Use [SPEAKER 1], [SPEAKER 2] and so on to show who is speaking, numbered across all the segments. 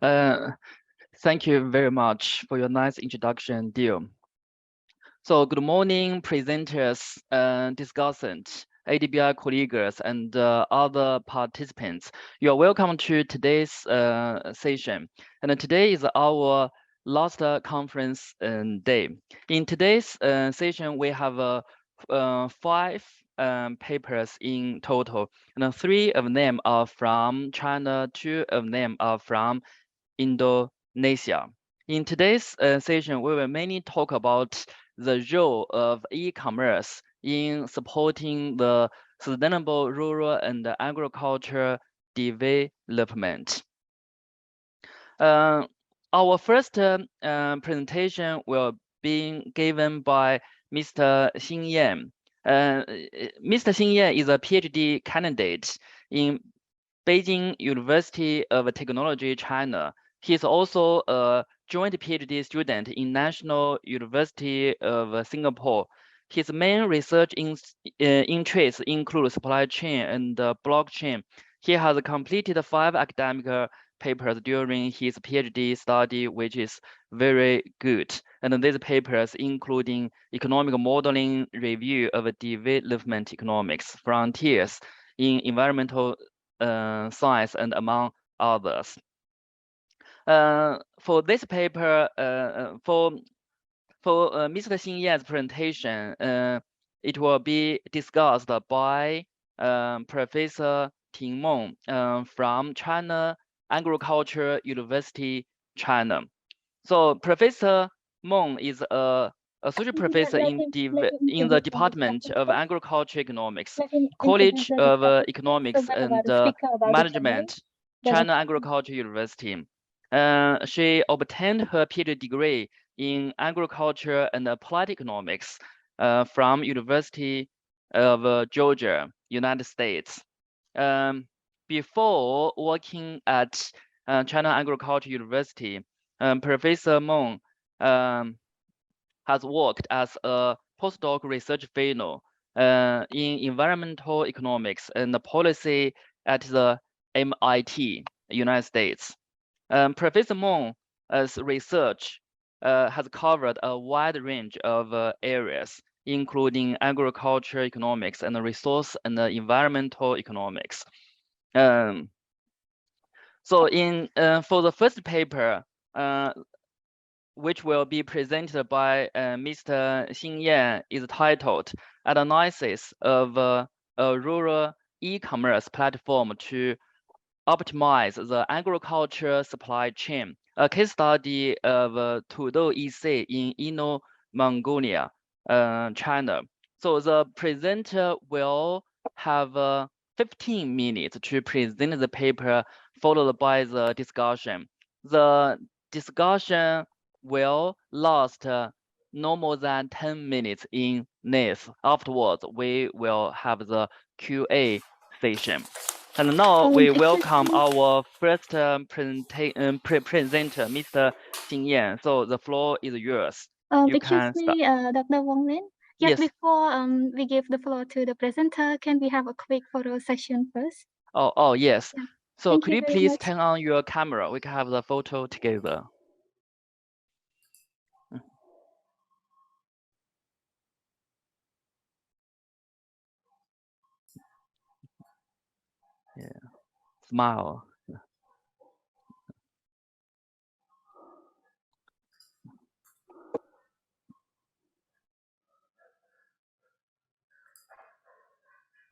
[SPEAKER 1] Thank you very much for your nice introduction, Dio. So good morning, presenters, discussants, ADBI colleagues, and other participants. You are welcome to today's session. And today is our last conference day. In today's session, we have 5 papers in total, and 3 of them are from China, 2 of them are from Indonesia. In today's session, we will mainly talk about the role of e-commerce in supporting the sustainable rural and agriculture development. Our first presentation will be given by Mr. Xin Yan. Mr. Xin Yan is a PhD candidate in Beijing University of Technology, China. He is also a joint PhD student in National University of Singapore. His main research interests include supply chain and blockchain. He has completed 5 academic papers during his PhD study, which is very good. And these papers including economic modeling, review of development economics, frontiers in environmental science, and among others. For this paper, for Mr. Xin Yan's presentation, it will be discussed by Professor Ting Meng from China Agriculture University, China. So Professor Meng is a associate professor in the Department of Agriculture Economics, College of Economics and Management, China Agriculture University. She obtained her PhD degree in agriculture and applied economics from University of Georgia, United States. Before working at China Agriculture University, Professor Meng has worked as a postdoc research fellow in environmental economics and policy at the MIT, United States. Professor Meng's research has covered a wide range of areas, including agriculture economics and resource and environmental economics. So for the first paper, which will be presented by Mr. Xin Yan, is titled Analysis of a Rural E-commerce Platform to Optimize the Agriculture Supply Chain, a case study of Tudou EC in Inner Mongolia, China. So the presenter will have 15 minutes to present the paper, followed by the discussion. The discussion will last no more than 10 minutes in length. Afterwards, we will have the QA session. And now we welcome our first presenter, Mr. Xin Yan. So the floor is yours. You can start.
[SPEAKER 2] Dr. Wong Lin. Yes, before we give the floor to the presenter, can we have a quick photo session first?
[SPEAKER 1] Oh yes.
[SPEAKER 2] Yeah.
[SPEAKER 1] So
[SPEAKER 2] Thank
[SPEAKER 1] could
[SPEAKER 2] you
[SPEAKER 1] you
[SPEAKER 2] very
[SPEAKER 1] please
[SPEAKER 2] much.
[SPEAKER 1] turn on your camera? We can have the photo together. Yeah. Smile.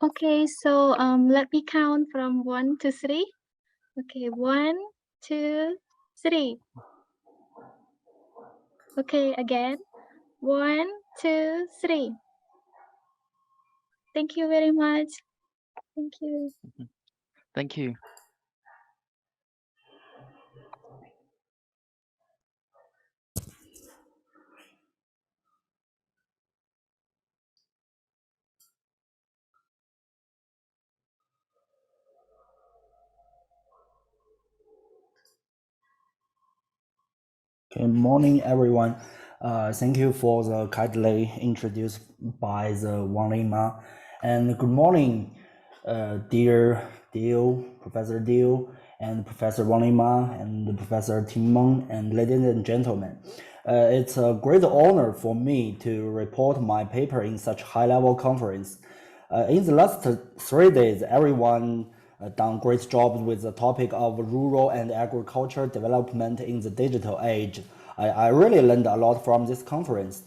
[SPEAKER 2] Okay, so let me count from 1 to 3. Okay, 1, 2, 3. Okay, again. 1, 2, 3. Thank you very much. Thank you.
[SPEAKER 1] Thank you.
[SPEAKER 3] Good morning, everyone. Thank you for the kindly introduced by the Wang Lima. And good morning, dear Dio, Professor Dio, and Professor Wang Lima, and Professor Tim Meng, and ladies and gentlemen. It's a great honor for me to report my paper in such high-level conference. In the last 3 days, everyone done great jobs with the topic of rural and agriculture development in the digital age. I really learned a lot from this conference.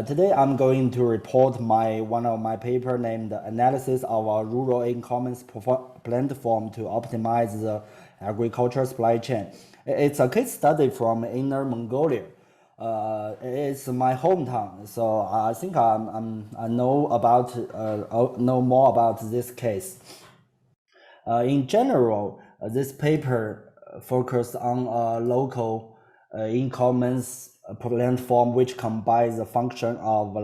[SPEAKER 3] Today, I'm going to report one of my paper named Analysis of a Rural E-commerce Platform to Optimize the Agriculture Supply Chain. It's a case study from Inner Mongolia. It's my hometown, so I think I know more about this case. In general, this paper focused on a local e-commerce platform which combines the function of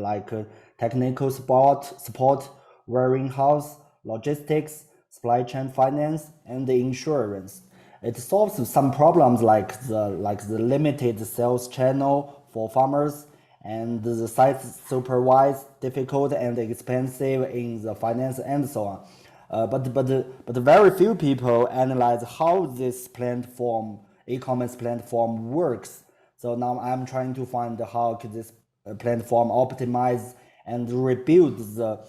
[SPEAKER 3] technical support, warehouse, logistics, supply chain finance, and the insurance. It solves some problems like the limited sales channel for farmers, and the site supervised, difficult and expensive in the finance and so on. But very few people analyze how this e-commerce platform works. So now I'm trying to find how could this platform optimize and rebuild the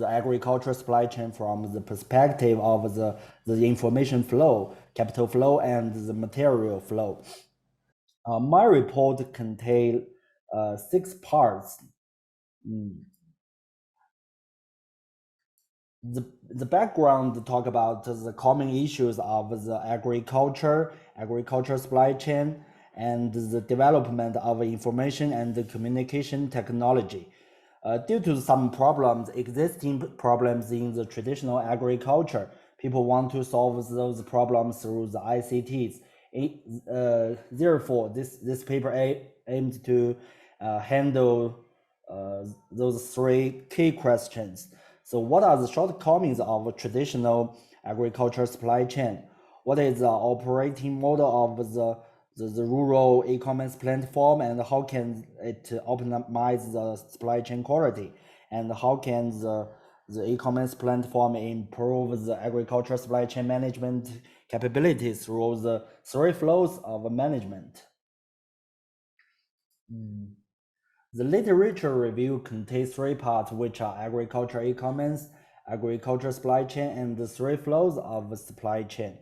[SPEAKER 3] agricultural supply chain from the perspective of the information flow, capital flow, and the material flow. My report contains 6 parts. The background talk about the common issues of the agriculture supply chain, and the development of information and the communication technology. Due to some existing problems in the traditional agriculture, people want to solve those problems through the ICTs. Therefore, this paper aimed to handle those 3 key questions. So what are the shortcomings of a traditional agriculture supply chain? What is the operating model of the rural e-commerce platform, and how can it optimize the supply chain quality? And how can the e-commerce platform improve the agriculture supply chain management capabilities through the 3 flows of management? The literature review contains 3 parts, which are agriculture e-commerce, agriculture supply chain, and the 3 flows of supply chain.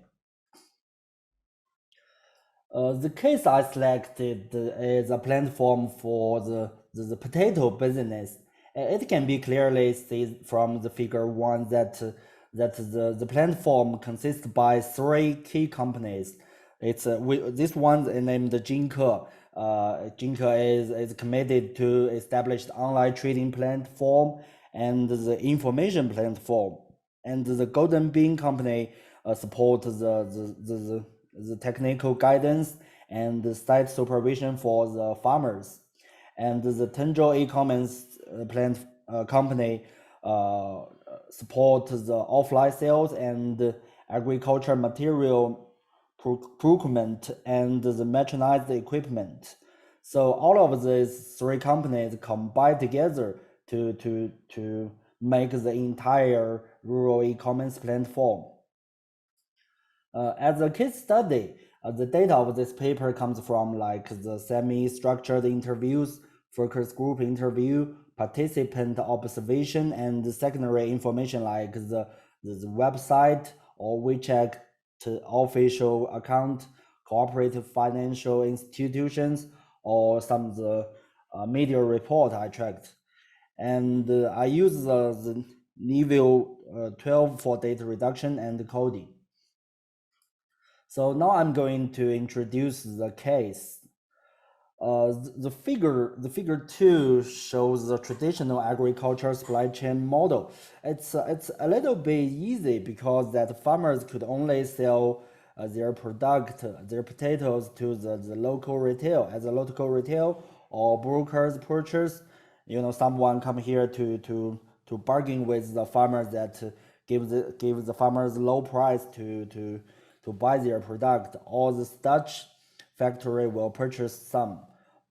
[SPEAKER 3] The case I selected is a platform for the potato business. It can be clearly seen from the figure 1 that the platform consists by 3 key companies. This one is named Jinke. Jinke is committed to establish the online trading platform and the information platform. And the Golden Bean Company supports the technical guidance and the site supervision for the farmers. And the Tenzhou e-commerce company supports the offline sales and agriculture material procurement and the mechanized equipment. So all of these 3 companies combine together to make the entire rural e-commerce platform. As a case study, the data of this paper comes from the semi-structured interviews, focus group interview, participant observation, and the secondary information like the website or WeChat official account, cooperative financial institutions, or some of the media report I tracked. And I use the level 12 for data reduction and coding. So now I'm going to introduce the case. The figure 2 shows the traditional agriculture supply chain model. It's a little bit easy because that farmers could only sell their potatoes to the local retail. As a local retail or brokers purchase, someone come here to bargain with the farmers that give the farmers low price to buy their product, or the starch factory will purchase some.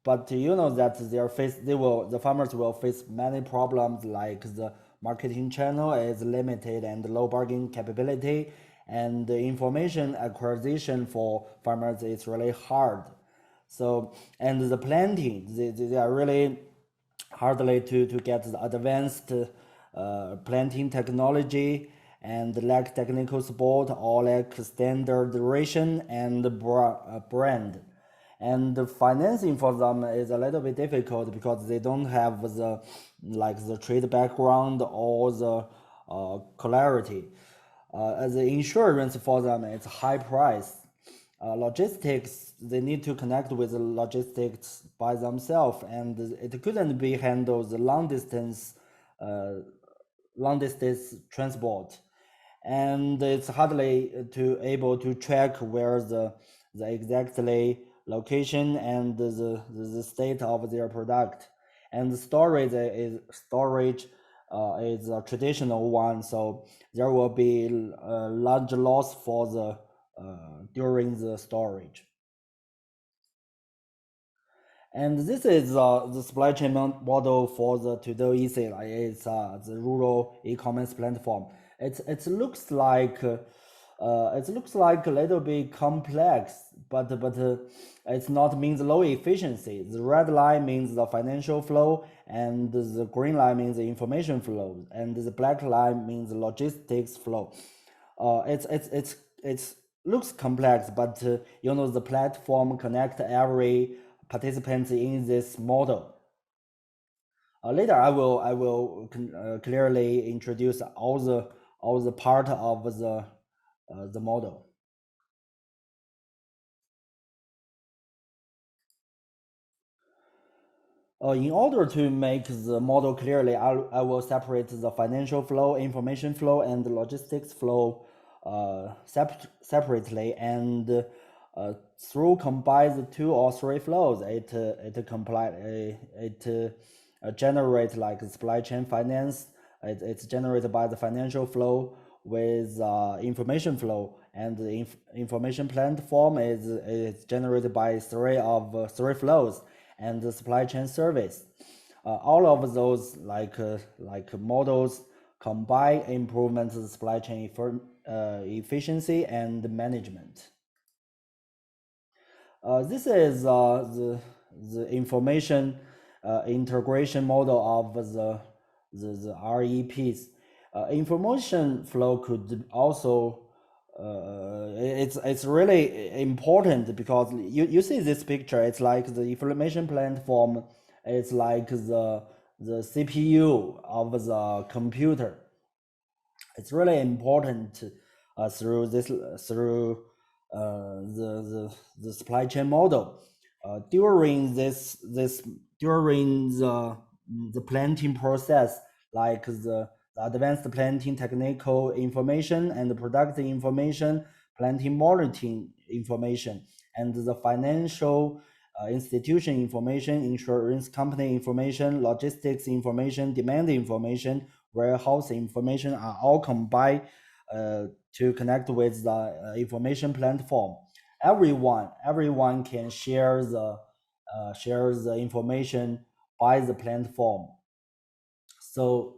[SPEAKER 3] But that the farmers will face many problems, like the marketing channel is limited and low bargaining capability, and the information acquisition for farmers is really hard. So, and the planting, they are really hardly to get the advanced planting technology, and lack technical support or lack standardization and brand. And the financing for them is a little bit difficult because they don't have the trade background or the clarity. The insurance for them is high price. Logistics, they need to connect with the logistics by themselves, and it couldn't be handled the long distance transport, and it's hardly to able to track where the exactly location and the state of their product. And the storage is a traditional one, so there will be a large loss for the during the storage. And this is the supply chain model for the Todo Easy. It's the rural e-commerce platform. It looks like a little bit complex, but it's not means low efficiency. The red line means the financial flow, and the green line means the information flow, and the black line means the logistics flow. It's looks complex, but the platform connect every participants in this model. Later, I will clearly introduce all the part of the model. In order to make the model clearly, I will separate the financial flow, information flow, and the logistics flow separately, and through combine the 2 or 3 flows, it generate like supply chain finance. It's generated by the financial flow with information flow, and the information platform is generated by 3 flows, and the supply chain service. All of those like models combine improvements in supply chain efficiency and management. This is the information integration model of the REPs. Information flow could also it's really important because you see this picture. It's like the information platform. It's like the CPU of the computer. It's really important through the supply chain model. During the planting process, like the advanced planting technical information and the product information, planting monitoring information, and the financial institution information, insurance company information, logistics information, demand information, warehouse information are all combined to connect with the information platform. Everyone can share the information by the platform. So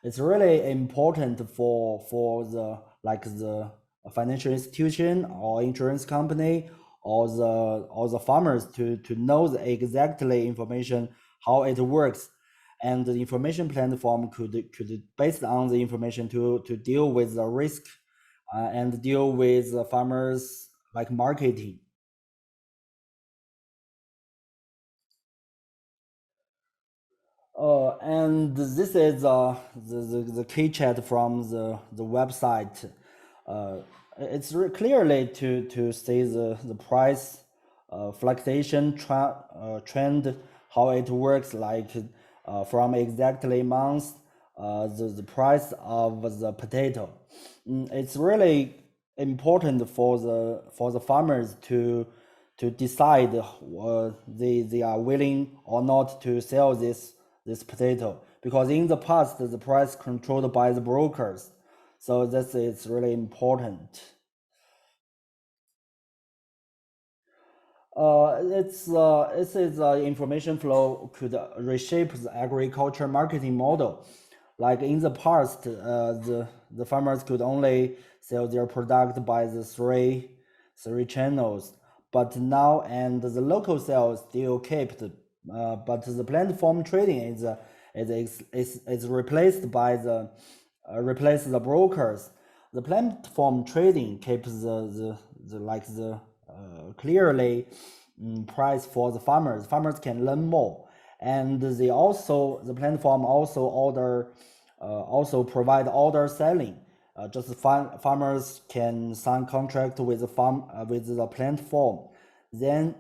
[SPEAKER 3] it's really important for the financial institution or insurance company or the farmers to know the exactly information how it works, and the information platform could based on the information to deal with the risk and deal with the farmers like marketing. And this is the key chat from the website. It's clearly to see the price fluctuation trend, how it works, like from exactly months, the price of the potato. It's really important for the farmers to decide they are willing or not to sell this potato, because in the past the price controlled by the brokers. So this is really important. It is information flow could reshape the agriculture marketing model. Like in the past, the farmers could only sell their product by the three channels. But now and the local sales still kept, but the platform trading is replaced by the replace the brokers. The platform trading keeps the clearly price for the farmers. Farmers can learn more, and the platform also provide order selling. Just farmers can sign contract with the platform. Then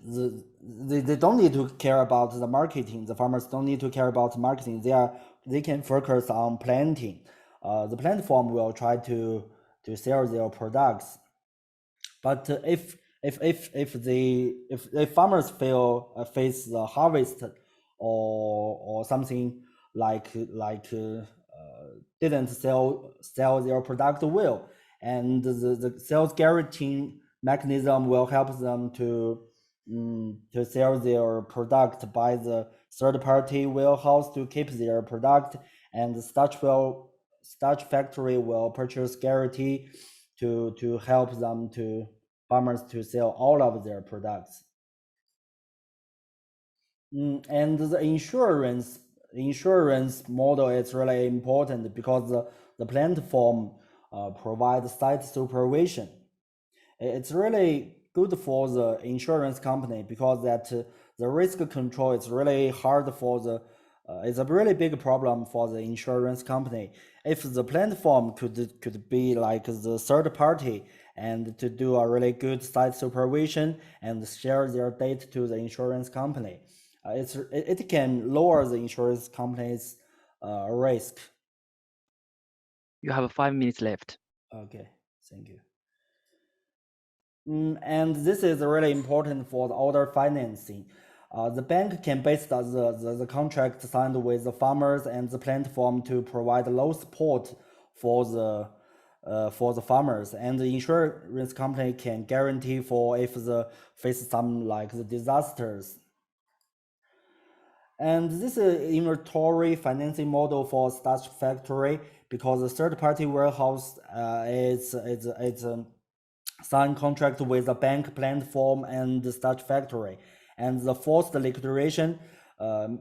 [SPEAKER 3] they don't need to care about the marketing. The farmers don't need to care about marketing. They can focus on planting. The platform will try to sell their products. But if farmers face the harvest or something didn't sell their product well, and the sales guarantee mechanism will help them to sell their product by the third party warehouse to keep their product, and the starch factory will purchase guarantee to help them to farmers to sell all of their products. And the insurance model is really important because the platform provides site supervision. It's really good for the insurance company because the risk control is really hard for it's a really big problem for the insurance company. If the platform could be like the third party and to do a really good site supervision and share their data to the insurance company, it can lower the insurance company's risk.
[SPEAKER 1] You have 5 minutes left.
[SPEAKER 3] Okay, thank you. And this is really important for the order financing. The bank can base the contract signed with the farmers and the platform to provide loan support for the farmers, and the insurance company can guarantee for if the face some like the disasters. And this is inventory financing model for starch factory because the third party warehouse is sign contract with the bank platform and the starch factory, and the forced liquidation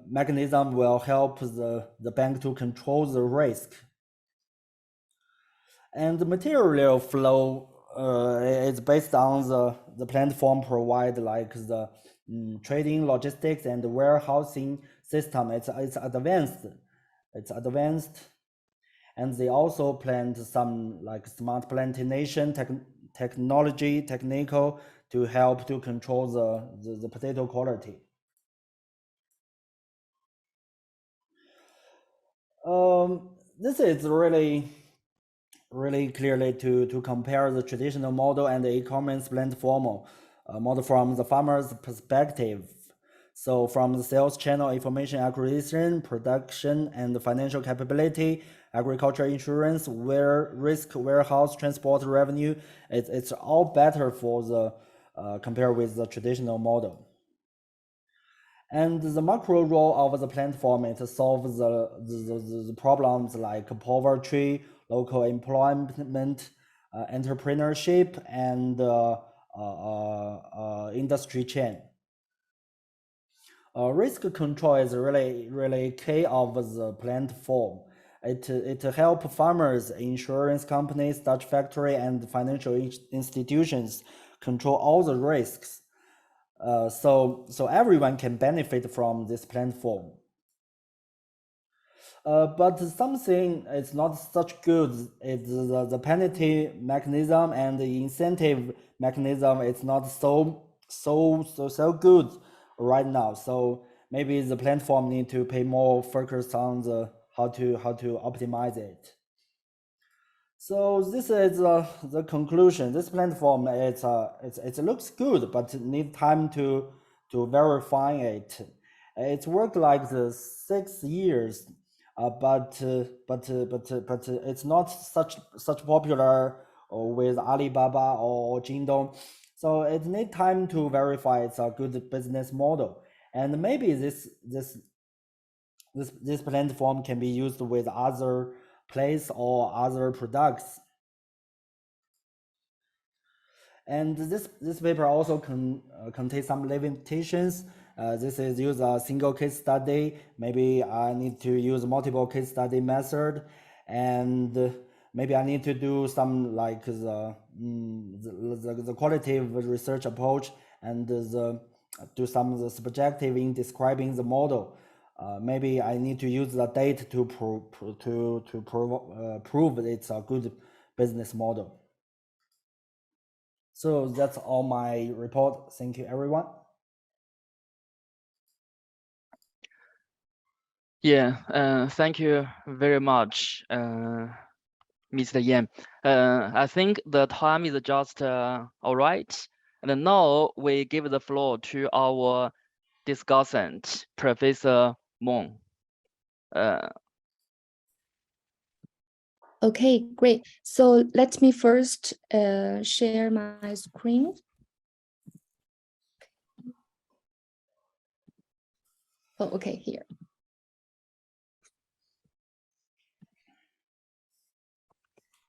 [SPEAKER 3] mechanism will help the bank to control the risk. And the material flow is based on the platform provide like the trading, logistics, and warehousing system. It's advanced. And they also plant some like smart plantation technical to help to control the potato quality. This is really clearly to compare the traditional model and the e-commerce platform model from the farmer's perspective. So from the sales channel, information acquisition, production, and financial capability, agriculture insurance, risk, warehouse, transport revenue, it's all better for the compared with the traditional model. And the macro role of the platform is to solve the problems like poverty, local employment, entrepreneurship, and industry chain. Risk control is really key of the platform. It help farmers, insurance companies, starch factory, and financial institutions control all the risks. So everyone can benefit from this platform. But something is not such good is the penalty mechanism and the incentive mechanism. It's not so good right now. So maybe the platform need to pay more focus on the how to optimize it. So this is the conclusion. This platform it looks good, but it need time to verify it. It's worked like the 6 years, but it's not such popular with Alibaba or Jingdong. So it need time to verify it's a good business model, and maybe this platform can be used with other place or other products. And this paper also contains some limitations. This is use a single case study. Maybe I need to use multiple case study method, and maybe I need to do some like the qualitative research approach and do some of the subjective in describing the model. Maybe I need to use the data to prove it's a good business model. So that's all my report. Thank you, everyone.
[SPEAKER 1] Yeah, thank you very much, Mr. Yan. I think the time is just all right. And now we give the floor to our discussant, Professor Meng.
[SPEAKER 4] Okay, great. So let me first share my screen. Oh, okay, here.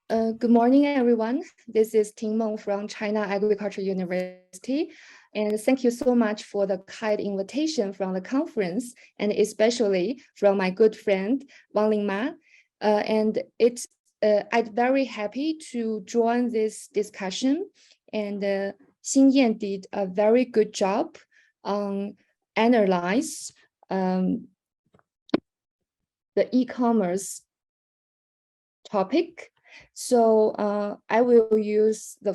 [SPEAKER 4] Good morning, everyone. This is Ting Meng from China Agriculture University. And thank you so much for the kind invitation from the conference, and especially from my good friend, Wang Lingma. I'm very happy to join this discussion. And Xin Yan did a very good job on analyze the e-commerce topic. So I will use the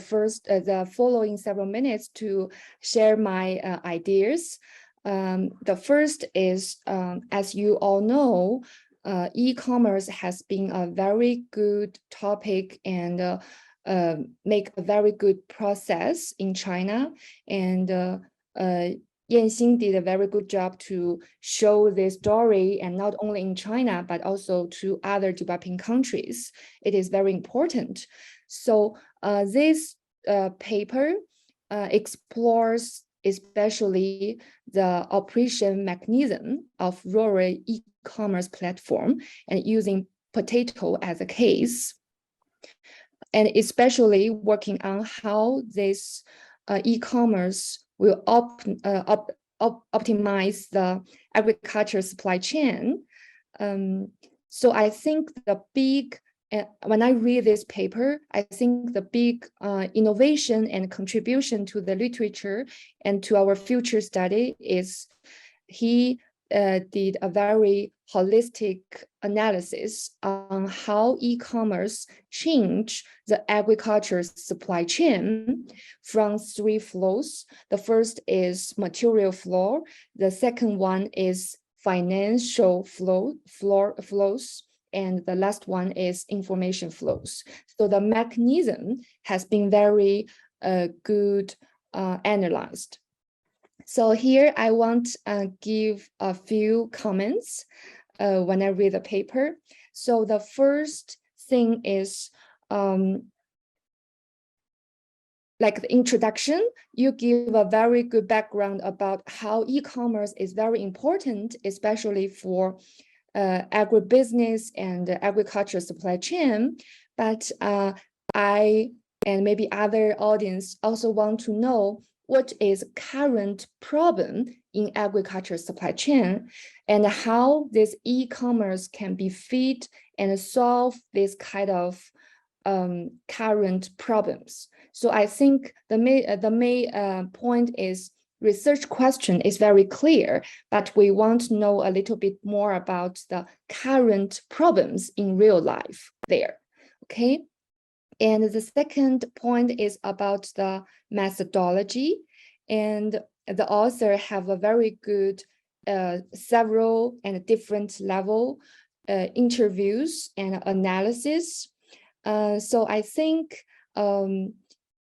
[SPEAKER 4] following several minutes to share my ideas. The first is, as you all know, e-commerce has been a very good topic and make a very good process in China. And Yanxing did a very good job to show this story, and not only in China, but also to other developing countries. It is very important. So this paper explores especially the operation mechanism of rural e-commerce platform and using potato as a case, and especially working on how this e-commerce will optimize the agriculture supply chain. So I think when I read this paper, I think the big innovation and contribution to the literature and to our future study is he did a very holistic analysis on how e-commerce changed the agriculture supply chain from 3 flows. The first is material flow. The second one is financial flows. And the last one is information flows. So the mechanism has been very good analyzed. So here I want to give a few comments when I read the paper. So the first thing is like the introduction, you give a very good background about how e-commerce is very important, especially for agribusiness and agriculture supply chain. But I and maybe other audience also want to know what is current problem in agriculture supply chain and how this e-commerce can be fit and solve this kind of current problems. So I think the main point is research question is very clear, but we want to know a little bit more about the current problems in real life there, okay? And the second point is about the methodology, and the author have a very good several and different level interviews and analysis. So I think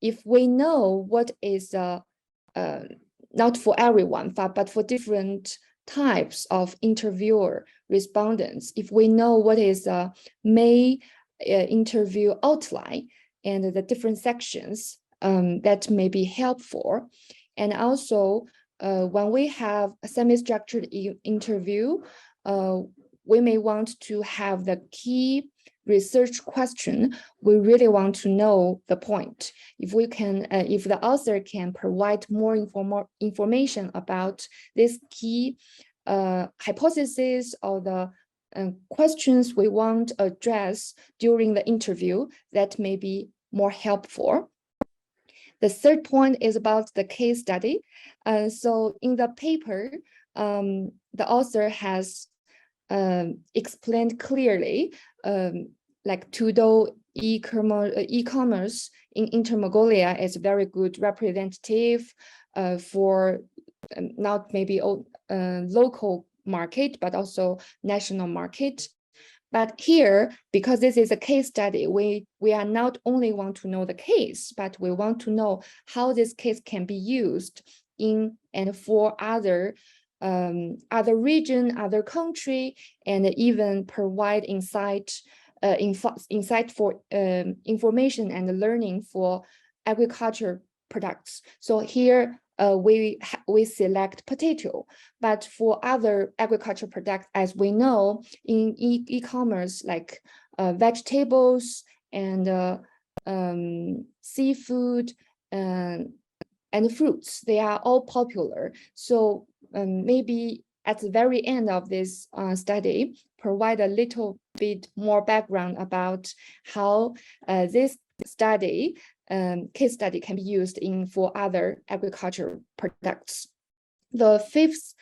[SPEAKER 4] if we know what is not for everyone, but for different types of interviewer respondents, if we know what is a main interview outline and the different sections, that may be helpful. And also, when we have a semi-structured interview, we may want to have the key research question, we really want to know the point. If we can, if the author can provide more information about this key hypothesis or the questions we want to address during the interview, that may be more helpful. The third point is about the case study. So in the paper, the author has explained clearly, like Tudor e-commerce in Inner Mongolia is a very good representative for not maybe local market, but also national market. But here, because this is a case study, we are not only want to know the case, but we want to know how this case can be used in and for other region, other country, and even provide insight for information and learning for agriculture products. So here we select potato, but for other agriculture products, as we know in e-commerce, like vegetables and seafood and fruits, they are all popular. So maybe at the very end of this study, provide a little bit more background about how this study case study can be used for other agriculture products. The fifth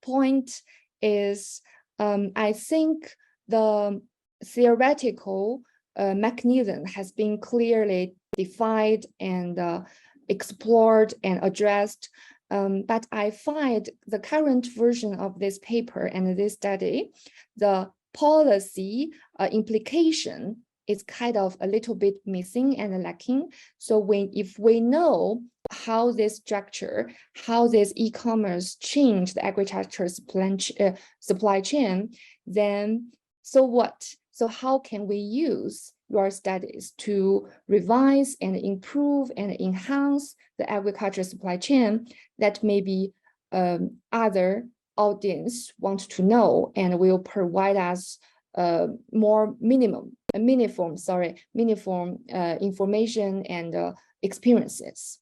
[SPEAKER 4] point is, I think the theoretical mechanism has been clearly defined and explored and addressed. But I find the current version of this paper and this study, the policy implication is kind of a little bit missing and lacking. So if we know how this structure, how this e-commerce changed the agriculture supply chain, then so what? So how can we use your studies to revise and improve and enhance the agriculture supply chain that maybe other audience want to know, and will provide us more uniform information and experiences.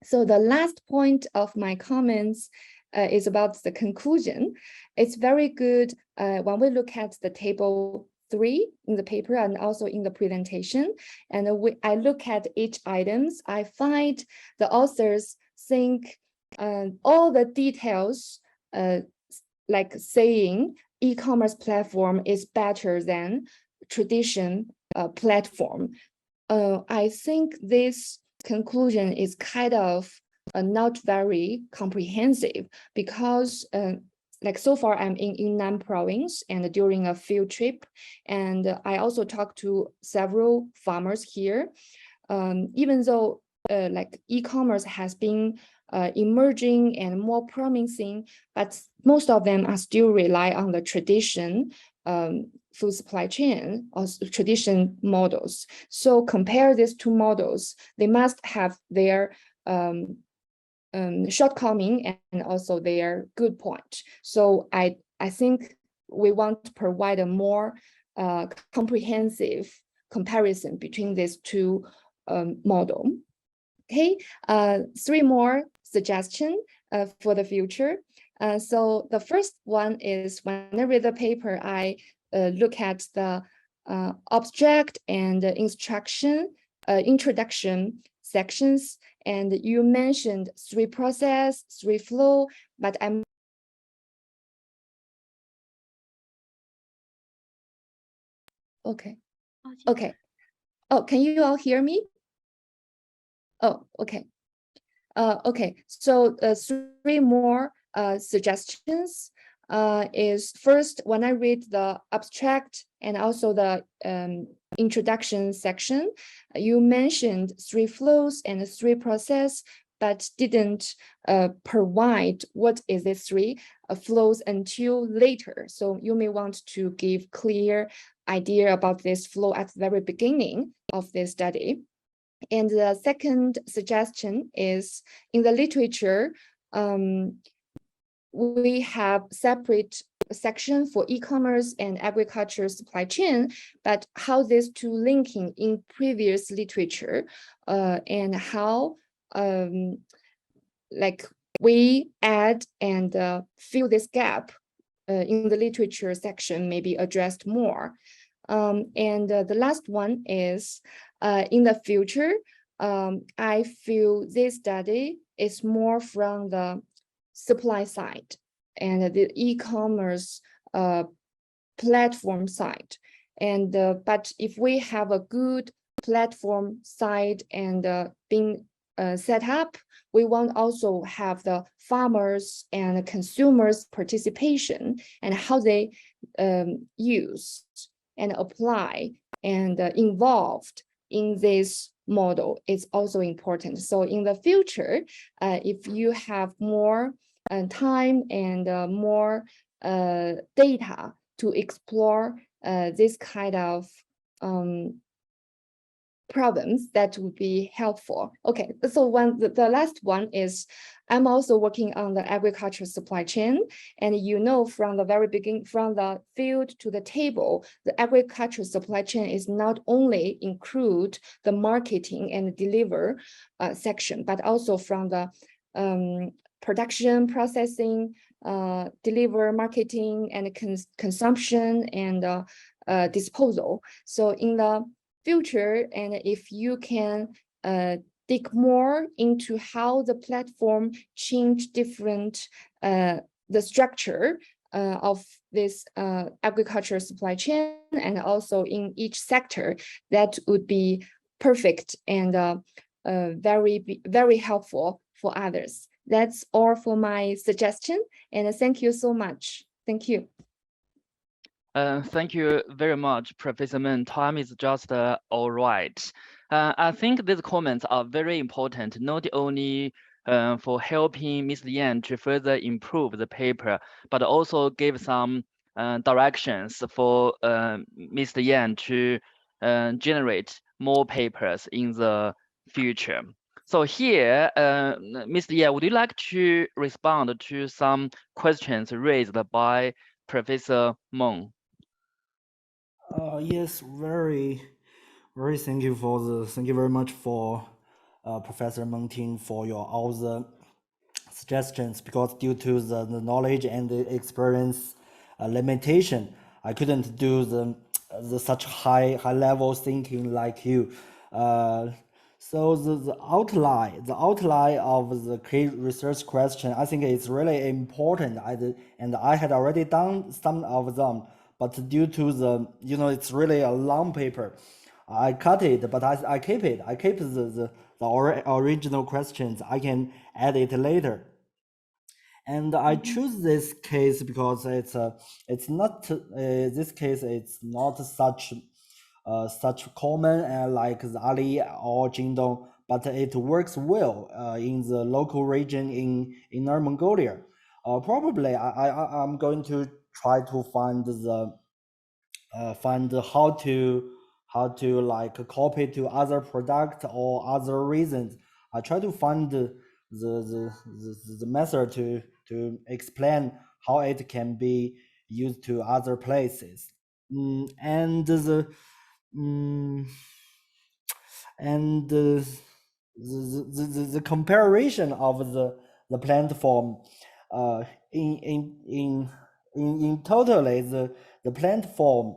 [SPEAKER 4] So the last point of my comments is about the conclusion. It's very good when we look at the table 3 in the paper and also in the presentation, and I look at each items. I find the authors think all the details, like saying e-commerce platform is better than traditional platform. I think this conclusion is kind of not very comprehensive, because like so far I'm in Yunnan province and during a field trip, and I also talked to several farmers here. Even though like e-commerce has been emerging and more promising, but most of them are still rely on the tradition food supply chain or tradition models. So compare these two models, they must have their shortcoming and also their good point. So I think we want to provide a more comprehensive comparison between these two models. Okay, 3 more suggestions for the future. So the first one is, when I read the paper, I look at the abstract and introduction sections, and you mentioned 3 process, 3 flow, but I'm okay. Oh, can you all hear me? Oh, okay. Okay, so 3 more suggestions is, first, when I read the abstract and also the introduction section, you mentioned 3 flows and 3 process, but didn't provide what is the 3 flows until later. So you may want to give clear idea about this flow at the very beginning of this study. And the second suggestion is, in the literature, we have separate section for e-commerce and agriculture supply chain, but how these two linking in previous literature, and how like we add and fill this gap in the literature section may be addressed more. And the last one is in the future, I feel this study is more from the supply side and the e-commerce platform side. And but if we have a good platform side and being set up, we want also have the farmers and consumers participation and how they use and apply and involved in this model is also important. So in the future, if you have more time and more data to explore this kind of problems, that would be helpful. Okay, so the last one is I'm also working on the agriculture supply chain, and you know from the very beginning, from the field to the table, the agriculture supply chain is not only include the marketing and deliver section, but also from the production, processing, deliver, marketing, and consumption and disposal. So in the future, and if you can dig more into how the platform change different the structure of this agriculture supply chain, and also in each sector, that would be perfect and very helpful for others. That's all for my suggestion, and thank you so much. Thank you.
[SPEAKER 1] Thank you very much, Professor Meng. Time is just all right. I think these comments are very important, not only for helping Ms. Yan to further improve the paper, but also give some directions for Mr. Yan to generate more papers in the future. So here, Mr. Yan, would you like to respond to some questions raised by Professor Meng?
[SPEAKER 3] Yes, very thank you very much for Professor Meng for your all the suggestions, because due to the knowledge and the experience limitation, I couldn't do the such high level thinking like you. So the outline of the research question, I think it's really important. And I had already done some of them, but due to the, it's really a long paper, I cut it, but I keep it. I keep the original questions. I can add it later. And I choose this case because it's not this case. It's not such common like the Ali or Jingdong, but it works well in the local region in Inner Mongolia. Probably I'm going to try to find how to like copy to other product or other reasons. I try to find the method to explain how it can be used to other places. And the comparison of the platform in totally the platform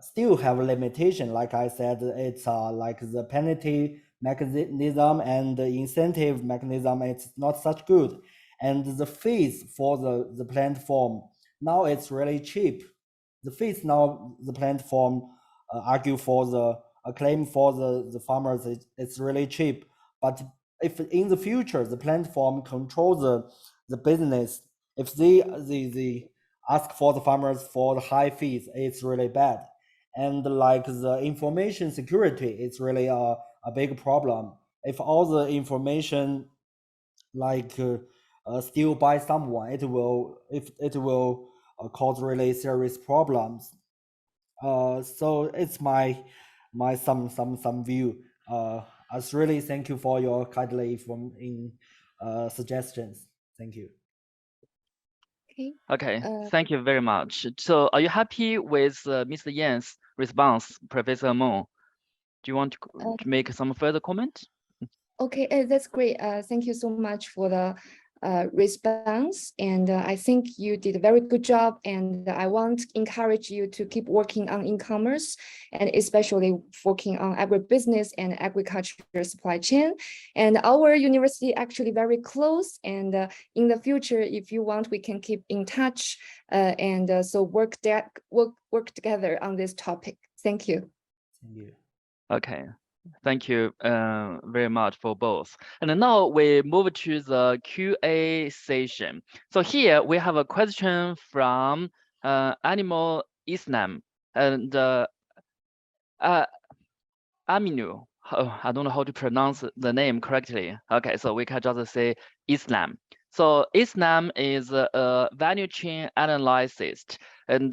[SPEAKER 3] still have a limitation. Like I said, it's like the penalty mechanism and the incentive mechanism, it's not such good. And the fees for the platform, now it's really cheap. The fees now, the platform argue for a claim for the farmers, it's really cheap. But if in the future the platform controls the business, if they ask for the farmers for the high fees, it's really bad. And like the information security, it's really a big problem. If all the information like steal by someone, it will cause really serious problems. So it's my some view. I really thank you for your kindly suggestions. Thank you.
[SPEAKER 4] Okay.
[SPEAKER 1] Okay,
[SPEAKER 4] Uh,
[SPEAKER 1] thank you very much. So are you happy with Mr. Yan's response, Professor Moon? Do you want to make some further comment?
[SPEAKER 4] Okay, that's great. Thank you so much for the response. And I think you did a very good job. And I want to encourage you to keep working on e-commerce and especially working on agribusiness and agriculture supply chain. And our university actually very close. And in the future, if you want, we can keep in touch and so work together on this topic. Thank you.
[SPEAKER 3] Thank you.
[SPEAKER 1] Okay, thank you very much for both. And now we move to the QA session. So here we have a question from Animal Islam and Aminu. Oh, I don't know how to pronounce the name correctly. Okay, so we can just say Islam. So Islam is a value chain analyst and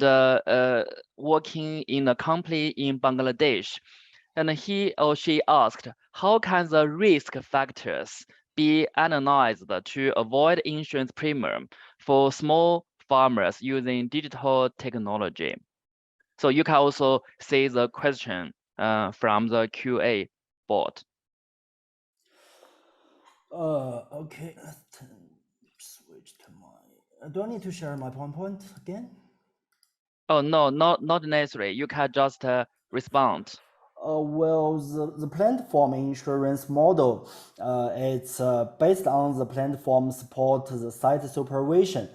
[SPEAKER 1] working in a company in Bangladesh. And he or she asked, how can the risk factors be analyzed to avoid insurance premium for small farmers using digital technology? So you can also see the question from the QA board.
[SPEAKER 3] Okay, let's switch to my. Do I need to share my PowerPoint again?
[SPEAKER 1] Oh, no, not necessary. You can just respond.
[SPEAKER 3] Well, the platform insurance model, it's based on the platform support the site supervision,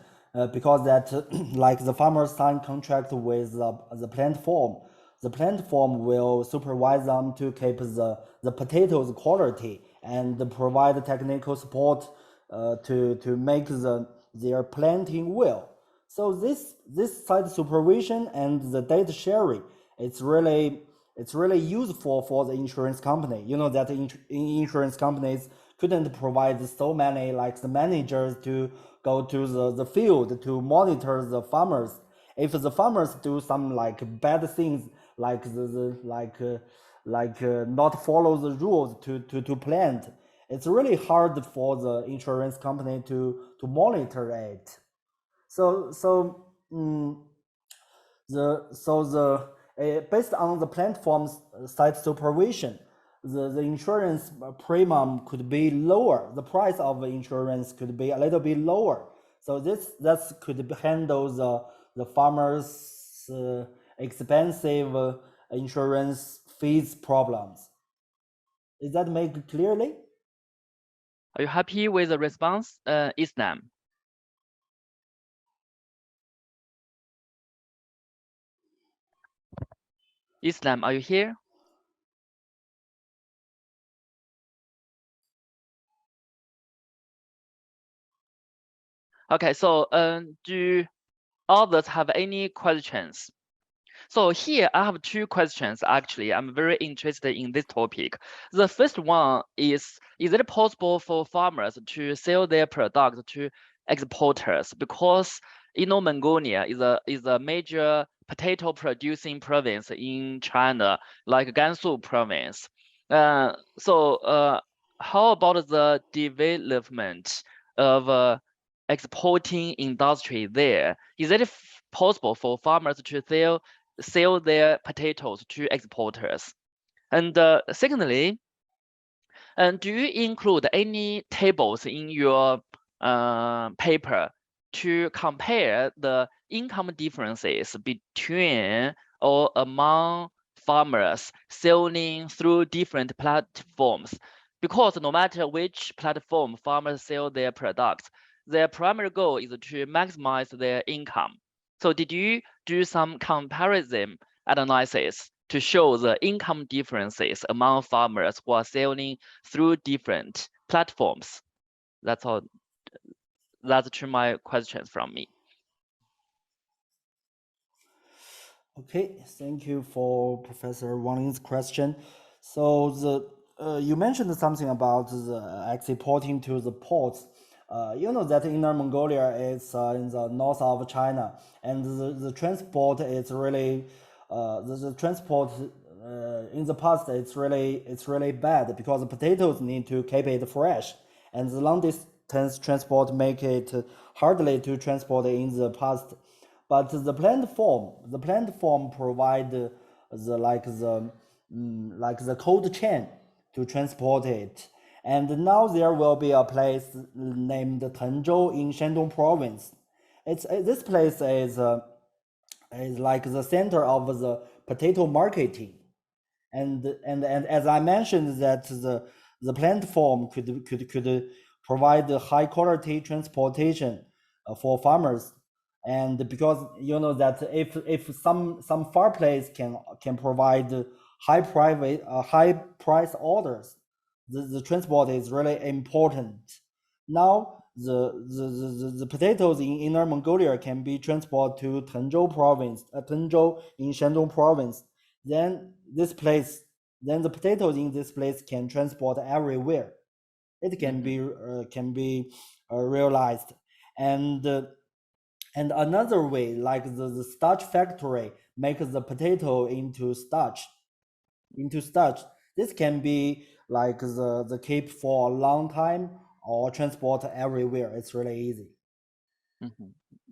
[SPEAKER 3] because that like the farmer sign contract with the platform. The platform will supervise them to keep the potatoes quality and provide technical support to make their planting well. So this site supervision and the data sharing, it's really useful for the insurance company. You know that insurance companies couldn't provide so many like the managers to go to the field to monitor the farmers. If the farmers do some like bad things like not follow the rules to plant, it's really hard for the insurance company to monitor it. So based on the platform's site supervision, the insurance premium could be lower. The price of insurance could be a little bit lower. So that could handle the farmers' expensive insurance fees problems. Is that made clearly?
[SPEAKER 1] Are you happy with the response, Islam? Islam, are you here? Okay, so do others have any questions? So here I have two questions actually. I'm very interested in this topic. The first one is it possible for farmers to sell their product to exporters? Because Inner Mongolia is a major potato producing province in China, like Gansu province. So how about the development of exporting industry there? Is it possible for farmers to sell their potatoes to exporters? And secondly, do you include any tables in your paper to compare the income differences between or among farmers selling through different platforms? Because no matter which platform farmers sell their products, their primary goal is to maximize their income. So did you do some comparison analysis to show the income differences among farmers who are selling through different platforms? That's all. That's two my questions from me.
[SPEAKER 3] Okay, thank you for Professor Wang Ling's question. So you mentioned something about the exporting to the ports. You know that Inner Mongolia is in the north of China, and the transport is really the transport in the past it's really bad because the potatoes need to keep it fresh, and the transport make it hardly to transport in the past. But the platform provide the cold chain to transport it. And now there will be a place named Tenzhou in Shandong province. This place is like the center of the potato marketing. And as I mentioned, that the platform could provide high quality transportation for farmers, and because you know that if some far place can provide high price orders, the transport is really important. Now the potatoes in Inner Mongolia can be transported to Tenzhou province, Tenzhou in Shandong province. Then the potatoes in this place can transport everywhere. It can be realized, and another way, like the starch factory makes the potato into starch. This can be like the keep for a long time or transport everywhere. It's really easy.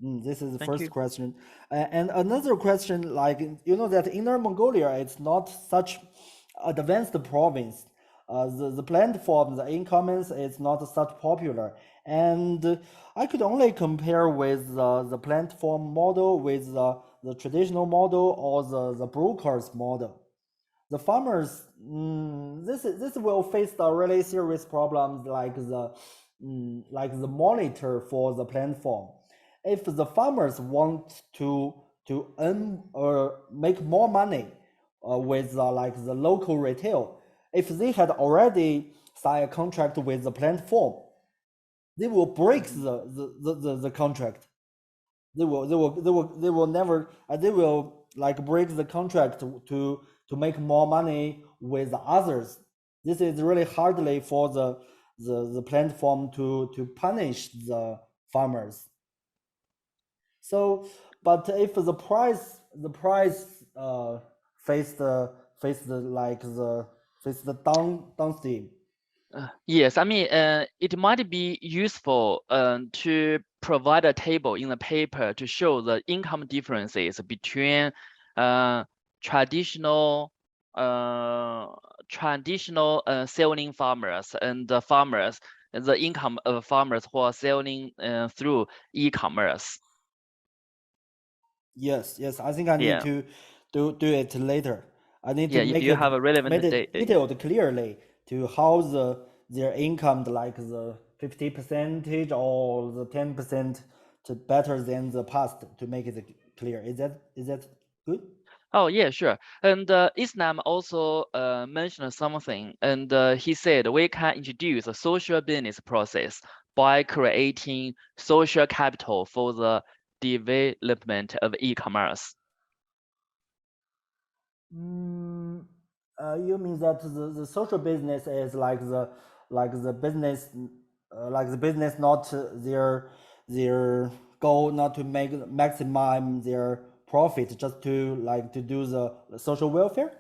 [SPEAKER 3] This is the first question. And another question, like, you know that Inner Mongolia, it's not such advanced province. The platform, the incomes is not such popular. And I could only compare with the platform model with the traditional model or the brokers model. The farmers, this will face the really serious problems like the monitor for the platform. If the farmers want to earn or make more money with like the local retail, if they had already signed a contract with the platform, they will break the contract. They will never. They will like break the contract to make more money with others. This is really hardly for the platform to punish the farmers. So, but if the price face the downstream.
[SPEAKER 1] Yes, I mean, it might be useful to provide a table in the paper to show the income differences between traditional selling farmers and the farmers, the income of farmers who are selling through e-commerce.
[SPEAKER 3] Yes, I think I need to do it later. I need to make
[SPEAKER 1] if you
[SPEAKER 3] it
[SPEAKER 1] have a relevant
[SPEAKER 3] detailed clearly to how their income, like the 50% or the 10% to better than the past, to make it clear. Is that good?
[SPEAKER 1] Oh yeah, sure. And Islam also mentioned something, and he said we can introduce a social business process by creating social capital for the development of e-commerce.
[SPEAKER 3] You mean that the social business is like the business not their goal, not to maximize their profit, just to do the social welfare?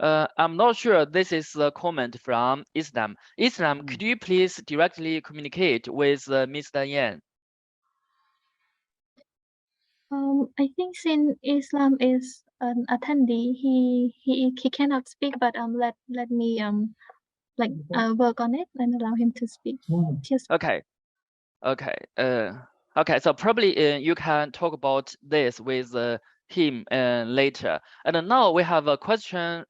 [SPEAKER 1] I'm not sure this is a comment from Islam. Islam, could you please directly communicate with Mr. Yan?
[SPEAKER 2] I think since Islam is an attendee, he cannot speak, but let me work on it and allow him to speak. Just
[SPEAKER 1] Okay. Okay. So probably you can talk about this with him later. And now we have a question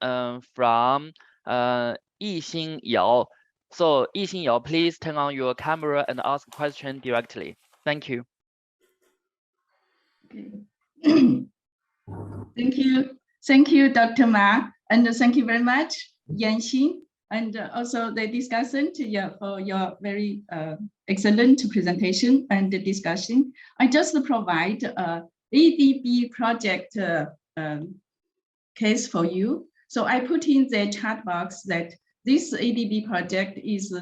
[SPEAKER 1] from Yixing Yao. So Yixing Yao, please turn on your camera and ask a question directly. Thank you.
[SPEAKER 5] Okay. Thank you, Dr. Ma, and thank you very much, Yanxin, and also the discussant for your very excellent presentation and discussion. I just provide ADB project case for you. So I put in the chat box that this ADB project is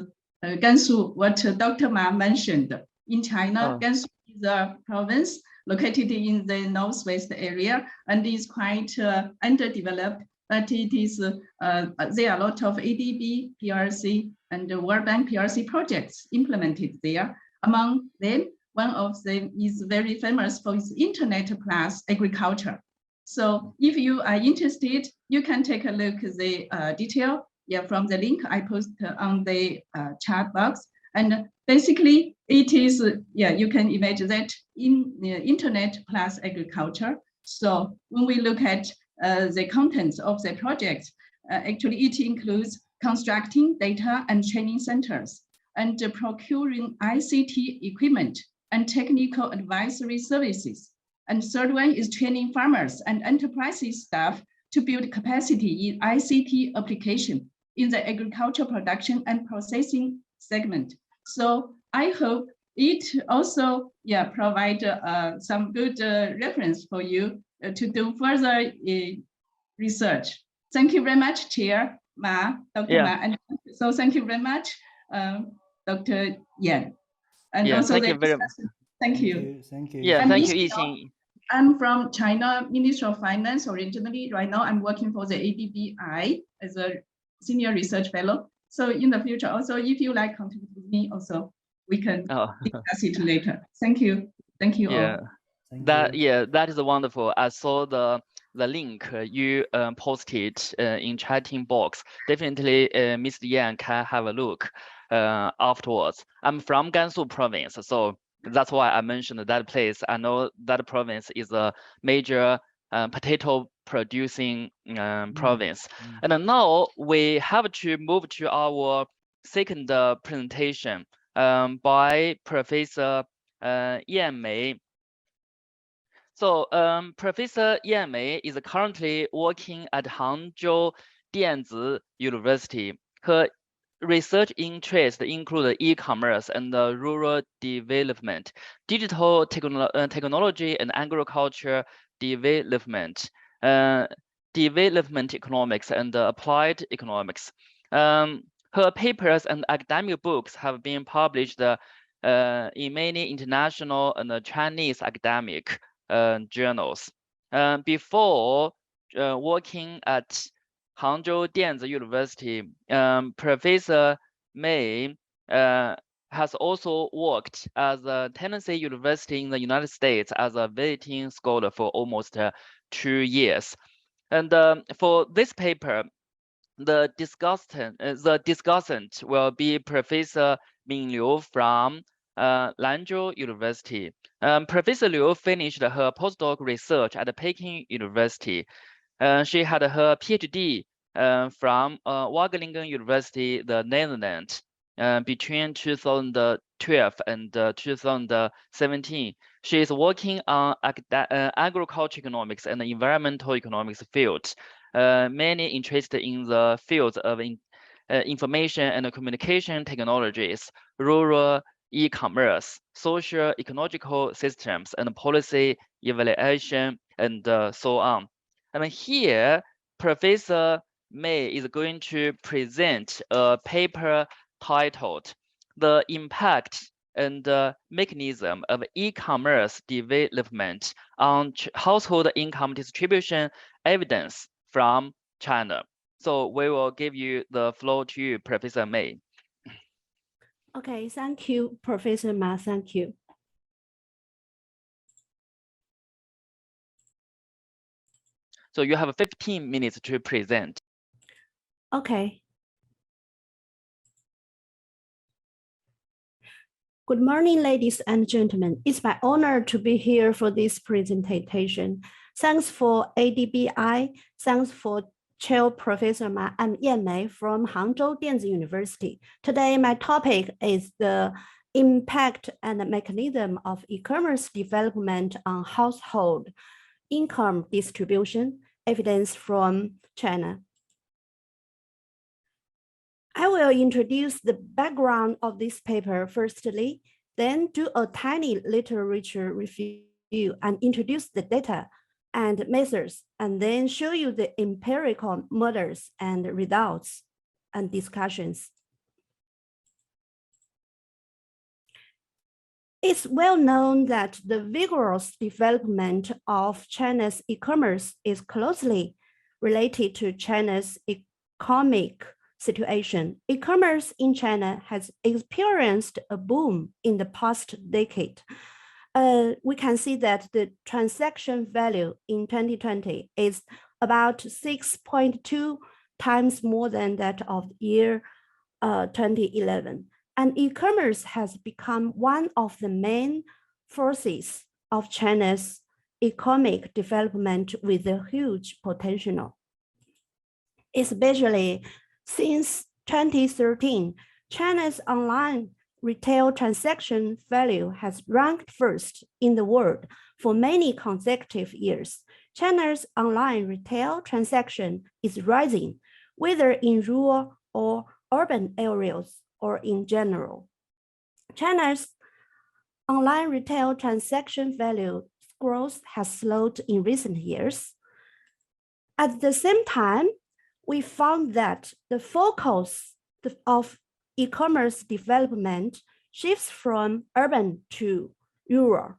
[SPEAKER 5] Gansu, what Dr. Ma mentioned. In China, Gansu is a province located in the northwest area and is quite underdeveloped. but it is there are a lot of ADB, PRC, and the World Bank PRC projects implemented there. Among them, one of them is very famous for its internet plus agriculture. So if you are interested, you can take a look at the detail from the link I post on the chat box. And basically, it is, you can imagine that in the internet plus agriculture. So when we look at the contents of the project, actually it includes constructing data and training centers and procuring ICT equipment and technical advisory services. And third one is training farmers and enterprises staff to build capacity in ICT application in the agriculture production and processing segment. So I hope it also provide some good reference for you to do further research. Thank you very much, Chair Ma, Dr. Ma, and so thank you very much, Dr. Yan. And also
[SPEAKER 1] thank you very much.
[SPEAKER 5] Thank you.
[SPEAKER 3] Thank you.
[SPEAKER 1] Yeah, thank you, Yixing.
[SPEAKER 5] I'm from China Ministry of Finance originally. Right now, I'm working for the ADBI as a senior research fellow. So in the future, also, if you like contact with me, also we can discuss it later. Thank you. Thank you all.
[SPEAKER 1] That is wonderful. I saw the link you posted in chatting box. Definitely, Mr. Yan can have a look afterwards. I'm from Gansu province, so that's why I mentioned that place. I know that province is a major potato producing province. And now we have to move to our second presentation by Professor Yan Mei. So Professor Yan Mei is currently working at Hangzhou Dianzi University. Her research interests include e-commerce and rural development, digital technology and agriculture development, development economics and applied economics. Her papers and academic books have been published in many international and Chinese academic journals. Before working at Hangzhou Dianzi University, Professor Mei has also worked as a Tennessee University in the United States as a visiting scholar for almost 2 years. And for this paper, the discussant will be Professor Ming Liu from Lanzhou University. Professor Liu finished her postdoc research at Peking University. She had her PhD from Wageningen University, the Netherlands, between 2012 and 2017. She is working on agriculture economics and environmental economics fields, mainly interested in the fields of information and communication technologies, rural e-commerce, social ecological systems, and policy evaluation, and so on. And here, Professor Mei is going to present a paper titled "The Impact and Mechanism of E-commerce Development on Household Income Distribution Evidence from China." So we will give you the floor to you, Professor Mei.
[SPEAKER 6] Okay, thank you, Professor Ma, thank you.
[SPEAKER 1] So you have 15 minutes to present.
[SPEAKER 6] Okay. Good morning, ladies and gentlemen. It's my honor to be here for this presentation. Thanks for ADBI. Thanks for Chair Professor Ma. I'm Yan Mei from Hangzhou Dianzi University. Today, my topic is the impact and mechanism of e-commerce development on household income distribution, evidence from China. I will introduce the background of this paper firstly, then do a tiny literature review and introduce the data and methods, and then show you the empirical models and results and discussions. It's well known that the vigorous development of China's e-commerce is closely related to China's economic situation. E-commerce in China has experienced a boom in the past decade. We can see that the transaction value in 2020 is about 6.2 times more than that of year 2011. And e-commerce has become one of the main forces of China's economic development with a huge potential. Especially since 2013, China's online retail transaction value has ranked first in the world for many consecutive years. China's online retail transaction is rising, whether in rural or urban areas or in general. China's online retail transaction value growth has slowed in recent years. At the same time, we found that the focus of e-commerce development shifts from urban to rural.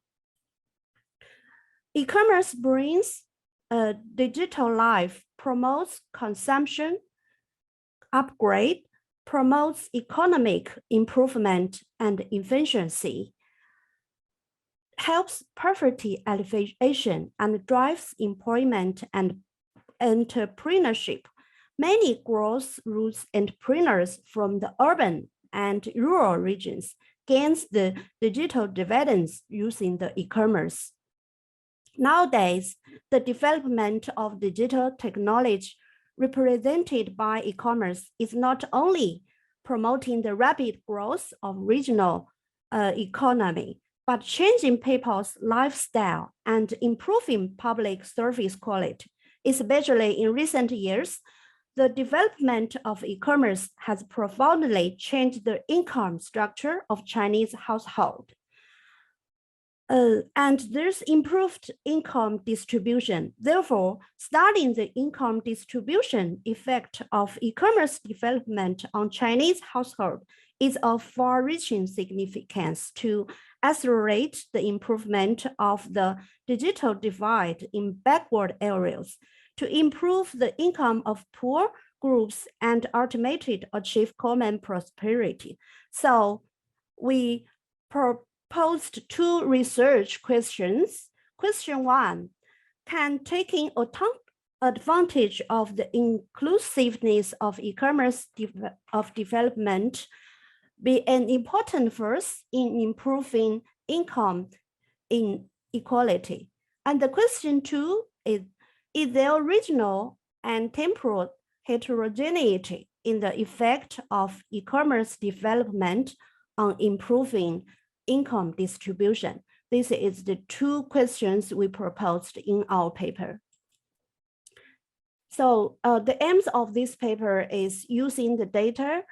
[SPEAKER 6] E-commerce brings a digital life, promotes consumption, upgrade, promotes economic improvement and efficiency, helps poverty alleviation, and drives employment and entrepreneurship. Many grassroots entrepreneurs from the urban and rural regions gains the digital dividends using the e-commerce. Nowadays, the development of digital technology represented by e-commerce is not only promoting the rapid growth of regional economy, but changing people's lifestyle and improving public service quality. Especially in recent years, the development of e-commerce has profoundly changed the income structure of Chinese households. And there's improved income distribution. Therefore, studying the income distribution effect of e-commerce development on Chinese households is of far-reaching significance to accelerate the improvement of the digital divide in backward areas, to improve the income of poor groups and ultimately achieve common prosperity. So we proposed two research questions. Question one, can taking advantage of the inclusiveness of e-commerce development be an important force in improving income inequality? And the question two is there regional and temporal heterogeneity in the effect of e-commerce development on improving income distribution? This is the two questions we proposed in our paper. So the aims of this paper is using the data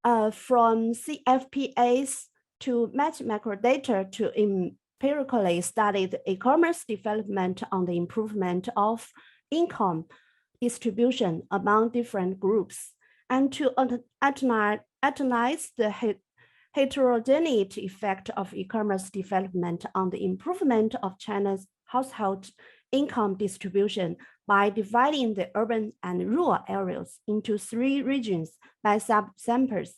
[SPEAKER 6] from CFPAs to match macro data to empirically study the e-commerce development on the improvement of income distribution among different groups, and to analyze the heterogeneity effect of e-commerce development on the improvement of China's household income distribution by dividing the urban and rural areas into 3 regions by subsamples,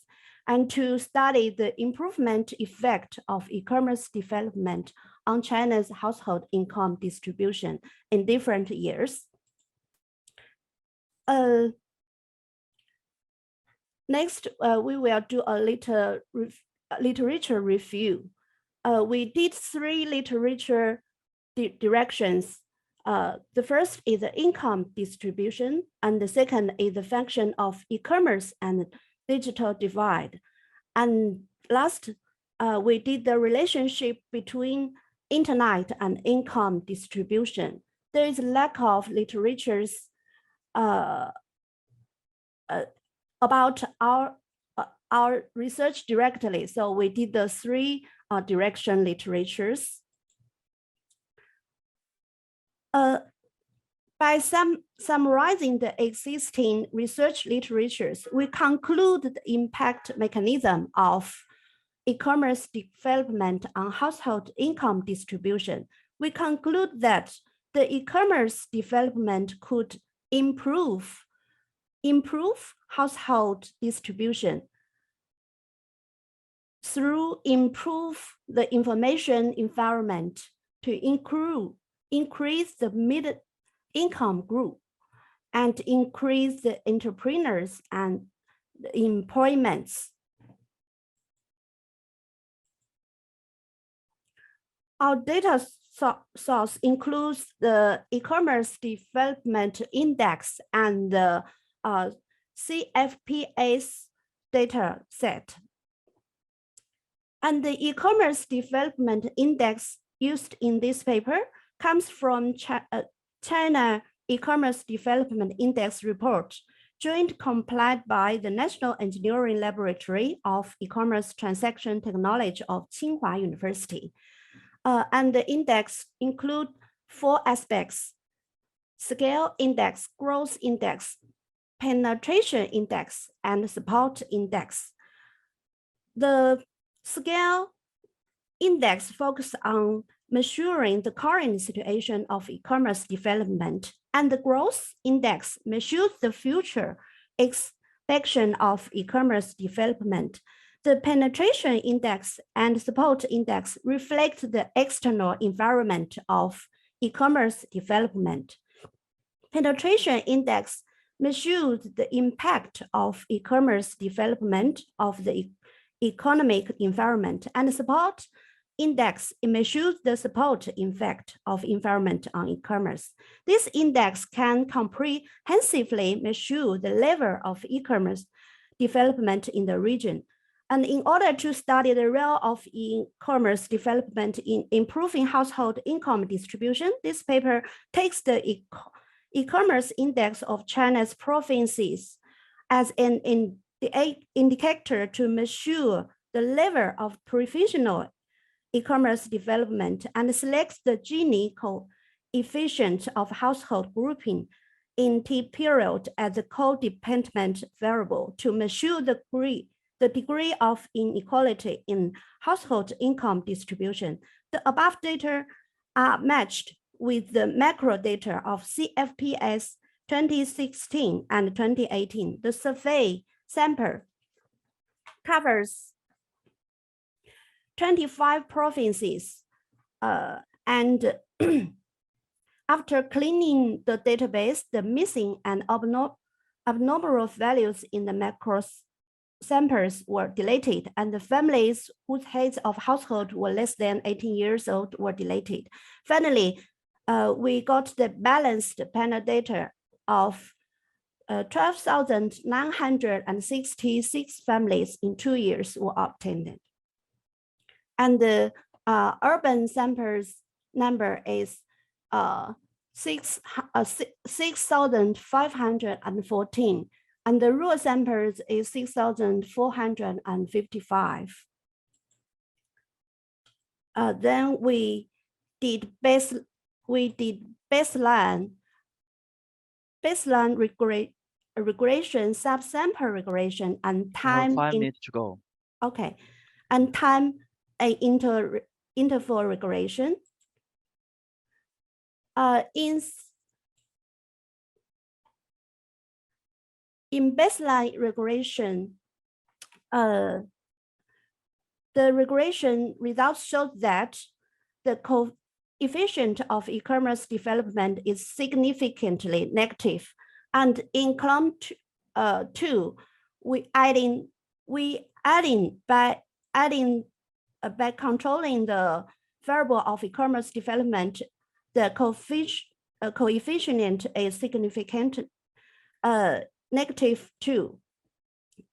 [SPEAKER 6] and to study the improvement effect of e-commerce development on China's household income distribution in different years. Next, we will do a literature review. We did 3 literature directions. The first is the income distribution, and the second is the function of e-commerce and digital divide. And last, we did the relationship between internet and income distribution. There is a lack of literatures about our research directly. So we did the 3 direction literatures. By summarizing the existing research literatures, we conclude the impact mechanism of e-commerce development on household income distribution. We conclude that the e-commerce development could improve household distribution through improve the information environment to increase the middle income group and increase the entrepreneurs and the employments. Our data source includes the e-commerce development index and the CFPS data set. And the e-commerce development index used in this paper comes from China E-commerce Development Index report, joint compiled by the National Engineering Laboratory of E-commerce Transaction Technology of Tsinghua University. And the index include 4 aspects: scale index, growth index, penetration index, and support index. The scale index focuses on measuring the current situation of e-commerce development, and the growth index measures the future expectation of e-commerce development. The penetration index and support index reflect the external environment of e-commerce development. Penetration index measures the impact of e-commerce development of the economic environment, and support index measures the support effect of environment on e-commerce. This index can comprehensively measure the level of e-commerce development in the region. And in order to study the role of e-commerce development in improving household income distribution, this paper takes the e-commerce index of China's provinces as an indicator to measure the level of professional e-commerce development and selects the Gini coefficient of household grouping in T period as the codependent variable to measure the degree of inequality in household income distribution. The above data are matched with the macro data of CFPS 2016 and 2018. The survey sample covers 25 provinces, and after cleaning the database, the missing and abnormal values in the macro samples were deleted, and the families whose heads of household were less than 18 years old were deleted. Finally, we got the balanced panel data of 12,966 families in 2 years were obtained. And the urban samples number is 6,514, and the rural samples is 6,455. Then we did baseline regression, subsample regression, and time.
[SPEAKER 1] 5 minutes to go.
[SPEAKER 6] Okay, and time interval regression. In baseline regression, the regression results showed that the coefficient of e-commerce development is significantly negative. And in column 2, by controlling the variable of e-commerce development, the coefficient is significant -2.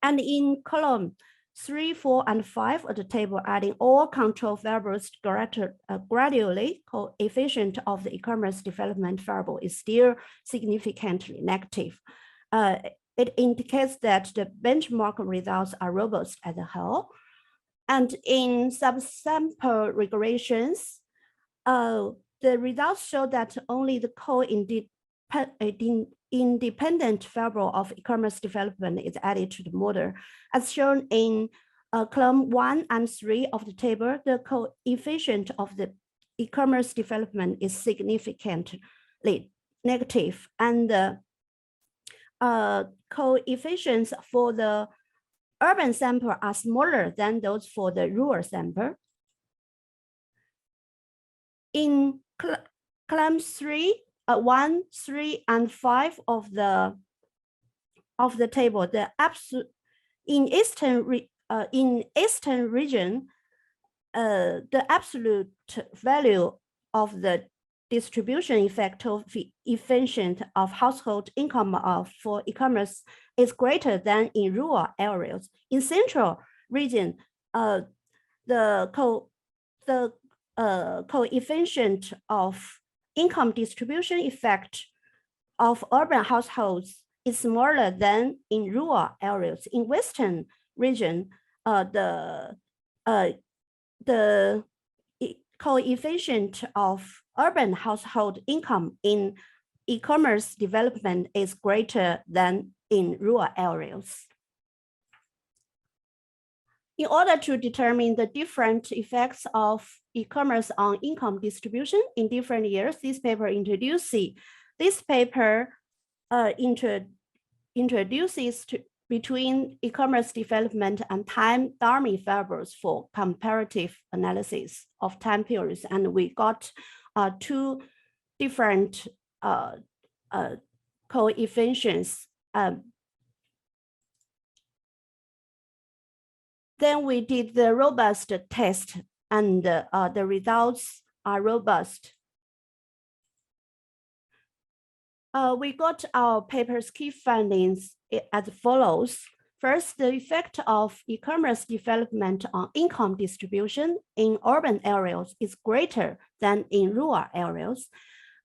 [SPEAKER 6] And in column 3, 4, and 5 of the table, adding all control variables gradually, coefficient of the e-commerce development variable is still significantly negative. It indicates that the benchmark results are robust as a whole. And in subsample regressions, the results show that only the independent variable of e-commerce development is added to the model. As shown in column 1 and 3 of the table, the coefficient of the e-commerce development is significantly negative, and the coefficients for the urban sample are smaller than those for the rural sample. In columns 1, 3, and 5 of the table, the absolute in eastern region, the absolute value of the distribution effect of efficient of household income for e-commerce is greater than in rural areas. In central region, the coefficient of income distribution effect of urban households is smaller than in rural areas. In western region, the coefficient of urban household income in e-commerce development is greater than in rural areas. In order to determine the different effects of e-commerce on income distribution in different years, this paper introduces between e-commerce development and time dummy variables for comparative analysis of time periods, and we got 2 different coefficients. Then we did the robust test, and the results are robust. We got our paper's key findings as follows. First, the effect of e-commerce development on income distribution in urban areas is greater than in rural areas.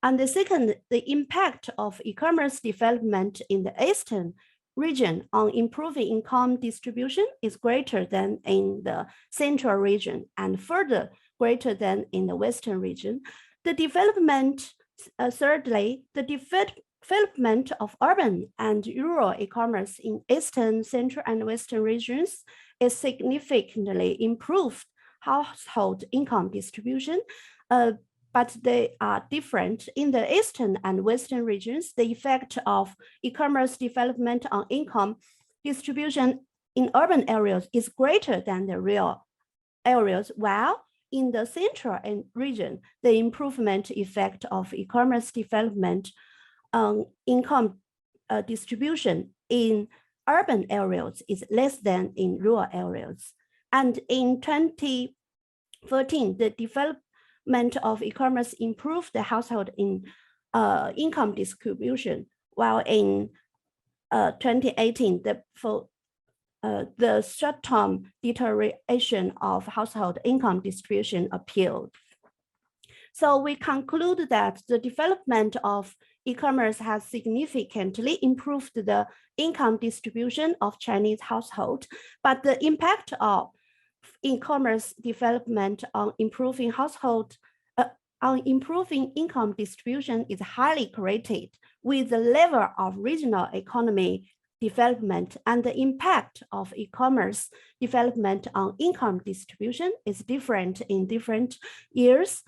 [SPEAKER 6] And the second, the impact of e-commerce development in the eastern region on improving income distribution is greater than in the central region and further greater than in the western region. The development, thirdly, the development of urban and rural e-commerce in eastern, central, and western regions is significantly improved household income distribution, but they are different. In the eastern and western regions, the effect of e-commerce development on income distribution in urban areas is greater than the rural areas, while in the central region, the improvement effect of e-commerce development on income distribution in urban areas is less than in rural areas. And in 2014, the development of e-commerce improved the household income distribution, while in 2018, the short-term deterioration of household income distribution appeared. So we conclude that the development of e-commerce has significantly improved the income distribution of Chinese households, but the impact of e-commerce development on improving income distribution is highly correlated with the level of regional economy development, and the impact of e-commerce development on income distribution is different in different years.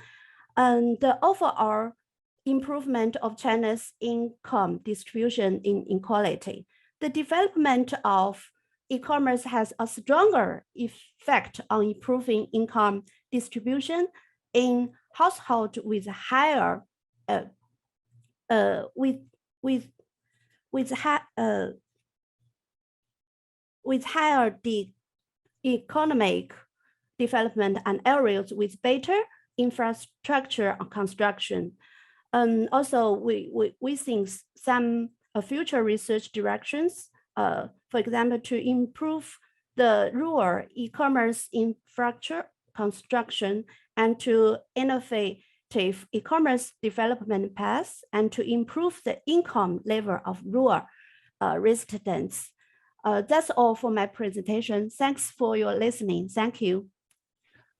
[SPEAKER 6] And the overall improvement of China's income distribution in inequality. The development of e-commerce has a stronger effect on improving income distribution in households with higher higher economic development and areas with better infrastructure construction. Also, we think some future research directions, for example, to improve the rural e-commerce infrastructure construction and to innovative e-commerce development paths and to improve the income level of rural residents. That's all for my presentation. Thanks for your listening. Thank you.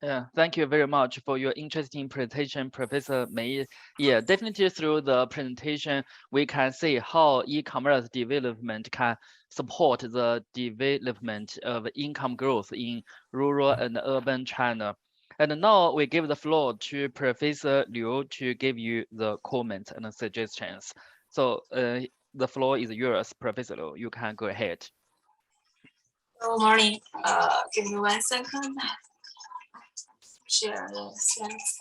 [SPEAKER 1] Yeah, thank you very much for your interesting presentation, Professor Mei. Yeah, definitely through the presentation, we can see how e-commerce development can support the development of income growth in rural and urban China. And now we give the floor to Professor Liu to give you the comments and suggestions. So the floor is yours, Professor Liu. You can go ahead.
[SPEAKER 7] Good morning. Give me 1 second. Share the slides.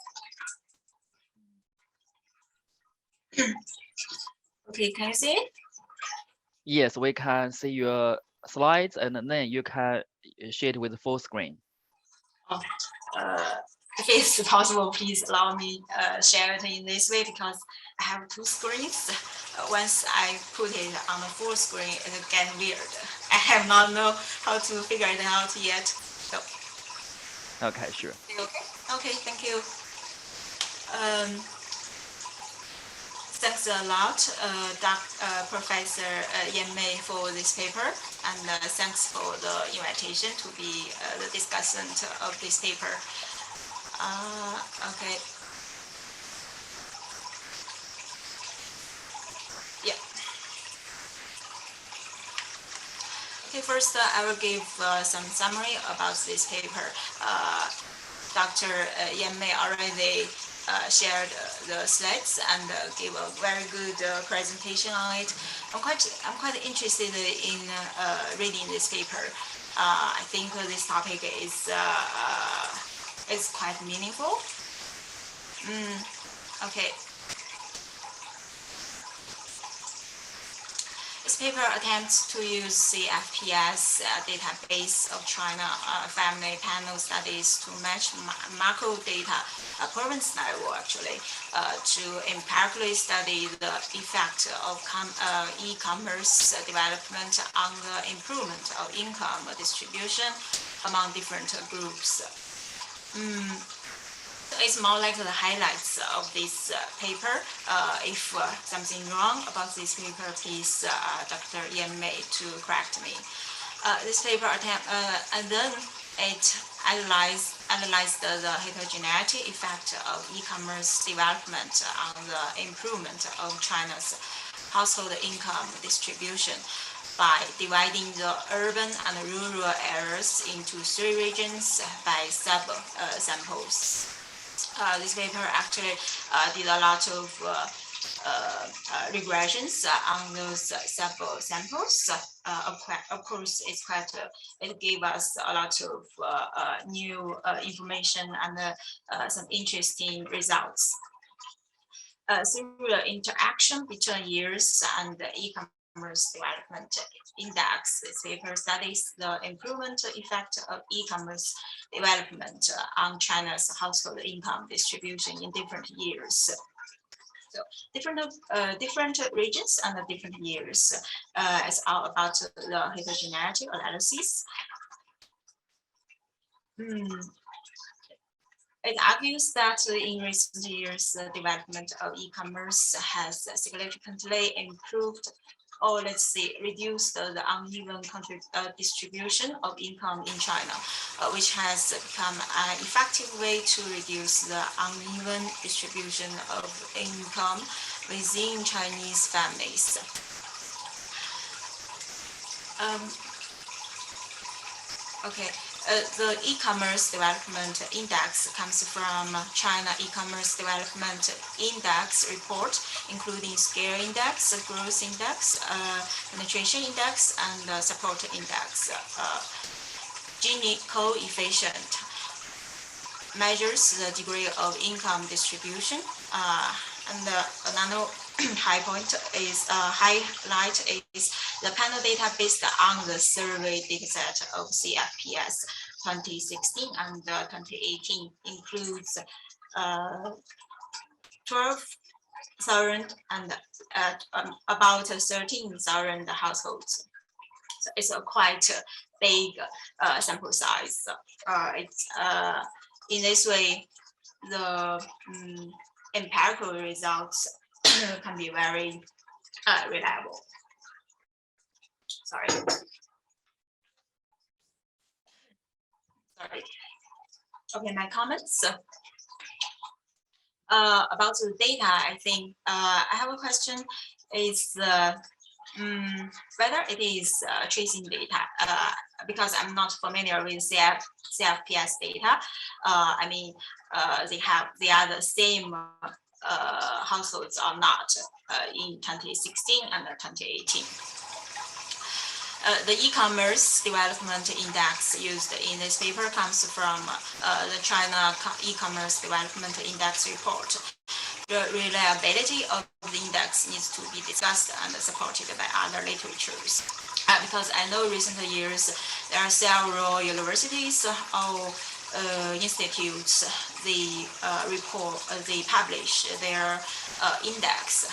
[SPEAKER 7] Okay, can you see it?
[SPEAKER 1] Yes, we can see your slides, and then you can share it with full screen.
[SPEAKER 7] Oh, if it's possible, please allow me share it in this way because I have 2 screens. Once I put it on the full screen, it gets weird. I have not know how to figure it out yet. So.
[SPEAKER 1] Okay, sure.
[SPEAKER 7] Okay. Okay, thank you. Thanks a lot, Professor Yan Mei, for this paper, and thanks for the invitation to be the discussant of this paper. Okay. Yeah. Okay, first I will give some summary about this paper. Dr. Yan Mei already shared the slides and gave a very good presentation on it. I'm quite interested in reading this paper. I think this topic is quite meaningful. Okay. This paper attempts to use the FPS database of China family panel studies to match macro data, province level actually, to empirically study the effect of e-commerce development on the improvement of income distribution among different groups. It's more like the highlights of this paper. If something wrong about this paper, please Dr. Yan Mei to correct me. This paper and then it analyzed the heterogeneity effect of e-commerce development on the improvement of China's household income distribution by dividing the urban and rural areas into 3 regions by sub-samples. This paper actually did a lot of regressions on those sample samples. Of course, it gave us a lot of new information and some interesting results. Through the interaction between years and the e-commerce development index, this paper studies the improvement effect of e-commerce development on China's household income distribution in different years. So different regions and different years. It's all about the heterogeneity analysis. It argues that in recent years, the development of e-commerce has significantly improved, or let's say reduced the uneven distribution of income in China, which has become an effective way to reduce the uneven distribution of income within Chinese families. Okay. The e-commerce development index comes from China e-commerce development index report, including scale index, growth index, penetration index, and support index. Gini coefficient measures the degree of income distribution, and another highlight is the panel data based on the survey dataset of CFPS 2016 and 2018 includes 12,000 and about 13,000 households. So it's a quite big sample size. In this way, the empirical results can be very reliable. Sorry. Okay, my comments. About the data, I think I have a question. Is whether it is tracing data, because I'm not familiar with CFPS data. I mean, they are the same households or not in 2016 and 2018. The e-commerce development index used in this paper comes from the China e-commerce development index report. The reliability of the index needs to be discussed and supported by other literatures. Because I know recent years there are several universities or institutes, they publish their index.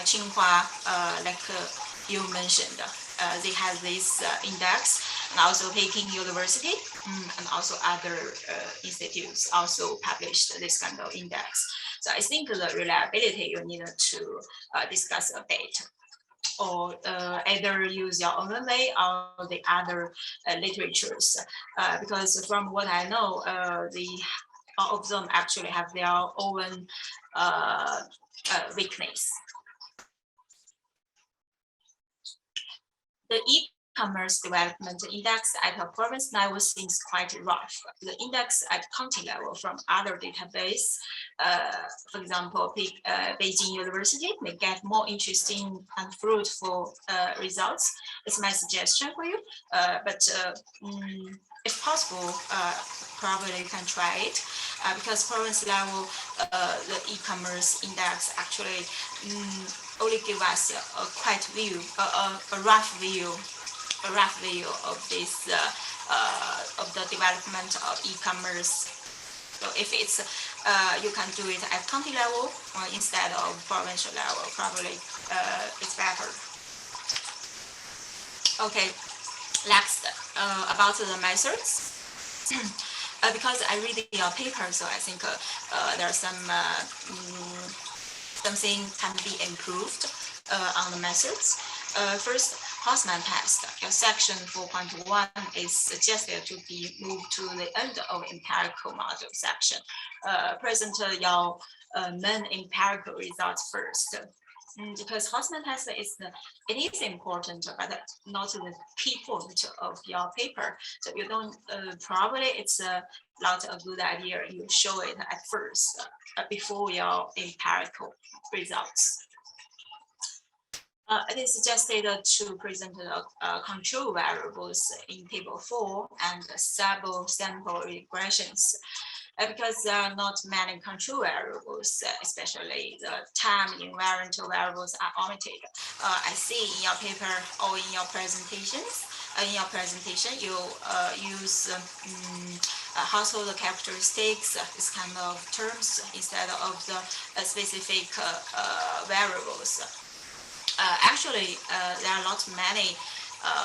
[SPEAKER 7] Tsinghua, like you mentioned, they have this index, and also Peking University and also other institutes also published this kind of index. So I think the reliability you need to discuss a bit, or either use your own way or the other literatures, because from what I know, all of them actually have their own weakness. The e-commerce development index at a province level seems quite rough. The index at county level from other database, for example, Beijing University, may get more interesting and fruitful results. It's my suggestion for you. But if possible, probably you can try it, because province level, the e-commerce index actually only give us a rough view of this of the development of e-commerce. So if it's you can do it at county level instead of provincial level, probably it's better. Okay, next about the methods. Because I read your paper, so I think there's something can be improved on the methods. First, Hausman test. Your section 4.1 is suggested to be moved to the end of empirical model section. Present your main empirical results first. Because Hausman test is important, but not the key point of your paper. So you don't probably it's not a good idea you show it at first before your empirical results. It is suggested to present the control variables in table 4 and sample regressions. Because there are not many control variables, especially the time invariant variables are omitted. I see in your paper or in your presentations. In your presentation, you use household characteristics, this kind of terms instead of the specific variables. Actually, there are not many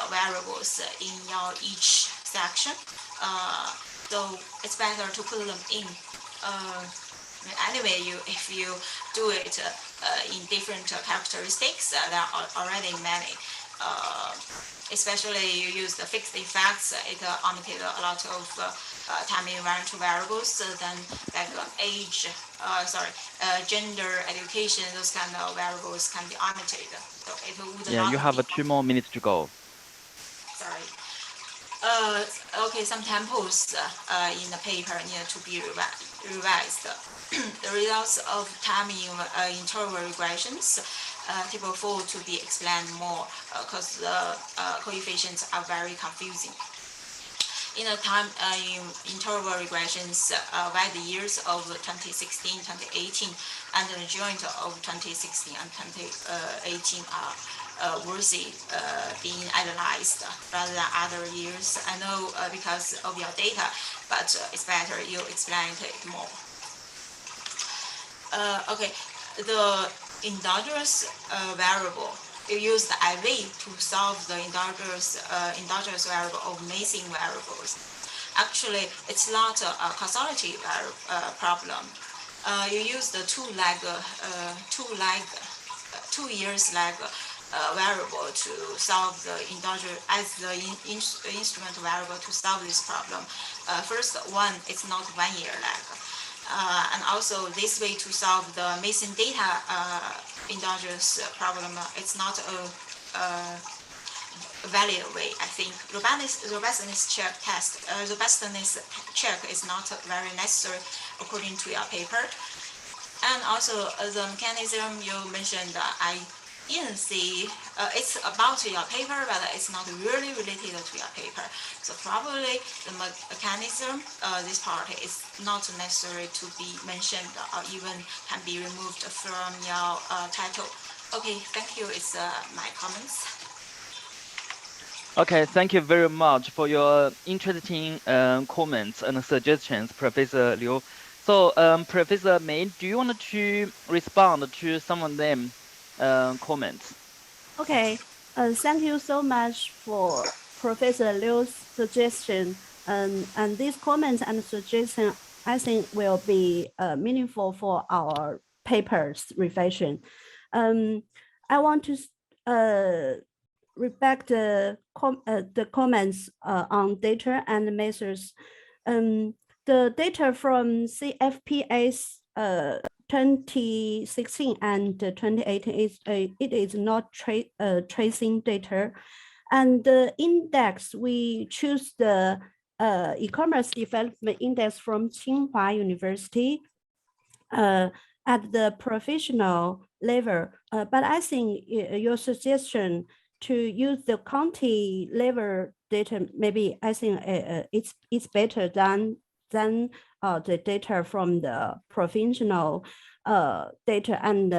[SPEAKER 7] variables in your each section. So it's better to put them in. Anyway, if you do it in different characteristics, there are already many. Especially you use the fixed effects, it omitted a lot of time invariant variables. Then like age, gender, education, those kind of variables can be omitted. So it would not
[SPEAKER 1] you have 2 more minutes to go.
[SPEAKER 7] Sorry. Okay, some tempos in the paper need to be revised. The results of time interval regressions, table 4 to be explained more because the coefficients are very confusing. In the time interval regressions by the years of 2016, 2018, and the joint of 2016 and 2018 are worthy being analyzed rather than other years. I know because of your data, but it's better you explain it more. Okay, the endogenous variable. You use the IV to solve the endogenous variable of missing variables. Actually, it's not a causality problem. You use the 2 years lag variable to solve the endogenous as the instrument variable to solve this problem. First one, it's not 1 year lag. And also this way to solve the missing data endogenous problem, it's not a valid way, I think. Robustness check is not very necessary according to your paper. And also the mechanism you mentioned, I didn't see, it's about your paper, but it's not really related to your paper. So probably the mechanism, this part is not necessary to be mentioned or even can be removed from your title. Okay, thank you. It's my comments.
[SPEAKER 1] Okay, thank you very much for your interesting comments and suggestions, Professor Liu. So, Professor May, do you want to respond to some of them comments?
[SPEAKER 6] Okay, thank you so much for Professor Liu's suggestion. And these comments and suggestions, I think, will be meaningful for our paper's revision. I want to respect the comments on data and measures. The data from CFPA's 2016 and 2018 it is not tracing data, and the index we choose the e-commerce development index from Tsinghua University at the professional level. But I think your suggestion to use the county level data, maybe I think it's better than the data from the provincial data. And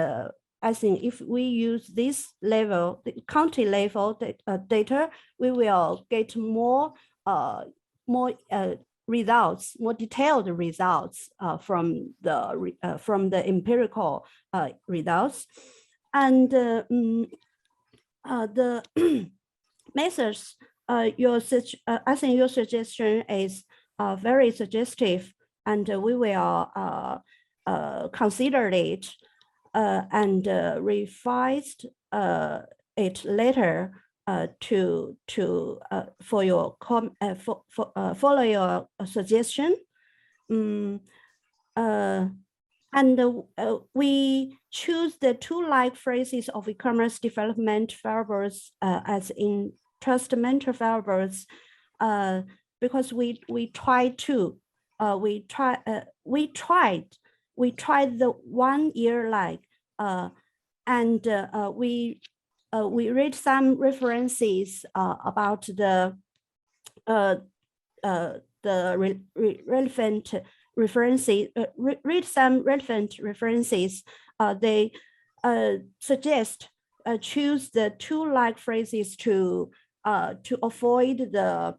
[SPEAKER 6] I think if we use this level, the county level data, we will get more results, more detailed results from the empirical results. And the methods, I think your suggestion is very suggestive, and we will consider it and revised it later for your follow your suggestion. And we choose the two like phrases of e-commerce development variables as instrumental variables because we tried the 1 year like and we read some references about the relevant references. Read some relevant references. They suggest choose the two like phrases to avoid the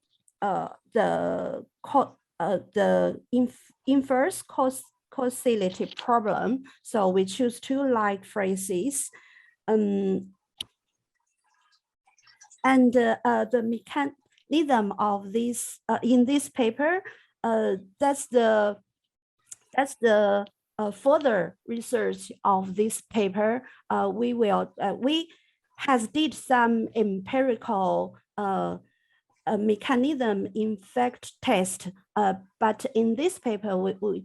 [SPEAKER 6] inverse causality problem. So we choose two like phrases. And the mechanism of this in this paper, that's the further research of this paper. We has did some empirical mechanism effect test, but in this paper we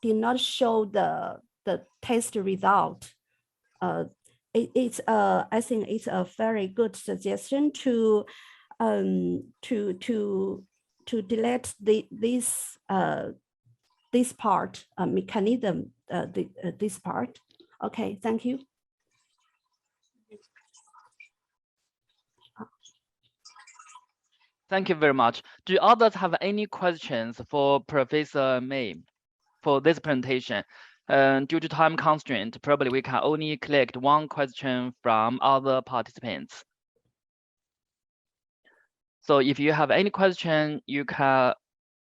[SPEAKER 6] did not show the test result. I think it's a very good suggestion to delete this part mechanism, this part. Okay, thank you.
[SPEAKER 1] Thank you very much. Do others have any questions for Professor May for this presentation? Due to time constraint, probably we can only collect one question from other participants. So if you have any question, you can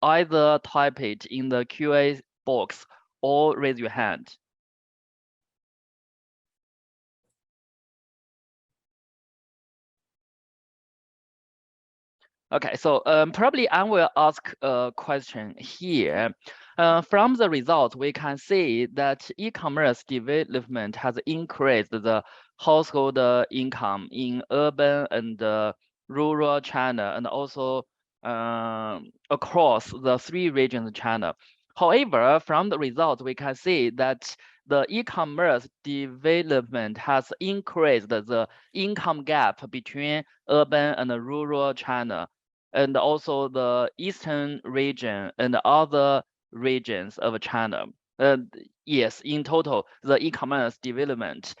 [SPEAKER 1] either type it in the QA box or raise your hand. Okay, so probably I will ask a question here. From the results, we can see that e-commerce development has increased the household income in urban and rural China, and also across the 3 regions of China. However, from the results, we can see that the e-commerce development has increased the income gap between urban and rural China, and also the eastern region and other regions of China. Yes, in total, the e-commerce development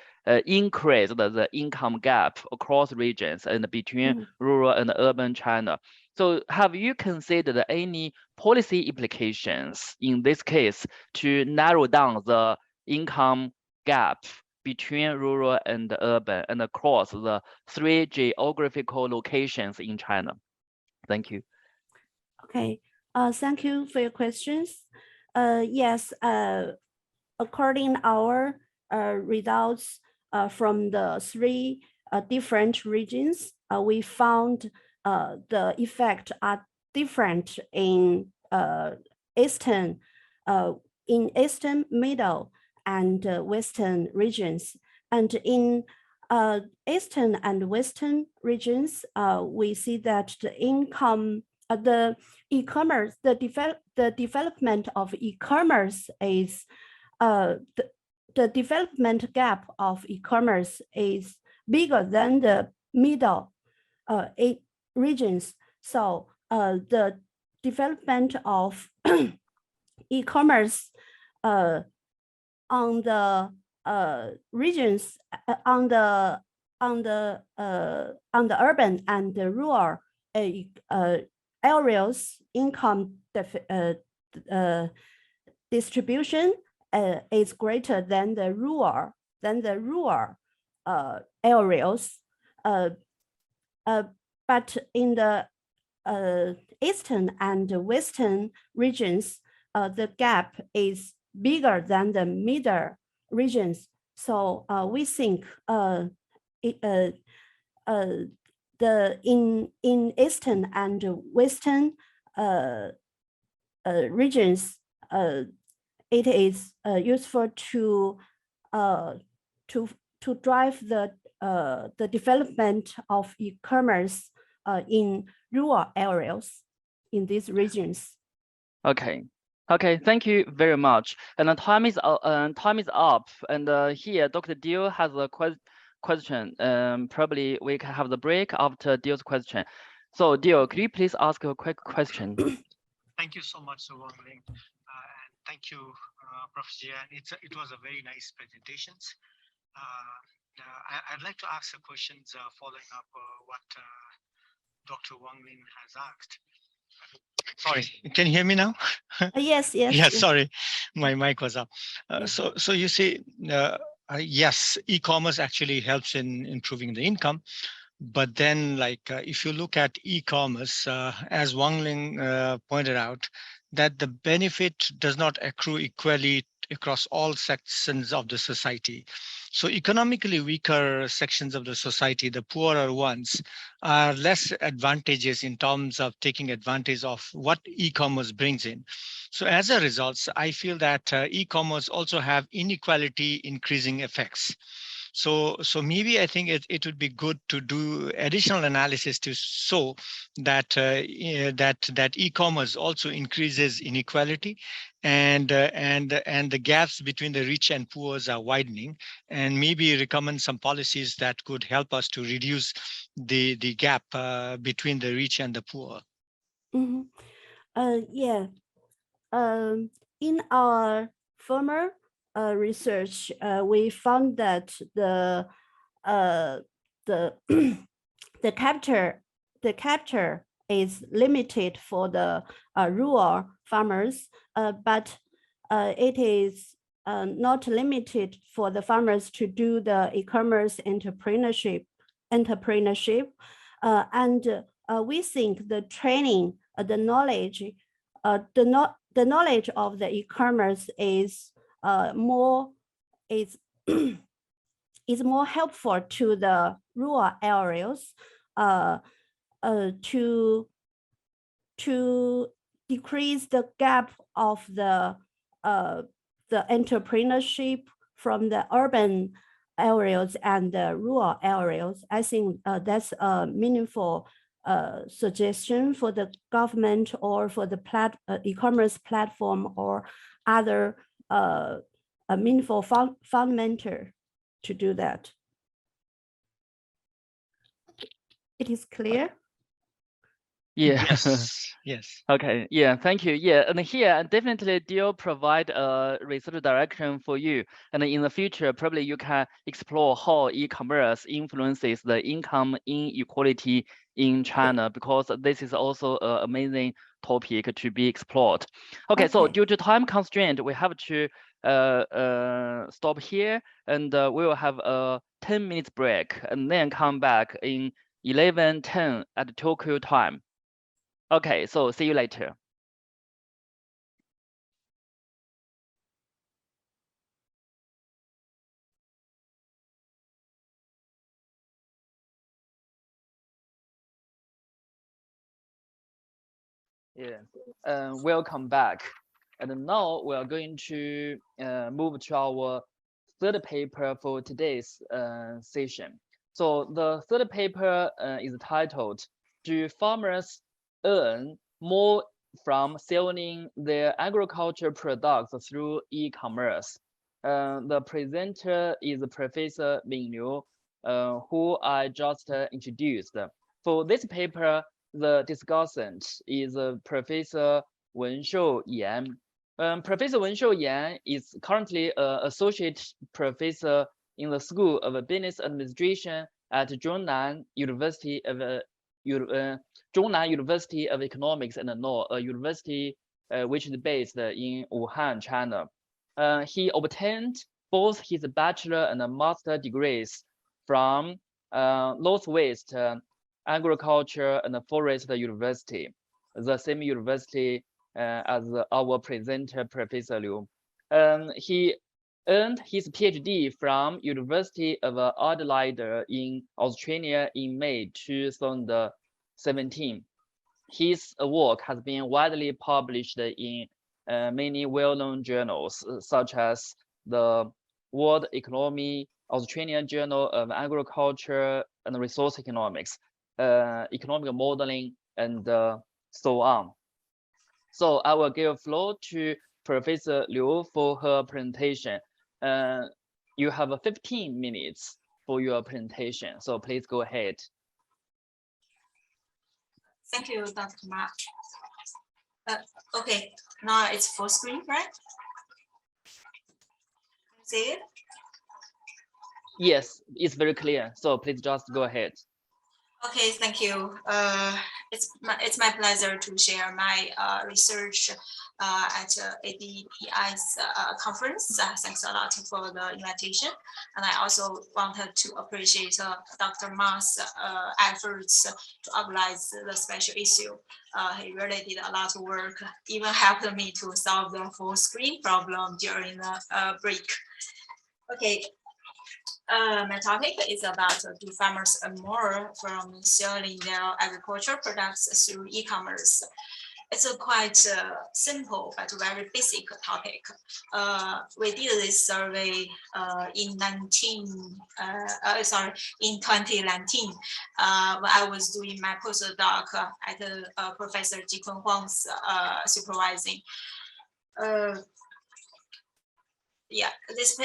[SPEAKER 1] increased the income gap across regions and between rural and urban China. So have you considered any policy implications in this case to narrow down the income gap between rural and urban and across the 3 geographical locations in China? Thank you.
[SPEAKER 6] Okay, thank you for your questions. Yes, according our results from the 3 different regions, we found the effect are different in eastern, middle, and western regions. And in eastern and western regions, we see that the income, the e-commerce, the development of e-commerce is the development gap of e-commerce is bigger than the middle 8 regions. So the development of e-commerce on the regions on the urban and the rural areas income distribution is greater than the rural areas, but in the eastern and western regions, the gap is bigger than the middle regions. So we think in eastern and western regions, it is useful to drive the development of e-commerce in rural areas in these regions.
[SPEAKER 1] Okay. Okay, thank you very much. And the time is up. And here, Dr. Dio has a question. Probably we can have the break after Dio's question. So Dio, could you please ask a quick question?
[SPEAKER 8] Thank you so much, Wang Ling. And thank you, Professor Jian. It was a very nice presentation. I'd like to ask some questions following up what Dr. Wang Ling has asked. Sorry, can you hear me now?
[SPEAKER 6] Yes.
[SPEAKER 8] Yeah, sorry, my mic was up. So you see, yes, e-commerce actually helps in improving the income. But then, like, if you look at e-commerce, as Wang Ling pointed out, that the benefit does not accrue equally across all sections of the society. So economically weaker sections of the society, the poorer ones, are less advantageous in terms of taking advantage of what e-commerce brings in. So as a result, I feel that e-commerce also have inequality increasing effects. So maybe I think it would be good to do additional analysis to show that that e-commerce also increases inequality, and the gaps between the rich and poor are widening, and maybe recommend some policies that could help us to reduce the gap between the rich and the poor.
[SPEAKER 6] Yeah. In our former research, we found that the capture is limited for the rural farmers, but it is not limited for the farmers to do the e-commerce entrepreneurship, and we think the training, the knowledge of the e-commerce is more helpful to the rural areas to decrease the gap of the entrepreneurship from the urban areas and the rural areas. I think that's a meaningful suggestion for the government or for the e-commerce platform or other a meaningful fundamental to do that. It is clear?
[SPEAKER 1] Yeah.
[SPEAKER 8] Yes. Yes.
[SPEAKER 1] Okay. Yeah. Thank you. Yeah. And here definitely DO provide a research direction for you. And in the future, probably you can explore how e-commerce influences the income inequality in China, because this is also an amazing topic to be explored. Okay. So due to time constraint, we have to stop here, and we will have a 10 minutes break and then come back in 11:10 at Tokyo time. Okay, so see you later. Yeah, welcome back. And now we are going to move to our third paper for today's session. So the third paper is titled, "Do farmers earn more from selling their agriculture products through e-commerce?" The presenter is Professor Ming Liu, who I just introduced. For this paper, the discussant is Professor Wenshou Yan. Professor Wenshou Yan is currently an associate professor in the School of Business Administration at Zhongnan University of Economics and Law, a university which is based in Wuhan, China. He obtained both his bachelor and master degrees from Northwest Agriculture and Forest University, the same university as our presenter, Professor Liu. He earned his PhD from University of Adelaide in Australia in May 2017. His work has been widely published in many well-known journals, such as the World Economy, Australian Journal of Agriculture and Resource Economics, economic modeling, and so on. So I will give floor to Professor Liu for her presentation. You have 15 minutes for your presentation, so please go ahead.
[SPEAKER 7] Thank you, Dr. Ma. Okay, now it's full screen, right? See it?
[SPEAKER 1] Yes, it's very clear. So please just go ahead.
[SPEAKER 7] Okay, thank you. It's my pleasure to share my research at ADPI's conference. Thanks a lot for the invitation. And I also wanted to appreciate Dr. Ma's efforts to organize the special issue. He really did a lot of work, even helped me to solve the full screen problem during the break. Okay. My topic is about do farmers earn more from selling their agricultural products through e-commerce. It's a quite simple but very basic topic. We did this survey in 2019 when I was doing my postdoc at Professor Jikun Huang's supervising. Yeah, this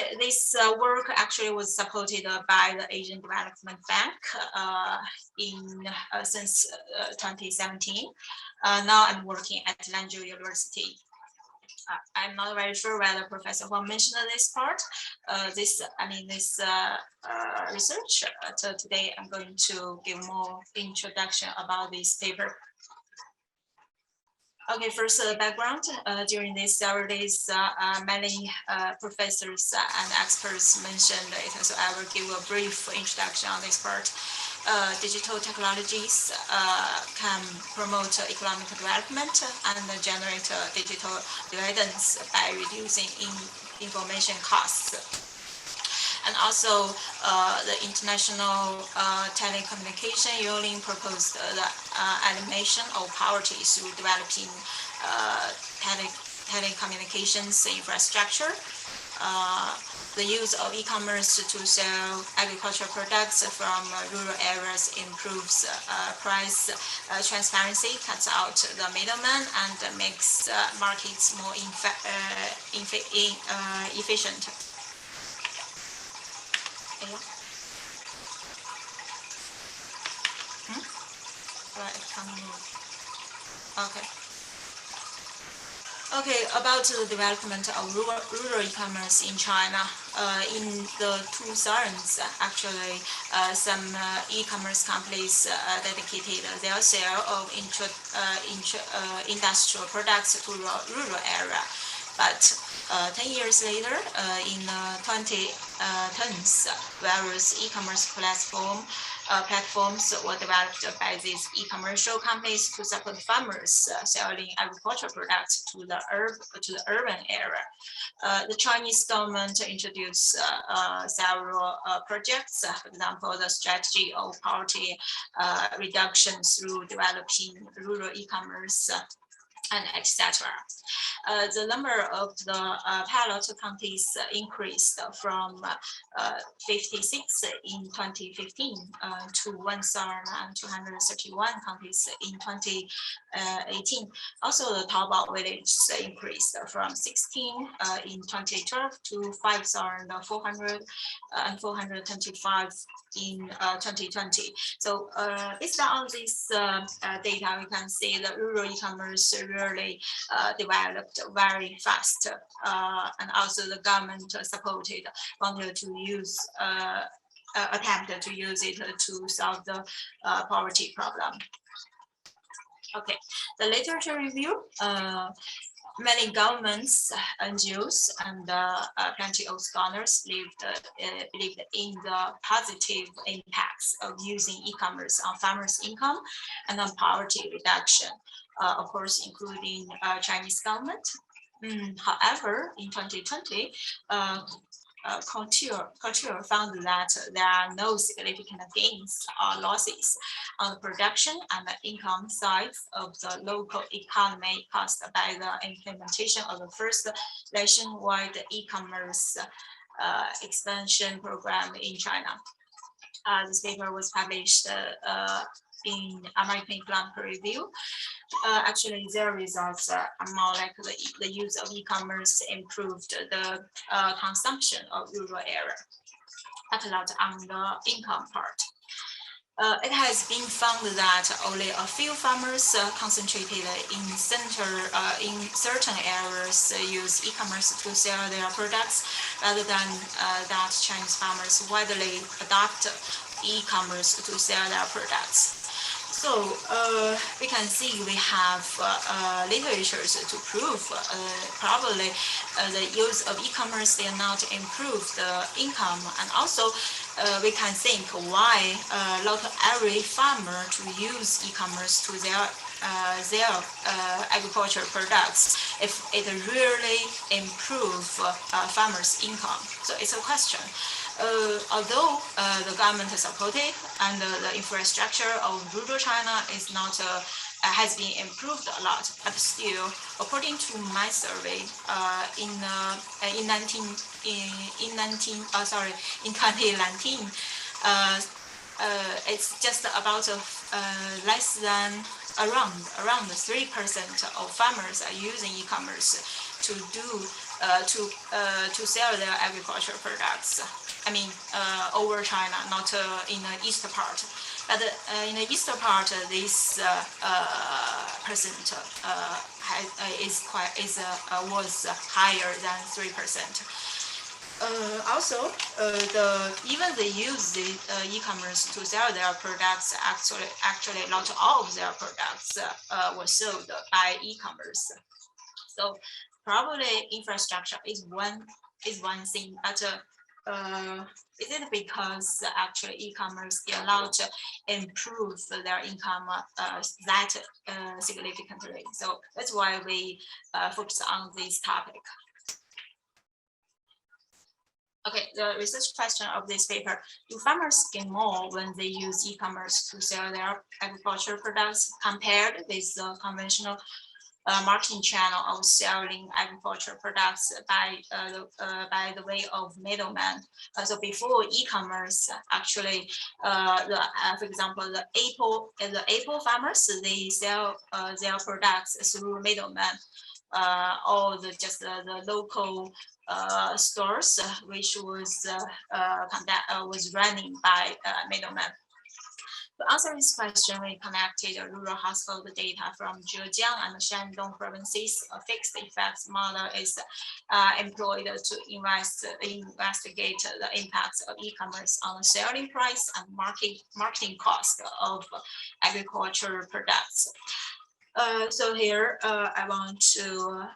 [SPEAKER 7] work actually was supported by the Asian Development Bank since 2017. Now I'm working at Lanzhou University. I'm not very sure whether Professor Huang mentioned this part. This research. So today I'm going to give more introduction about this paper. Okay, first background. During these several days, many professors and experts mentioned it, so I will give a brief introduction on this part. Digital technologies can promote economic development and generate digital dividends by reducing information costs. And also, the International Telecommunication Union proposed the elimination of poverty through developing telecommunications infrastructure. The use of e-commerce to sell agricultural products from rural areas improves price transparency, cuts out the middleman, and makes markets more efficient. Right, Okay. Okay, about the development of rural e-commerce in China. In the 2000s, actually, some e-commerce companies dedicated their sale of industrial products to rural area. But 10 years later, in 2010s, various e-commerce platforms were developed by these e-commercial companies to support farmers selling agricultural products to the urban area. The Chinese government introduced several projects, for example, the strategy of poverty reduction through developing rural e-commerce and etc. The number of the pilot counties increased from 56 in 2015 to 1,231 counties in 2018. Also, the Taobao villages increased from 16 in 2012 to 5,425 in 2020. So based on this data, we can see the rural e-commerce really developed very fast, and also the government supported, wanted to use, attempted to use it to solve the poverty problem. Okay, the literature review. Many governments, NGOs, and plenty of scholars believed in the positive impacts of using e-commerce on farmers' income and on poverty reduction, of course, including Chinese government. However, in 2020, Couture found that there are no significant gains or losses on the production and the income sides of the local economy caused by the implementation of the first nationwide e-commerce expansion program in China. This paper was published in American Economic Review. Actually, their results are more like the use of e-commerce improved the consumption of rural area, but not on the income part. It has been found that only a few farmers concentrated in certain areas use e-commerce to sell their products, rather than that Chinese farmers widely adopt e-commerce to sell their products. So we can see we have literatures to prove probably the use of e-commerce did not improve the income, and also we can think why not every farmer to use e-commerce to their agricultural products if it really improve farmers' income. So it's a question. Although the government is supported and the infrastructure of rural China is not has been improved a lot, but still, according to my survey, in 2019, it's just about less than around 3% of farmers are using e-commerce to sell their agricultural products. I mean, over China, not in the east part. But in the eastern part, this percent was higher than 3%. Also, even they use the e-commerce to sell their products. Actually, not all of their products were sold by e-commerce. So probably infrastructure is one thing, but is it because actually e-commerce allowed to improve their income that significantly? So that's why we focus on this topic. Okay, the research question of this paper: do farmers gain more when they use e-commerce to sell their agricultural products compared with the conventional marketing channel of selling agricultural products by the way of middleman? So before e-commerce, actually, for example, the apple farmers, they sell their products through middlemen, or just the local stores, which was running by middlemen. To answer this question, we connected rural household data from Zhejiang and Shandong provinces. A fixed effects model is employed to investigate the impacts of e-commerce on the selling price and marketing cost of agricultural products. So here I want to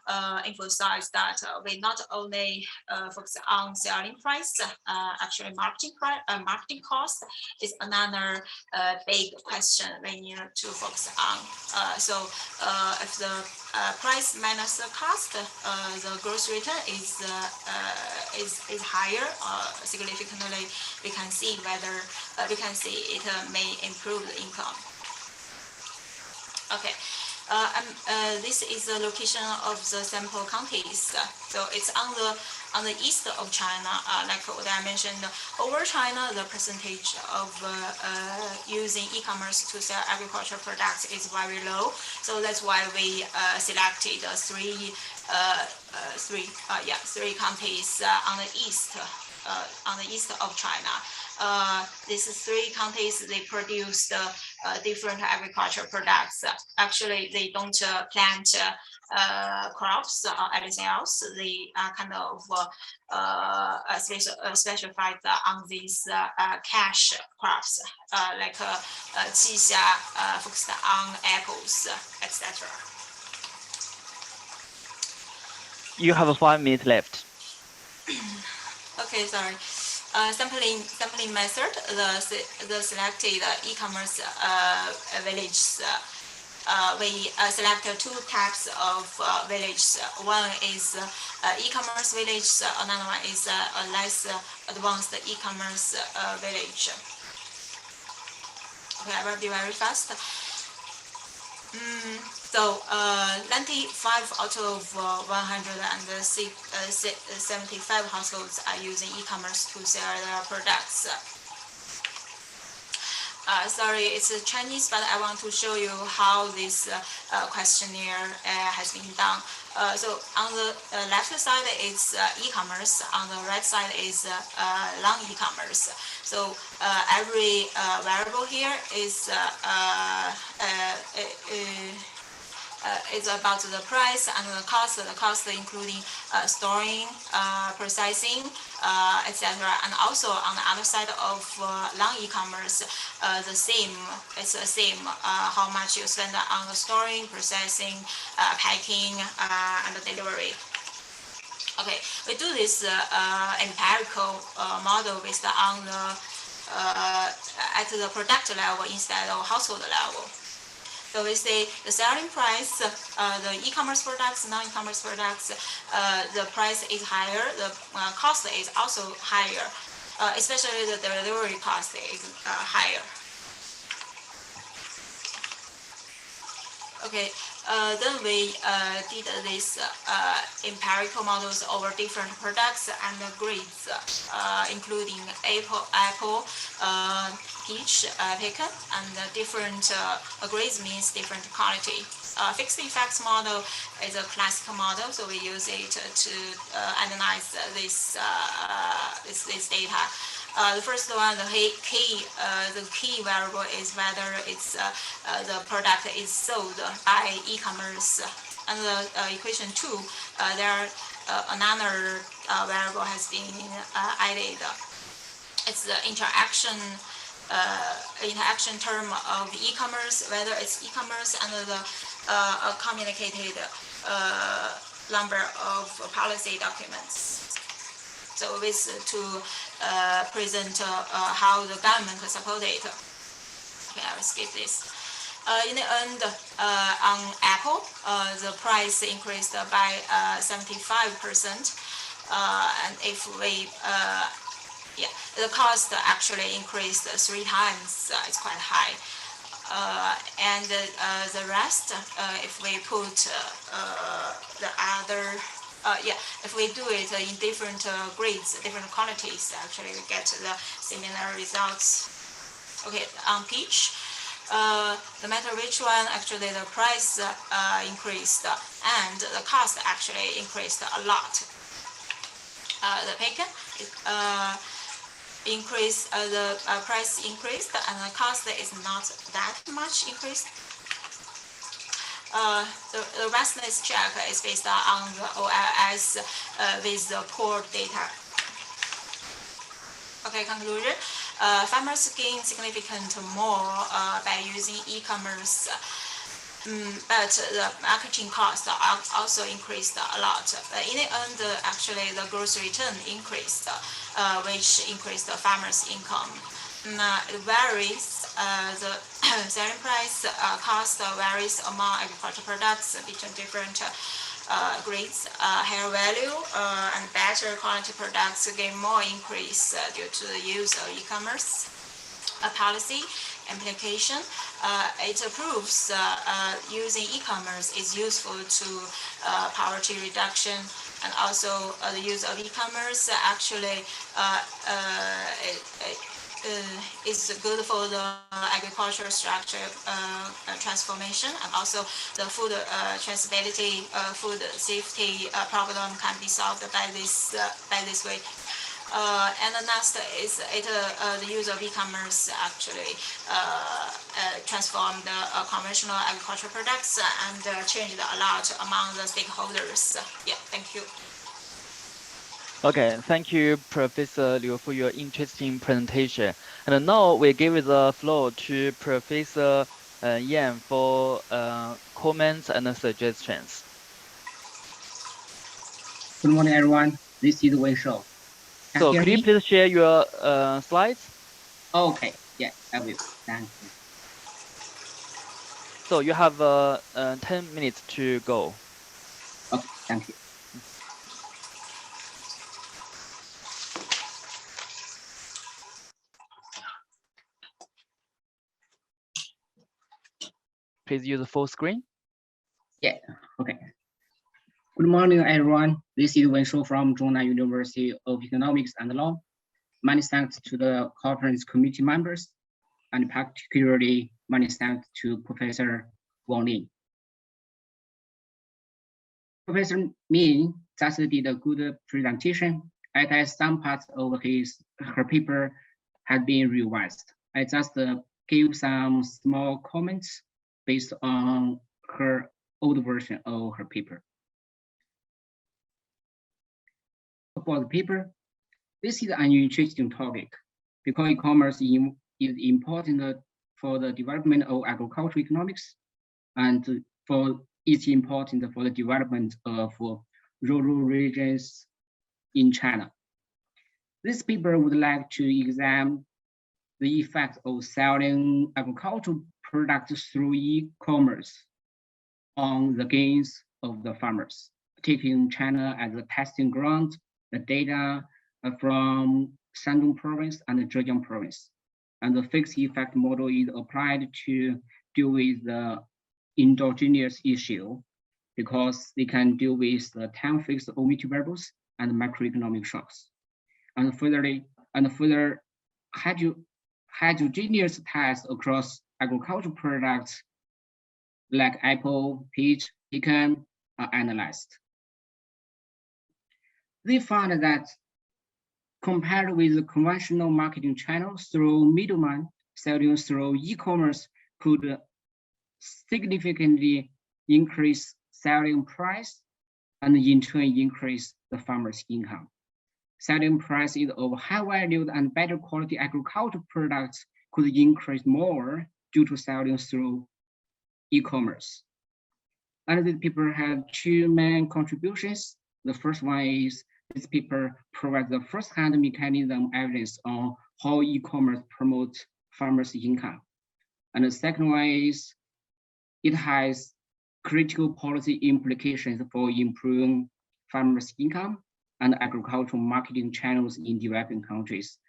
[SPEAKER 7] emphasize that we not only focus on selling price, actually marketing cost is another big question we need to focus on. So if the price minus the cost, the gross return is higher significantly. We can see whether it may improve the income. Okay. This is the location of the sample counties. So it's on the east of China, like what I mentioned. Over China, the percentage of using e-commerce to sell agricultural products is very low. So that's why we selected three counties on the east of China. These three counties, they produce different agricultural products. Actually, they don't plant crops or anything else. They are kind of specified on these cash crops, like qixia, focused on apples, etc.
[SPEAKER 1] You have 5 minutes left.
[SPEAKER 7] Okay, sorry. Sampling method, the selected e-commerce villages. We selected two types of villages. One is e-commerce village, another one is a less advanced e-commerce village. Okay, I will be very fast. So 95 out of 175 households are using e-commerce to sell their products. Sorry, it's Chinese, but I want to show you how this questionnaire has been done. So on the left side is e-commerce, on the right side is non-e-commerce. So every variable here is about the price and the cost including storing, processing, etc. And also on the other side of non-e-commerce, it's the same how much you spend on the storing, processing, packing, and the delivery. Okay, we do this empirical model based on the at the product level instead of household level. So we say the selling price, the e-commerce products, non-e-commerce products, the price is higher, the cost is also higher, especially the delivery cost is higher. Okay, then we did this empirical models over different products and grades, including apple, peach, pecan, and different grades means different quality. Fixed effects model is a classical model, so we use it to analyze this data. The first one, the key variable is whether it's the product is sold by e-commerce. And the equation 2, there another variable has been added. It's the interaction term of e-commerce, whether it's e-commerce and the communicated number of policy documents. So this to present how the government support it. Okay, I will skip this. In the end, on Apple, the price increased by 75%, and if we the cost actually increased 3 times. It's quite high. And the rest, if we put the other, if we do it in different grades, different quantities, actually we get the similar results. Okay, on peach, no matter which one, actually the price increased and the cost actually increased a lot. The pecan, increase, the price increased and the cost is not that much increased. The robustness check is based on the OLS with the poor data. Okay, conclusion. Farmers gain significant more by using e-commerce, but the marketing costs also increased a lot. In the end, actually, the gross return increased, which increased the farmers' income. It varies. The selling price cost varies among agricultural products between different grades. Higher value and better quality products gain more increase due to the use of e-commerce policy implication. It proves using e-commerce is useful to poverty reduction, and also the use of e-commerce actually is good for the agricultural structure transformation, and also the food traceability, food safety problem can be solved by this way. And the next is the use of e-commerce actually transformed conventional agricultural products and changed a lot among the stakeholders. Yeah, thank you.
[SPEAKER 1] Okay, thank you, Professor Liu, for your interesting presentation. And now we give the floor to Professor Yan for comments and suggestions.
[SPEAKER 9] Good morning, everyone. This is Wei Shou.
[SPEAKER 1] So could you please share your slides?
[SPEAKER 9] Okay, yeah, I will. Thank you.
[SPEAKER 1] So you have 10 minutes to go.
[SPEAKER 9] Okay, thank you.
[SPEAKER 1] Please use the full screen.
[SPEAKER 9] Yeah, okay. Good morning, everyone. This is Wen Shou from Zhongnan University of Economics and Law. Many thanks to the conference committee members, and particularly many thanks to Professor Wang Lin. Professor Min just did a good presentation. As some parts of her paper had been revised. I just gave some small comments based on her old version of her paper. For the paper, this is an interesting topic because e-commerce is important for the development of agricultural economics, and it's important for the development of rural regions in China. This paper would like to examine the effect of selling agricultural products through e-commerce on the gains of the farmers. Taking China as a testing ground, the data from Shandong province and Zhejiang province, and the fixed effect model is applied to deal with the endogenous issue because they can deal with the time fixed omitted variables and macroeconomic shocks. And further heterogeneous tests across agricultural products like apple, peach, pecan are analyzed. They found that compared with the conventional marketing channels through middlemen, selling through e-commerce could significantly increase selling price and in turn increase the farmer's income. Selling prices of high valued and better quality agricultural products could increase more due to selling through e-commerce. And this paper had two main contributions. The first one is this paper provides the first-hand mechanism evidence on how e-commerce promotes farmers' income. And the second one is it has critical policy implications for improving farmers' income and agricultural marketing channels in developing countries,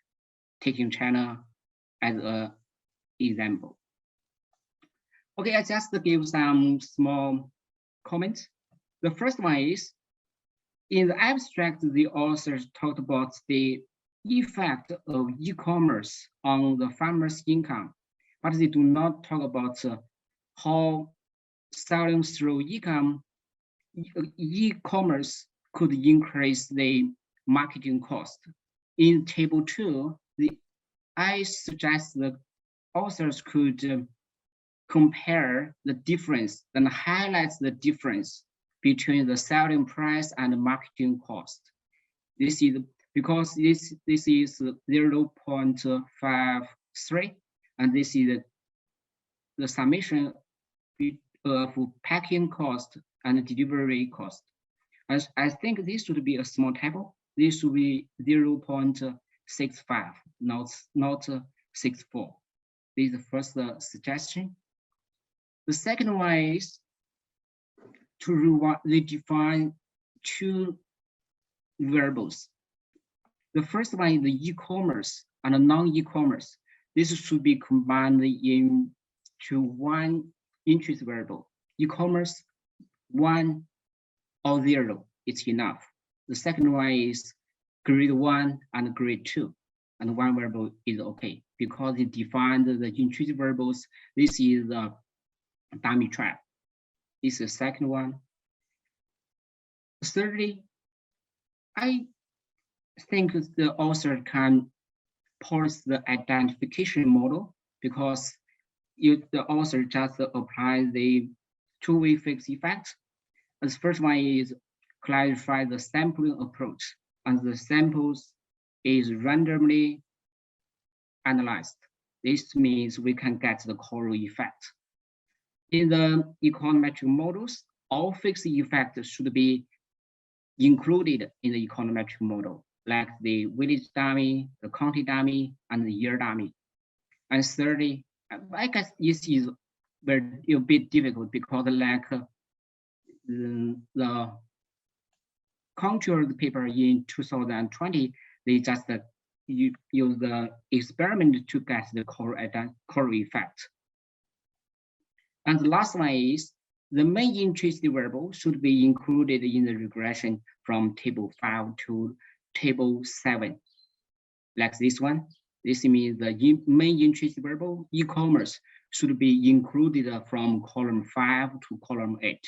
[SPEAKER 9] taking China as an example. Okay, I just give some small comments. The first one is, in the abstract, the authors talked about the effect of e-commerce on the farmer's income, but they do not talk about how selling through e-commerce could increase the marketing cost. In table 2, I suggest the authors could compare the difference and highlights the difference between the selling price and marketing cost. This is because this is 0.53, and this is the summation of packing cost and delivery cost. I think this should be a small table. This should be 0.65, not 64. This is the first suggestion. The second one is to redefine two variables. The first one is the e-commerce and non-e-commerce. This should be combined into one interest variable. E-commerce, 1 or 0, it's enough. The second one is grade 1 and grade 2, and one variable is okay because it defines the intrinsic variables. This is the dummy trap. This is the second one. Thirdly, I think the author can parse the identification model because the author just applies the two-way fixed effect. The first one is clarify the sampling approach, and the samples is randomly analyzed. This means we can get the Corel effect. In the econometric models, all fixed effects should be included in the econometric model, like the village dummy, the county dummy, and the year dummy. And thirdly, I guess this is a bit difficult because like the contour paper in 2020, they just use the experiment to get the Corel effect. And the last one is the main interest variable should be included in the regression from table 5 to table 7, like this one. This means the main interest variable, e-commerce, should be included from column 5 to column 8.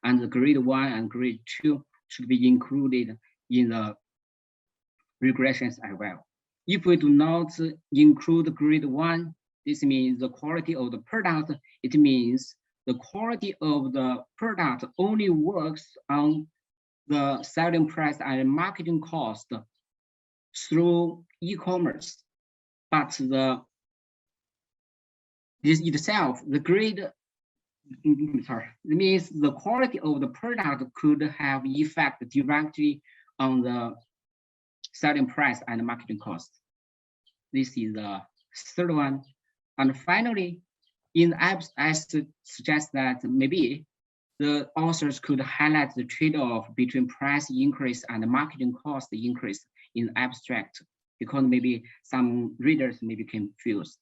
[SPEAKER 9] And the grade 1 and grade 2 should be included in the regressions as well. If we do not include grade 1, this means the quality of the product. It means the quality of the product only works on the selling price and marketing cost through e-commerce. But this itself, the grade, it means the quality of the product could have effect directly on the selling price and marketing cost. This is the third one. And finally, in the abstract, I suggest that maybe the authors could highlight the trade-off between price increase and marketing cost increase in the abstract, because maybe some readers may be confused.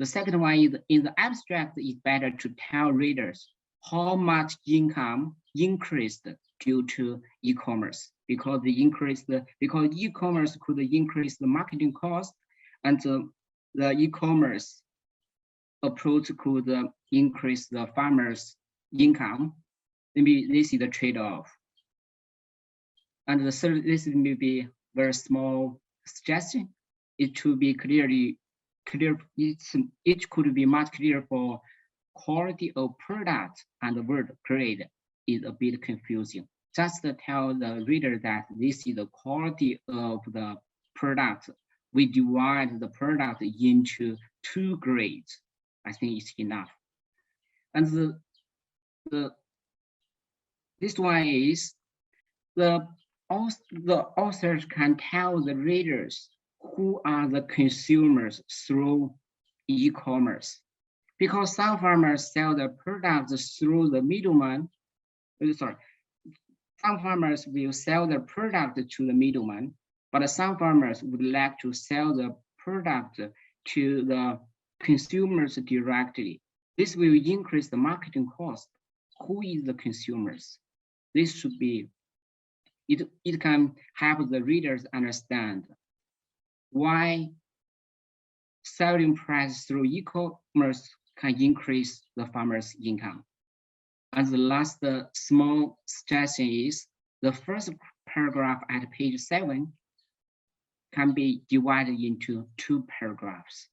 [SPEAKER 9] The second one is in the abstract, it's better to tell readers how much income increased due to e-commerce, because e-commerce could increase the marketing cost, and the e-commerce approach could increase the farmers' income. Maybe this is the trade-off. And the third, this is maybe very small suggestion. It should be clear. It could be much clearer for quality of product, and the word grade is a bit confusing. Just to tell the reader that this is the quality of the product. We divide the product into 2 grades. I think it's enough. And this one is the authors can tell the readers who are the consumers through e-commerce, because some farmers sell their products through the middleman. Some farmers will sell their product to the middleman, but some farmers would like to sell the product to the consumers directly. This will increase the marketing cost. Who is the consumers? This should be, it can help the readers understand why selling price through e-commerce can increase the farmer's income. And the last small suggestion is the first paragraph at page 7. can be divided into 2 paragraphs.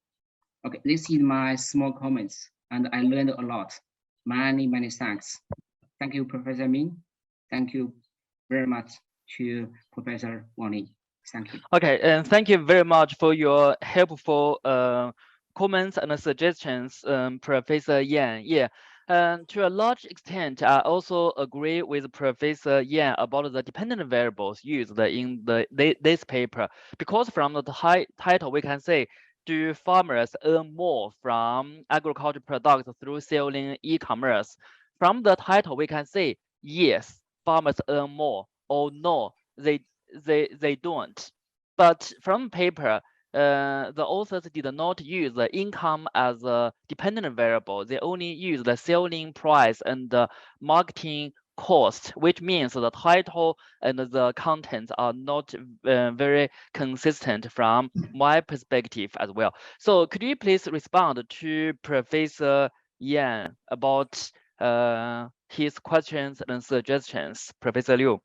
[SPEAKER 9] Okay, this is my small comments, and I learned a lot. Many thanks. Thank you, Professor Min. Thank you very much to Professor Wang Li. Thank you.
[SPEAKER 1] Okay, and thank you very much for your helpful comments and suggestions, Professor Yan. Yeah, and to a large extent, I also agree with Professor Yan about the dependent variables used in this paper. Because from the title, we can say, do farmers earn more from agricultural products through selling e-commerce? From the title, we can say, yes, farmers earn more, or no, they don't. But from paper, the authors did not use the income as a dependent variable. They only use the selling price and the marketing cost, which means the title and the contents are not very consistent from my perspective as well. So could you please respond to Professor Yan about his questions and suggestions, Professor Liu?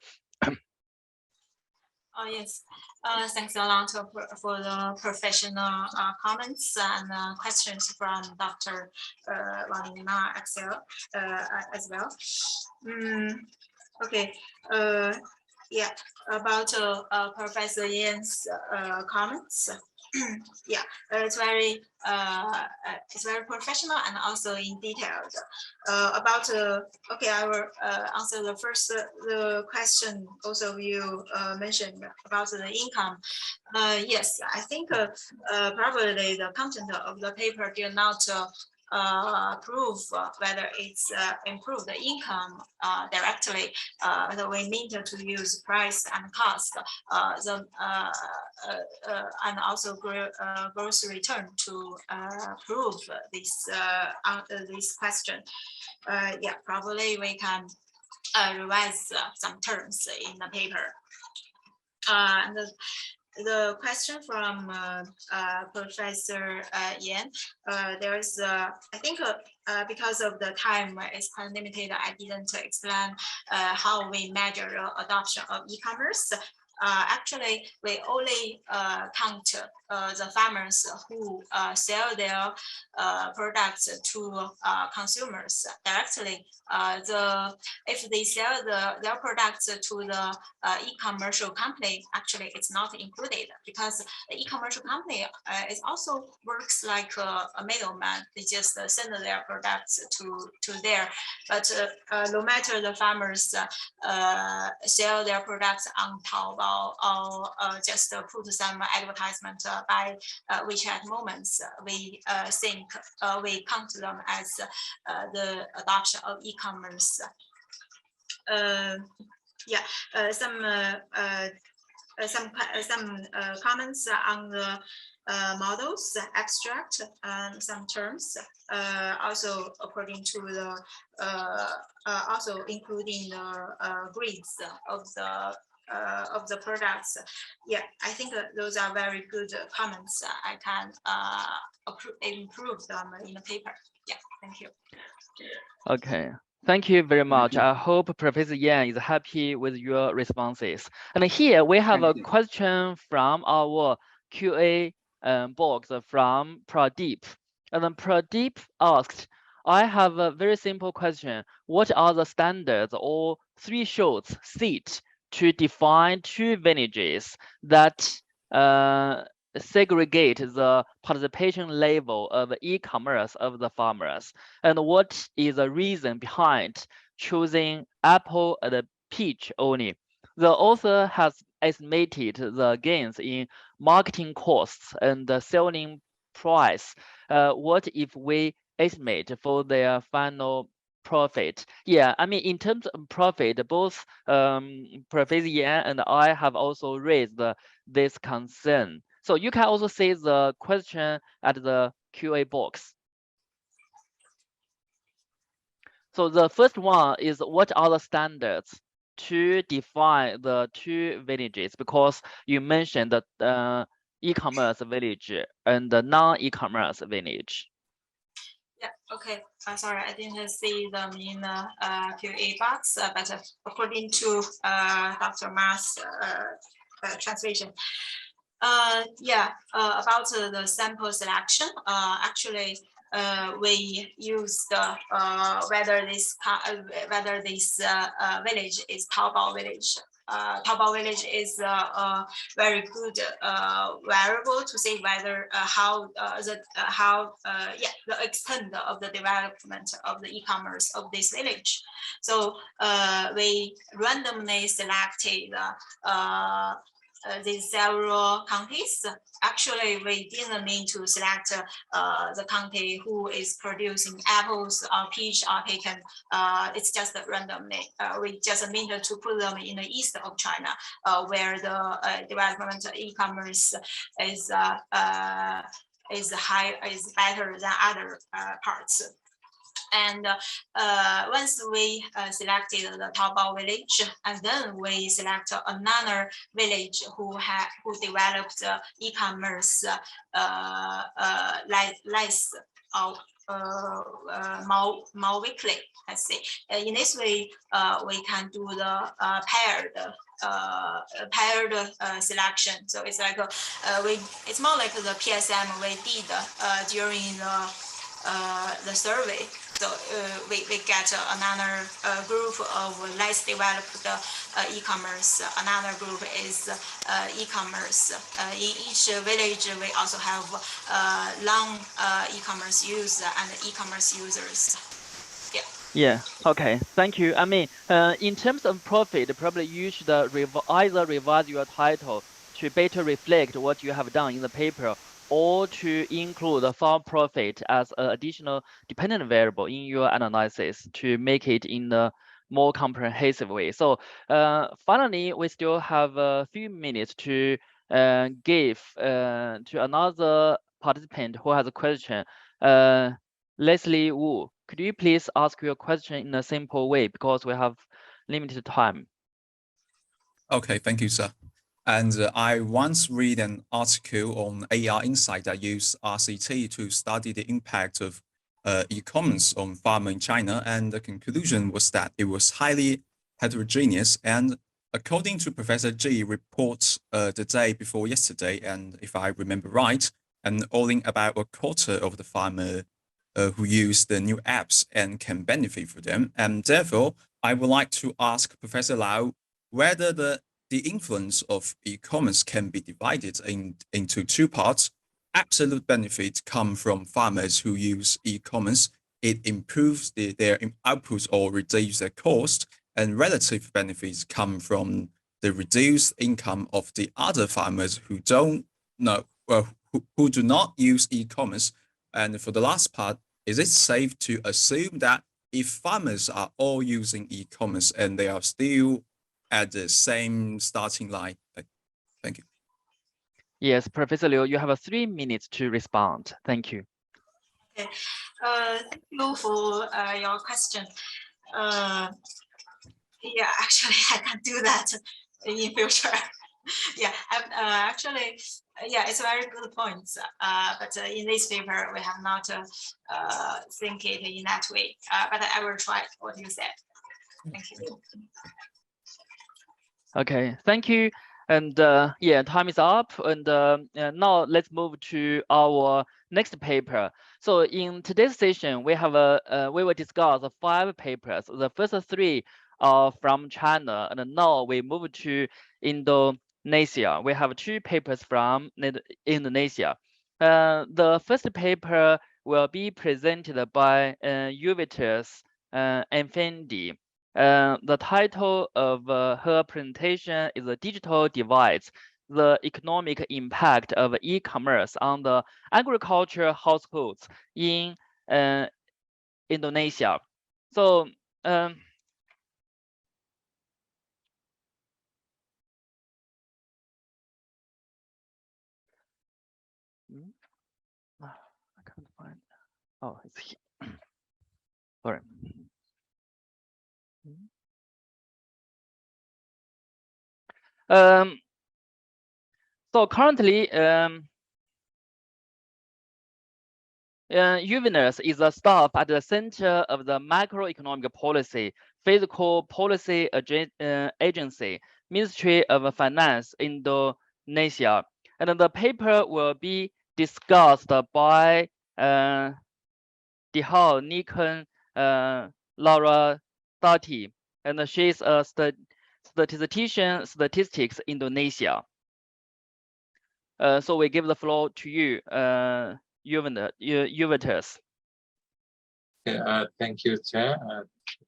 [SPEAKER 7] Oh, yes. Thanks a lot for the professional comments and questions from Dr. Wang Lina as well. Okay. Yeah, about Professor Yan's comments. Yeah, it's very professional and also in detail. About okay, I will answer the first the question also you mentioned about the income. Yes, I think probably the content of the paper did not prove whether it's improved the income directly. Whether we mean to use price and cost, and also gross return to prove this question. Yeah, probably we can revise some terms in the paper. And the question from Professor Yan, there's I think because of the time is quite limited, I didn't explain how we measure the adoption of e-commerce. Actually, we only count the farmers who sell their products to consumers directly. If they sell their products to the e-commercial company, actually it's not included, because the e-commercial company is also works like a middleman. They just send their products to there. But no matter the farmers sell their products on Taobao or just put some advertisement by WeChat moments, we think we count them as the adoption of e-commerce. Yeah, some comments on the models, abstract, and some terms. Also, according to the also including the grids of the products. Yeah, I think those are very good comments. I can improve them in the paper. Yeah, thank you.
[SPEAKER 1] Okay. Thank you very much. I hope Professor Yan is happy with your responses. And here we have a question from our QA box from Pradeep. And then Pradeep asked, I have a very simple question. What are the standards or thresholds set to define two vintages that segregate the participation level of e-commerce of the farmers? And what is the reason behind choosing apple and peach only? The author has estimated the gains in marketing costs and the selling price. What if we estimate for their final profit? Yeah, I mean, in terms of profit, both Professor Yan and I have also raised this concern. So you can also see the question at the QA box. So the first one is, what are the standards to define the two villages? Because you mentioned that e-commerce village and the non-e-commerce village.
[SPEAKER 7] Yeah, okay. Sorry, I didn't see them in the QA box, but according to Dr. Ma's translation, Yeah, about the sample selection, actually, we use the whether this village is Taobao village. Taobao village is a very good variable to say whether the extent of the development of the e-commerce of this village. So we randomly selected these several counties. Actually, we didn't mean to select the county who is producing apples or peach or pecan. It's just randomly. We just mean to put them in the east of China, where the development of e-commerce is better than other parts. And once we selected the Taobao village, and then we select another village who developed e-commerce less more weekly. Let's say in this way, we can do the paired selection. So it's like it's more like the PSM we did during the survey. So we get another group of less developed e-commerce. Another group is e-commerce. In each village, we also have long e-commerce use and e-commerce users. Yeah.
[SPEAKER 1] Yeah. Okay. Thank you. I mean, in terms of profit, probably you should either revise your title to better reflect what you have done in the paper, or to include the farm profit as an additional dependent variable in your analysis to make it in a more comprehensive way. So finally, we still have a few minutes to give to another participant who has a question. Leslie Wu, could you please ask your question in a simple way because we have limited time?
[SPEAKER 10] Okay, thank you, sir. And I once read an article on AR Insight that used RCT to study the impact of e-commerce on farmers in China, and the conclusion was that it was highly heterogeneous. And according to Professor G report the day before yesterday, and if I remember right, and only about a quarter of the farmers who use the new apps and can benefit from them. And therefore, I would like to ask Professor Lau whether the influence of e-commerce can be divided into two parts. Absolute benefits come from farmers who use e-commerce. It improves their output or reduces their cost, and relative benefits come from the reduced income of the other farmers who do not use e-commerce. And for the last part, is it safe to assume that if farmers are all using e-commerce and they are still at the same starting line? Thank you.
[SPEAKER 1] Yes, Professor Liu, you have 3 minutes to respond. Thank you.
[SPEAKER 7] Okay. Thank you for your question. Yeah, actually, I can do that in future. Yeah, actually, yeah, it's a very good point. But in this paper, we have not think it in that way. But I will try what you said. Thank you.
[SPEAKER 1] Okay, thank you. And yeah, time is up. And now let's move to our next paper. So in today's session, we have we will discuss 5 papers. The first 3 are from China, and now we move to Indonesia. We have 2 papers from Indonesia. The first paper will be presented by Yuvitus Effendi. The title of her presentation is "The Digital Divides: The Economic Impact of E-commerce on the Agriculture Households in Indonesia." So I can't find. Oh, it's here. Sorry. So currently, Uvinus is a staff at the center of the macroeconomic policy, fiscal policy agency, Ministry of Finance, Indonesia. And the paper will be discussed by Dihao Nikon Laura Dati, and she's a statistician, statistics Indonesia. So we give the floor to you, Juventus.
[SPEAKER 11] Thank you, Chair.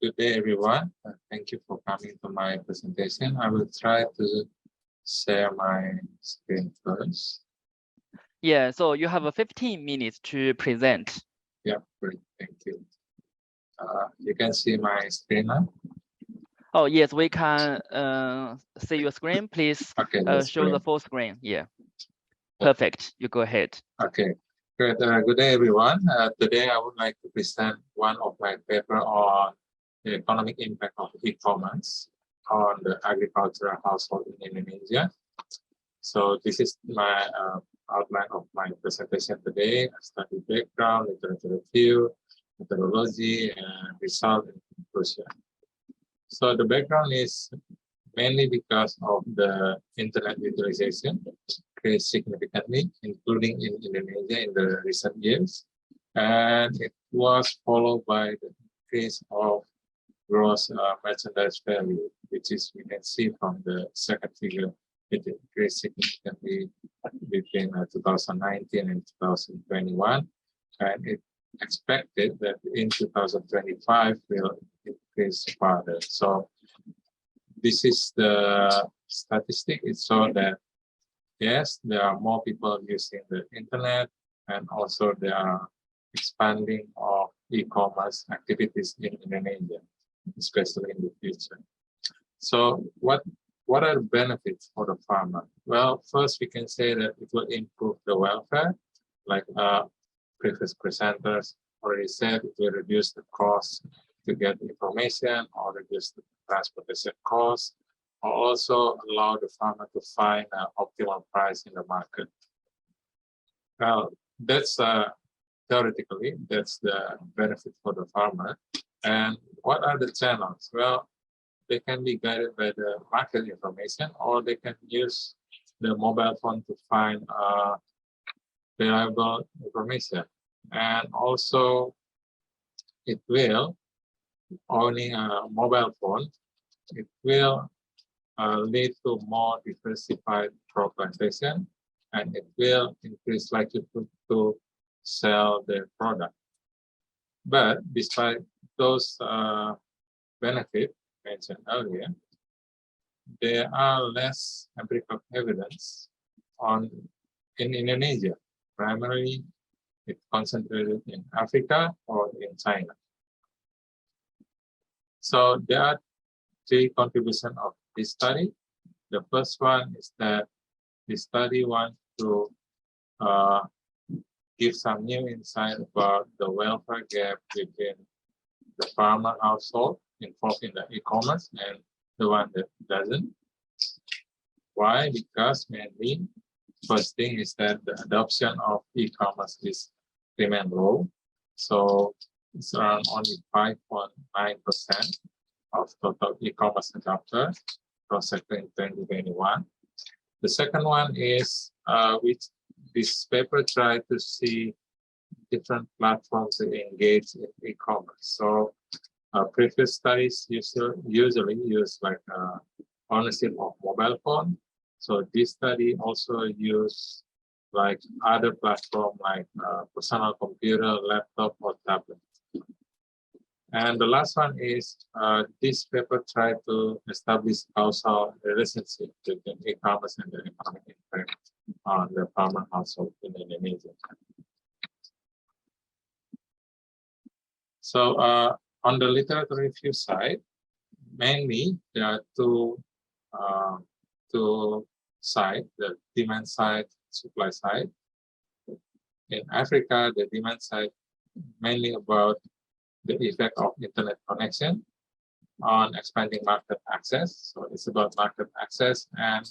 [SPEAKER 11] Good day, everyone. Thank you for coming to my presentation. I will try to share my screen first.
[SPEAKER 1] Yeah, so you have 15 minutes to present.
[SPEAKER 11] Yeah, great. Thank you. You can see my screen now.
[SPEAKER 1] Oh, yes, we can see your screen. Please show the full screen. Yeah, perfect. You go ahead.
[SPEAKER 11] Okay, good. Good day, everyone. Today, I would like to present one of my paper on the economic impact of e-commerce on the agricultural household in Indonesia. So this is my outline of my presentation today. Study background, literature review, methodology, and result and conclusion. So the background is mainly because of the internet utilization increased significantly, including in Indonesia in the recent years. And it was followed by the increase of gross merchandise value, which is we can see from the second figure. It increased significantly between 2019 and 2021, and it expected that in 2025 will increase further. So this is the statistic. It shows that yes, there are more people using the internet, and also there are expanding of e-commerce activities in Indonesia, especially in the future. So what are the benefits for the farmer? Well, first we can say that it will improve the welfare, like previous presenters already said. It will reduce the cost to get information, or reduce the transportation costs, or also allow the farmer to find an optimal price in the market. Well, that's theoretically, that's the benefit for the farmer. And what are the channels? Well, they can be guided by the market information, or they can use the mobile phone to find reliable information. And also, it will, owning a mobile phone, it will lead to more diversified crop plantation, and it will increase likelihood to sell their product. But despite those benefits mentioned earlier, there are less empirical evidence in Indonesia. Primarily, it's concentrated in Africa or in China. So there are three contributions of this study. The first one is that the study wants to give some new insight about the welfare gap between the farmer household involved in the e-commerce and the one that doesn't. Why? Because mainly, first thing is that the adoption of e-commerce is remain low. So it's around only 5.9% of total e-commerce adopter across sector in 2021. The second one is which this paper tried to see different platforms that engage in e-commerce. So previous studies usually use like ownership of mobile phone. So this study also use like other platform like personal computer, laptop, or tablet. And the last one is this paper tried to establish causal relationship between e-commerce and the economic impact on the farmer household in Indonesia. So on the literature review side, mainly there are two sides: the demand side, supply side. In Africa, the demand side mainly about the effect of internet connection on expanding market access. So it's about market access, and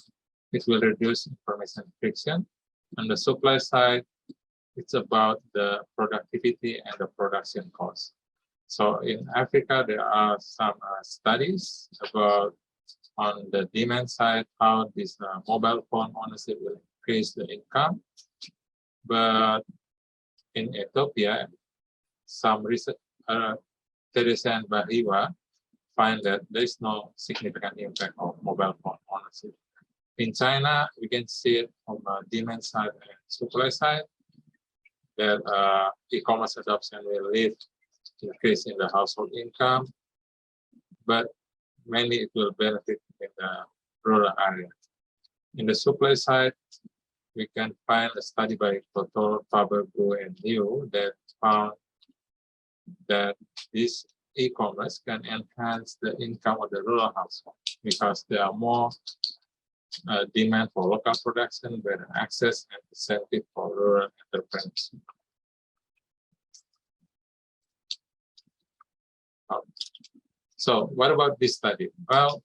[SPEAKER 11] it will reduce information friction. On the supply side, it's about the productivity and the production cost. So in Africa, there are some studies about on the demand side, how this mobile phone ownership will increase the income. But in Ethiopia, some research, Teresa and Bahiwa find that there is no significant impact of mobile phone ownership. In China, we can see it from demand side and supply side that e-commerce adoption will lead to increase in the household income, but mainly it will benefit in the rural area. In the supply side, we can find a study by Toto, Faber, Gu, and Liu that found that this e-commerce can enhance the income of the rural household because there are more demand for local production, better access, and incentive for rural entrepreneurs. So what about this study? Well,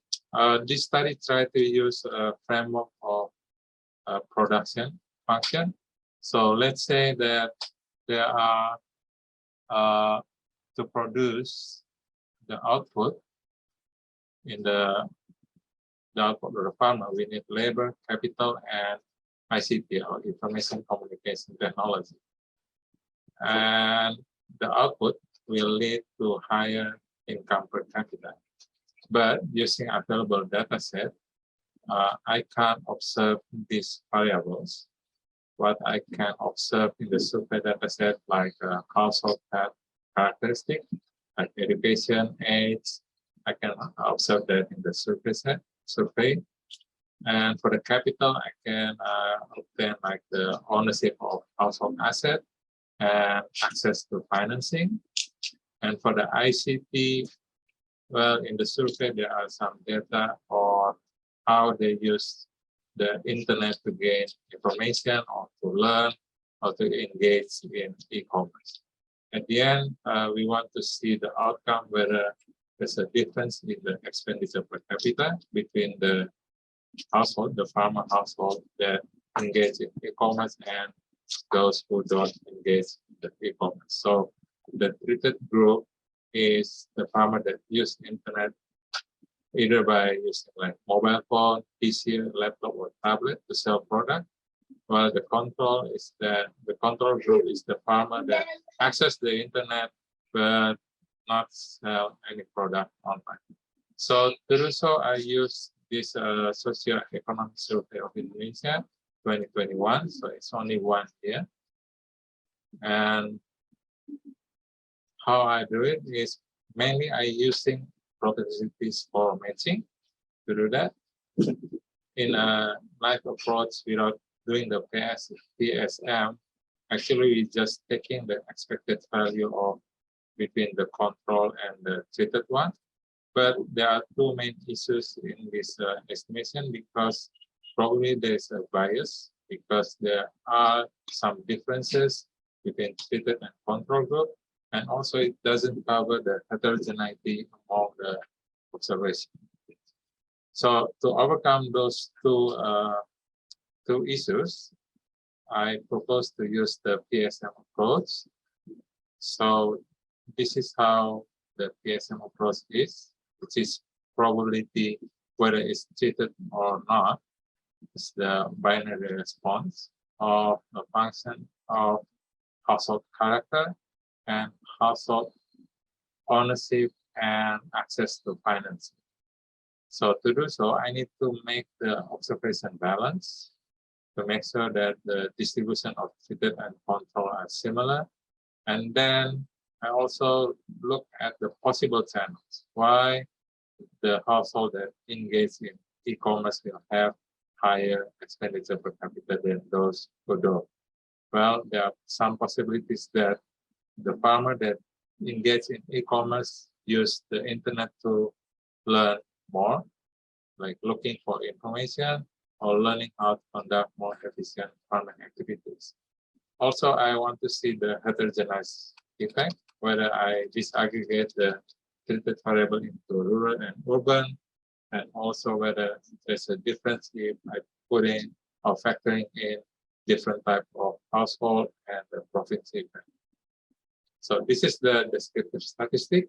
[SPEAKER 11] this study tried to use a framework of production function. So let's say that there are to produce the output in the output of the farmer, we need labor, capital, and ICT, or information communication technology. And the output will lead to higher income per capita. But using available data set, I can't observe these variables. What I can observe in the survey data set, like household characteristic, like education, age, I can observe that in the survey. And for the capital, I can obtain like the ownership of household asset and access to financing. And for the ICT, well, in the survey, there are some data on how they use the internet to gain information or to learn or to engage in e-commerce. At the end, we want to see the outcome, whether there's a difference in the expenditure per capita between the household, the farmer household that engage in e-commerce and those who don't engage in the e-commerce. So the treated group is the farmer that use internet either by using like mobile phone, PC, laptop, or tablet to sell product. While the control is the control group is the farmer that access the internet but not sell any product online. So to do so, I use this socio-economic survey of Indonesia 2021. So it's only 1 year. And how I do it is mainly I using probabilities for matching to do that. In a live approach without doing the PSM, actually we just taking the expected value of between the control and the treated one. But there are two main issues in this estimation because probably there is a bias because there are some differences between treated and control group. And also it doesn't cover the heterogeneity among the observation. So to overcome those two issues, I propose to use the Psm approach. So this is how the Psm approach is, which is probability whether it's treated or not. It's the binary response of the function of household character and household ownership and access to financing. So to do so, I need to make the observation balance to make sure that the distribution of treated and control are similar. And then I also look at the possible channels. Why the household that engage in e-commerce will have higher expenditure per capita than those who don't. Well, there are some possibilities that the farmer that engage in e-commerce use the internet to learn more, like looking for information or learning how to conduct more efficient farming activities. Also, I want to see the heterogeneous effect, whether I disaggregate the treated variable into rural and urban, and also whether there's a difference if I put in or factoring in different type of household and the province effect. So this is the descriptive statistic.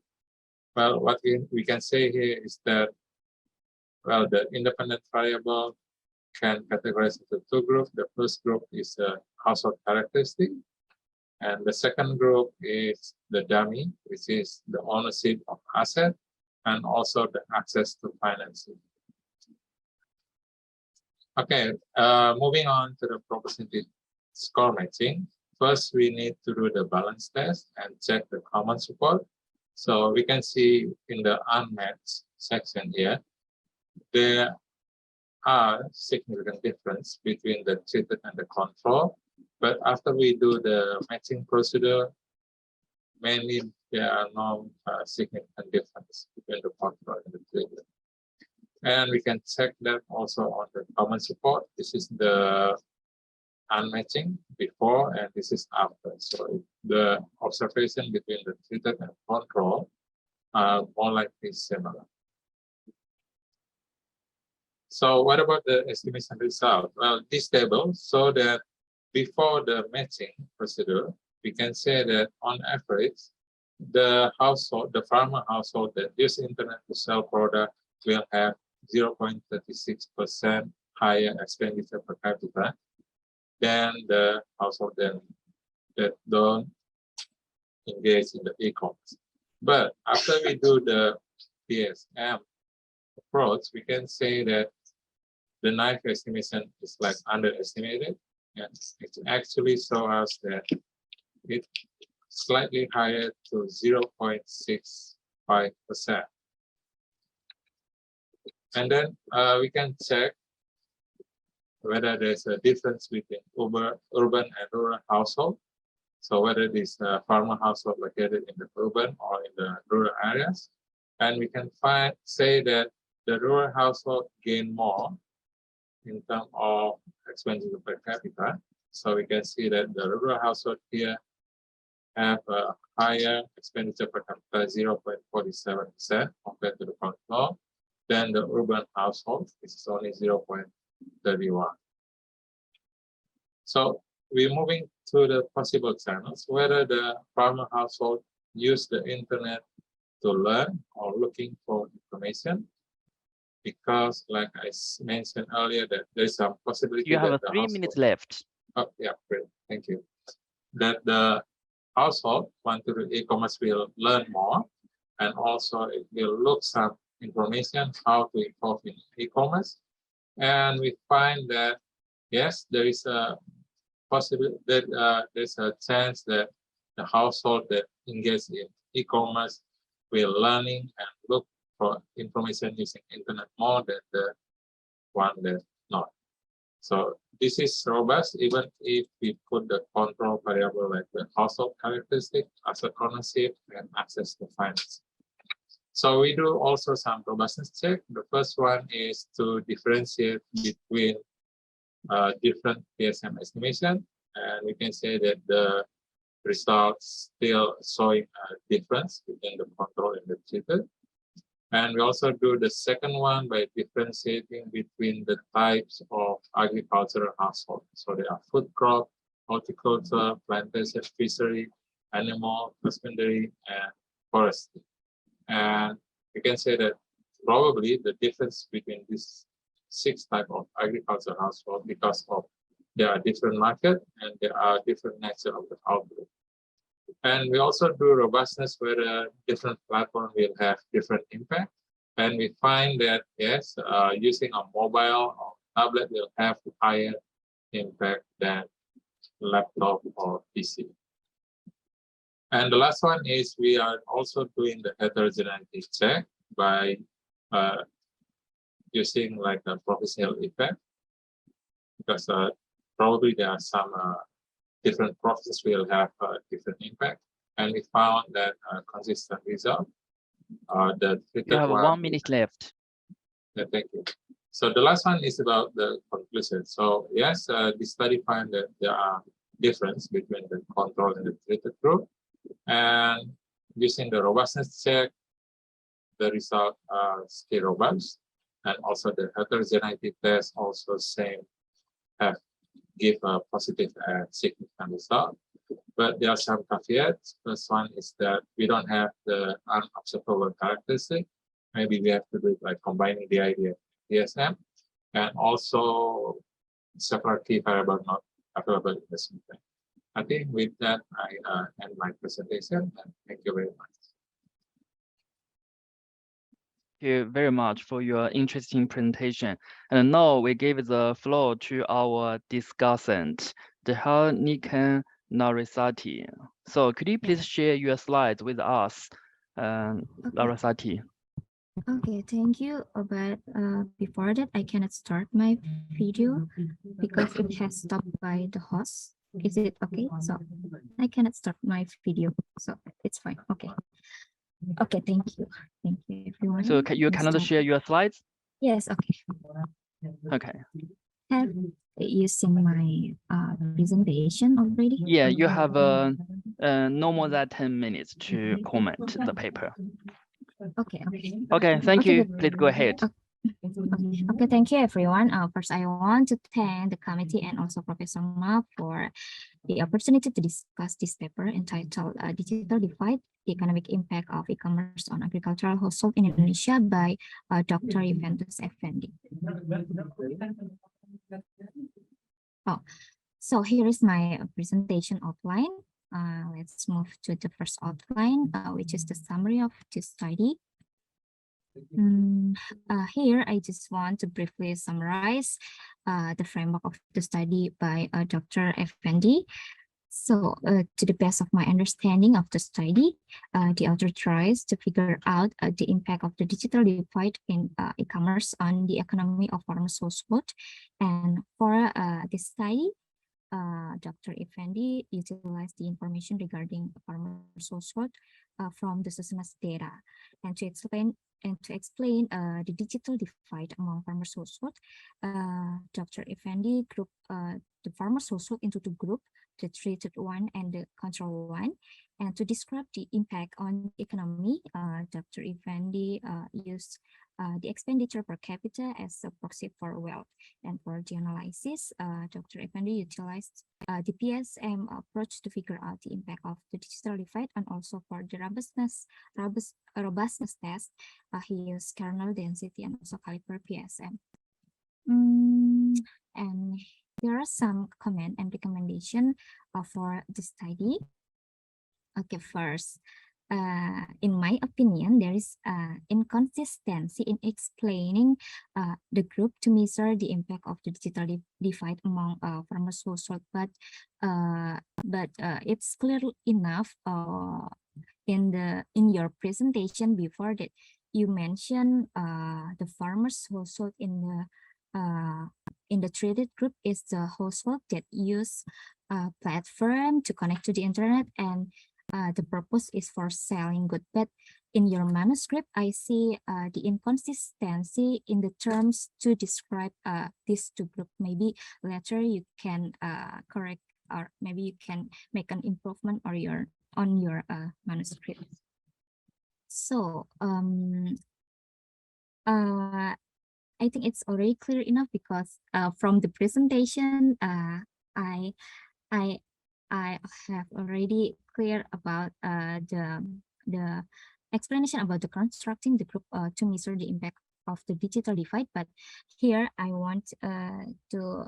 [SPEAKER 11] Well, what we can say here is that, well, the independent variable can categorize into two groups. The first group is the household characteristic, and the second group is the dummy, which is the ownership of asset and also the access to financing. Okay, moving on to the proportionality score matching. First, we need to do the balance test and check the common support. So we can see in the unmatched section here, there are significant difference between the treated and the control. But after we do the matching procedure, mainly there are no significant difference between the control and the treated. And we can check that also on the common support. This is the unmatching before and this is after. So the observation between the treated and control are more likely similar. So what about the estimation result? Well, this table show that before the matching procedure, we can say that on average, the household, the farmer household that use internet to sell product will have 0.36% higher expenditure per capita than the household that don't engage in the e-commerce. But after we do the Psm approach, we can say that the knife estimation is like underestimated, and it actually shows us that it's slightly higher to 0.65%. And then we can check whether there's a difference between urban and rural household. So whether this farmer household located in the urban or in the rural areas. And we can say that the rural household gain more in terms of expenditure per capita. So we can see that the rural household here have a higher expenditure per capita, 0.47% compared to the control, than the urban household, which is only 0.31. So we're moving to the possible channels, whether the farmer household use the internet to learn or looking for information. Because like I mentioned earlier, that there's some possibility
[SPEAKER 1] You have
[SPEAKER 11] that
[SPEAKER 1] 3 minutes left.
[SPEAKER 11] Oh, yeah, great. Thank you. That the household want to do e-commerce will learn more, and also it will look some information how to involve in e-commerce. And we find that, yes, there is a possibility that there's a chance that the household that engage in e-commerce will learning and look for information using internet more than the one that not. So this is robust even if we put the control variable like the household characteristic, asset ownership, and access to finance. So we do also some robustness check. The first one is to differentiate between different Psm estimation, and we can say that the results still showing a difference between the control and the treated. And we also do the second one by differentiating between the types of agricultural household. So there are food crop, horticulture, plantation, fishery, animal husbandry, and forestry. And we can say that probably the difference between these 6 types of agricultural household because of there are different market and there are different nature of the output. And we also do robustness where the different platform will have different impact. And we find that, yes, using a mobile or tablet will have higher impact than laptop or PC. And the last one is we are also doing the heterogeneity check by using like a proportional effect, because probably there are some different processes will have different impact, and we found that consistent result.
[SPEAKER 1] You have 1 minute left.
[SPEAKER 11] Yeah, thank you. So the last one is about the conclusion. So yes, the study found that there are difference between the control and the treated group, and using the robustness check, the result are still robust, and also the heterogeneity test also give a positive and significant result. But there are some caveats. First one is that we don't have the unobservable characteristic. Maybe we have to do it by combining the idea of Psm. and also several key variables not available in the survey. I think with that, I end my presentation, and thank you very much.
[SPEAKER 1] Thank you very much for your interesting presentation. And now we give the floor to our discussant, Nikan Narasati. So could you please share your slides with us, Narasati?
[SPEAKER 12] Okay, thank you. But before that, I cannot start my video because it has stopped by the host. Is it okay? So I cannot start my video, so it's fine. Okay. Okay, thank you. Thank you, everyone.
[SPEAKER 1] So you cannot share your slides?
[SPEAKER 12] Yes, okay.
[SPEAKER 1] Okay.
[SPEAKER 12] Have you seen my presentation already?
[SPEAKER 1] Yeah, you have no more than 10 minutes to comment the paper.
[SPEAKER 12] Okay, okay.
[SPEAKER 1] Okay, thank you. Please go ahead.
[SPEAKER 12] Okay, thank you, everyone. First, I want to thank the committee and also Professor Ma for the opportunity to discuss this paper entitled Digital Divide, the Economic Impact of E-Commerce on Agricultural Household in Indonesia by Dr. Juventus Effendi. Oh, so here is my presentation outline. Let's move to the first outline, which is the summary of this study. Here, I just want to briefly summarize the framework of the study by Dr. Effendi. So, to the best of my understanding of the study, the author tries to figure out the impact of the digital divide in e-commerce on the economy of farmers' household. And for this study, Dr. Effendi utilized the information regarding farmers' household from the Susunas data, and to explain the digital divide among farmers' household, Dr. Effendi grouped the farmers' household into two groups, the treated one and the control one. And to describe the impact on the economy, Dr. Effendi used the expenditure per capita as a proxy for wealth. And for the analysis, Dr. Effendi utilized the Psm approach to figure out the impact of the digital divide, and also for the robustness test, he used kernel density and also caliper Psm. And there are some comment and recommendation for the study. Okay, first, in my opinion, there is inconsistency in explaining the group to measure the impact of the digital divide among farmers' household, but it's clear enough in your presentation before that you mentioned the farmers' household in the treated group is the household that use a platform to connect to the internet, and the purpose is for selling goods. But in your manuscript, I see the inconsistency in the terms to describe these two groups. Maybe later you can correct, or maybe you can make an improvement on your manuscript. So I think it's already clear enough, because from the presentation, I have already clear about the explanation about the constructing the group to measure the impact of the digital divide. But here I want to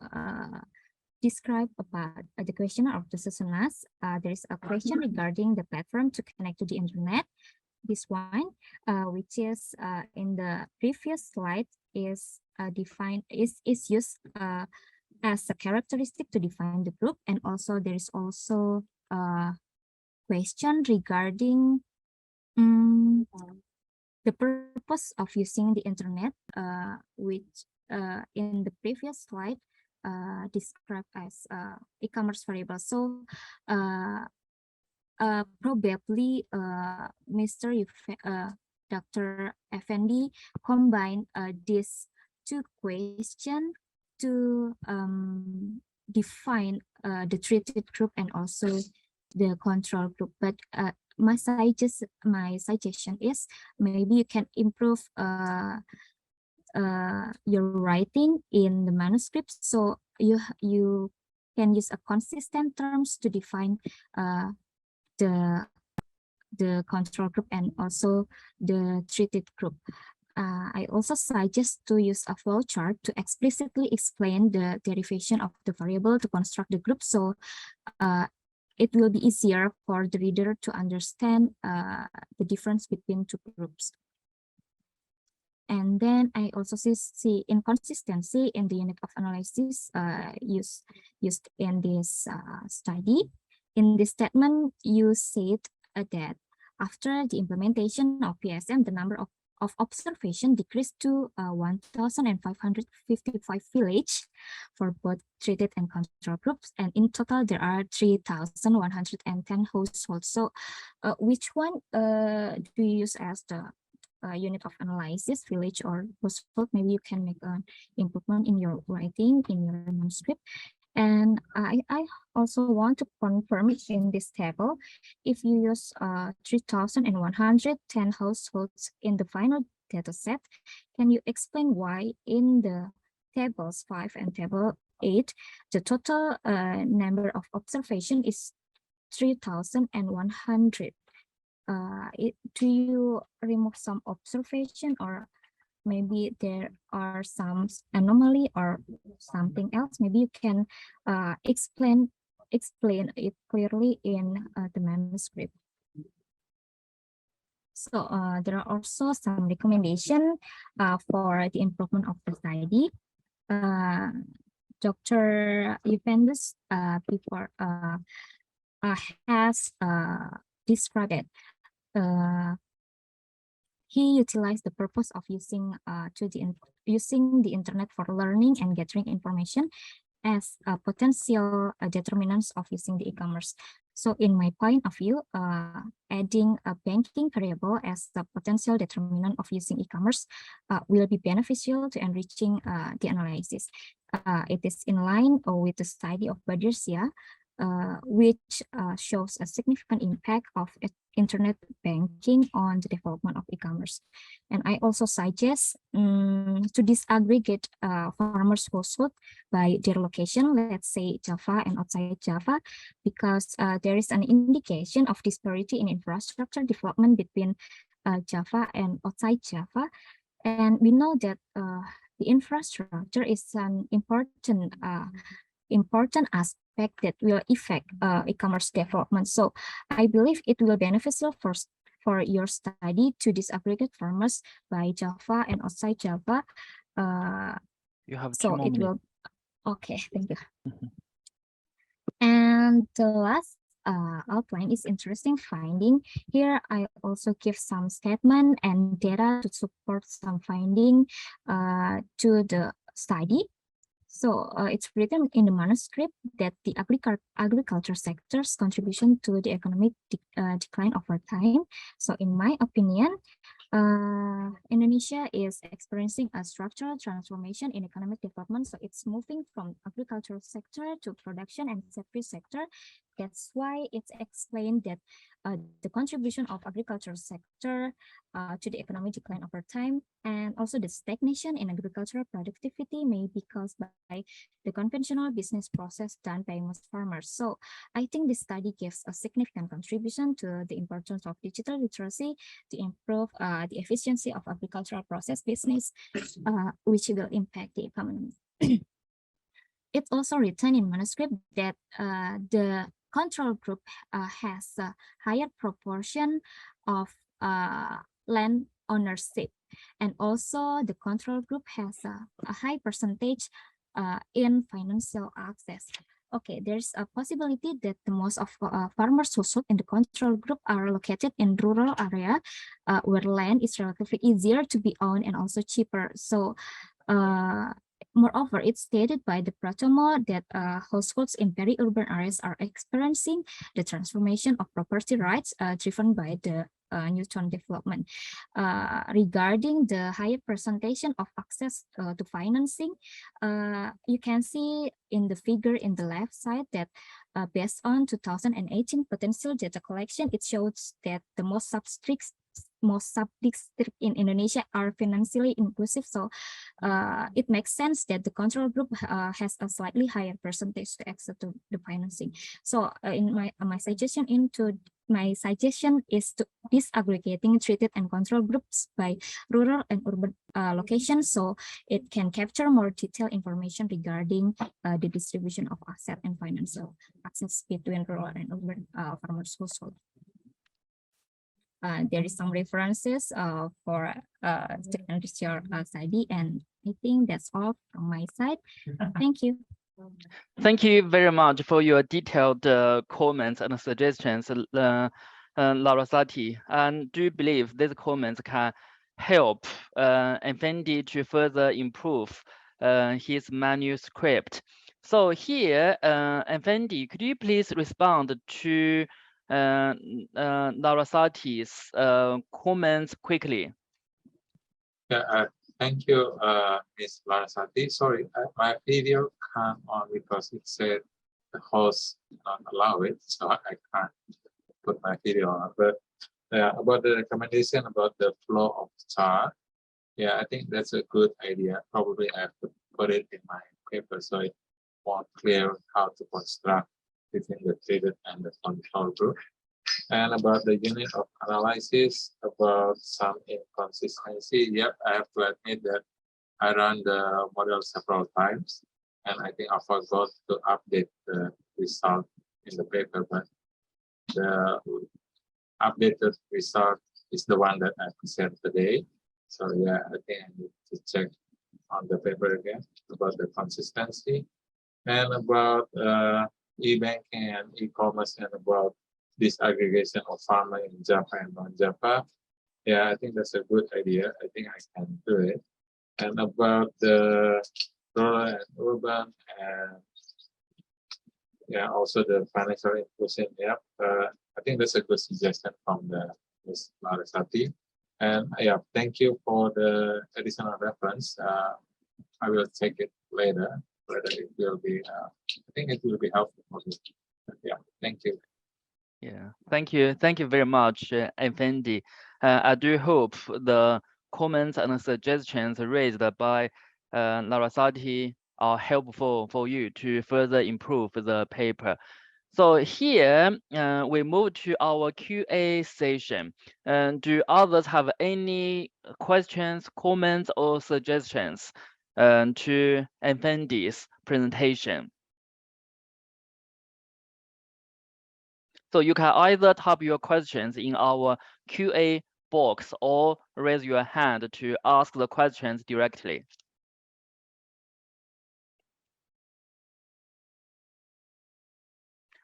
[SPEAKER 12] describe about the questionnaire of the Susunas. There is a question regarding the platform to connect to the internet. This one, which is in the previous slide, is used as a characteristic to define the group. And also there is also a question regarding the purpose of using the internet, which in the previous slide described as e-commerce variable. So probably Dr. Effendi combined these two questions to define the treated group and also the control group. But my suggestion is maybe you can improve your writing in the manuscript, so you can use a consistent terms to define the control group and also the treated group. I also suggest to use a flowchart to explicitly explain the derivation of the variable to construct the group. So it will be easier for the reader to understand the difference between two groups. And then I also see inconsistency in the unit of analysis used in this study. In this statement, you said that after the implementation of PSM, the number of observation decreased to 1,555 villages for both treated and control groups, and in total there are 3,110 households. So which one do you use as the unit of analysis, village or household? Maybe you can make an improvement in your writing, in your manuscript. And I also want to confirm in this table, if you use 3,110 households in the final data set, can you explain why in the tables 5 and table 8, the total number of observation is 3,100? Do you remove some observation, or maybe there are some anomaly or something else? Maybe you can explain it clearly in the manuscript. So there are also some recommendation for the improvement of the study. Dr. Evans before has described it. He utilized the purpose of using the internet for learning and gathering information as a potential determinants of using the e-commerce. So in my point of view, adding a banking variable as the potential determinant of using e-commerce will be beneficial to enriching the analysis. It is in line with the study of Badirsia, which shows a significant impact of internet banking on the development of e-commerce. And I also suggest to disaggregate farmers' household by their location, let's say Java and outside Java, because there is an indication of disparity in infrastructure development between Java and outside Java. And we know that the infrastructure is an important aspect that will affect e-commerce development. So I believe it will be beneficial for your study to disaggregate farmers by Java and outside Java.
[SPEAKER 1] You have
[SPEAKER 12] so
[SPEAKER 1] 2 more
[SPEAKER 12] it
[SPEAKER 1] minutes.
[SPEAKER 12] will. Okay, thank you. And the last outline is interesting finding. Here I also give some statement and data to support some finding to the study. So it's written in the manuscript that the agriculture sector's contribution to the economic decline over time. So in my opinion, Indonesia is experiencing a structural transformation in economic development. So it's moving from agricultural sector to production and service sector. That's why it's explained that the contribution of agricultural sector to the economic decline over time, and also the stagnation in agricultural productivity may be caused by the conventional business process done by most farmers. So I think this study gives a significant contribution to the importance of digital literacy to improve the efficiency of agricultural process business, which will impact the economy. It's also written in manuscript that the control group has a higher proportion of land ownership, and also the control group has a high percentage in financial access. Okay, there's a possibility that the most of farmers household in the control group are located in rural area where land is relatively easier to be owned and also cheaper. So moreover, it's stated by the Pratomo that households in peri-urban areas are experiencing the transformation of property rights driven by the Newton development. Regarding the higher percentage of access to financing, you can see in the figure in the left side that based on 2018 potential data collection, it shows that the most sub-districts in Indonesia are financially inclusive. So it makes sense that the control group has a slightly higher percentage to access to the financing. So in my suggestion into my suggestion is to disaggregating treated and control groups by rural and urban locations, so it can capture more detailed information regarding the distribution of asset and financial access between rural and urban farmers' households. There is some references for your study, and I think that's all from my side. Thank you.
[SPEAKER 1] Thank you very much for your detailed comments and suggestions, Larasati. And do you believe these comments can help Effendi to further improve his manuscript? So here, Effendi, could you please respond to Larasati's comments quickly?
[SPEAKER 11] Yeah, thank you, Ms. Larasati. Sorry, my video can't on because it said the host not allow it, so I can't put my video on. But about the recommendation about the flow of chart, yeah, I think that's a good idea. Probably I have to put it in my paper so it's more clear how to construct between the treated and the control group. And about the unit of analysis, about some inconsistency, yep, I have to admit that I ran the model several times, and I think I forgot to update the result in the paper, but the updated result is the one that I present today. So yeah, I think I need to check on the paper again about the consistency, and about e-banking and e-commerce, and about disaggregation of farmer in Java and non-Java. Yeah, I think that's a good idea. I think I can do it. And about the rural and urban, and yeah, also the financial inclusion. Yep, I think that's a good suggestion from the Ms. Larasati. And yeah, thank you for the additional reference. I will take it later, whether it will be, I think it will be helpful for me. Yeah, thank you.
[SPEAKER 1] Yeah, thank you very much, Effendi. I do hope the comments and suggestions raised by Larasati are helpful for you to further improve the paper. So here we move to our QA session. Do others have any questions, comments, or suggestions to Effendi's presentation? So you can either type your questions in our QA box or raise your hand to ask the questions directly.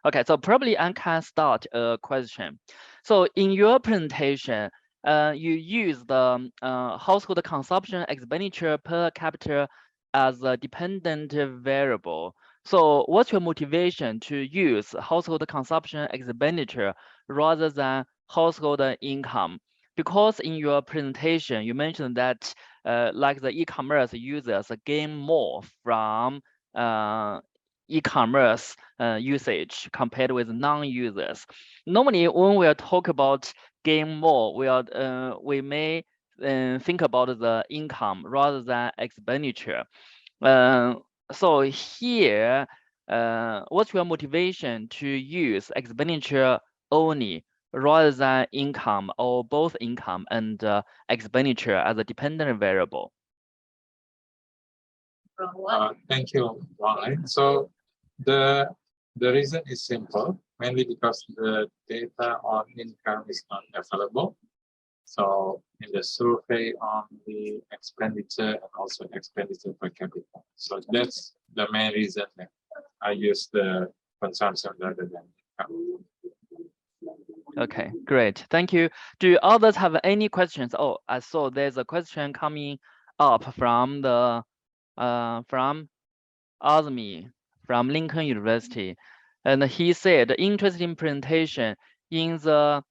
[SPEAKER 1] Okay, so probably I can start a question. So in your presentation, you use the household consumption expenditure per capita as a dependent variable. So what's your motivation to use household consumption expenditure rather than household income? Because in your presentation, you mentioned that like the e-commerce users gain more from e-commerce usage compared with non-users. Normally, when we talk about gain more, we may think about the income rather than expenditure. So here, what's your motivation to use expenditure only rather than income, or both income and expenditure as a dependent variable?
[SPEAKER 11] Thank you, Wang. So the reason is simple, mainly because the data on income is not available. So in the survey on the expenditure and also expenditure per capita. So that's the main reason that I use the consumption rather than income.
[SPEAKER 1] Okay, great. Thank you. Do others have any questions? Oh, I saw there's a question coming up from the from Azmi from Lincoln University, and he said, interesting presentation in the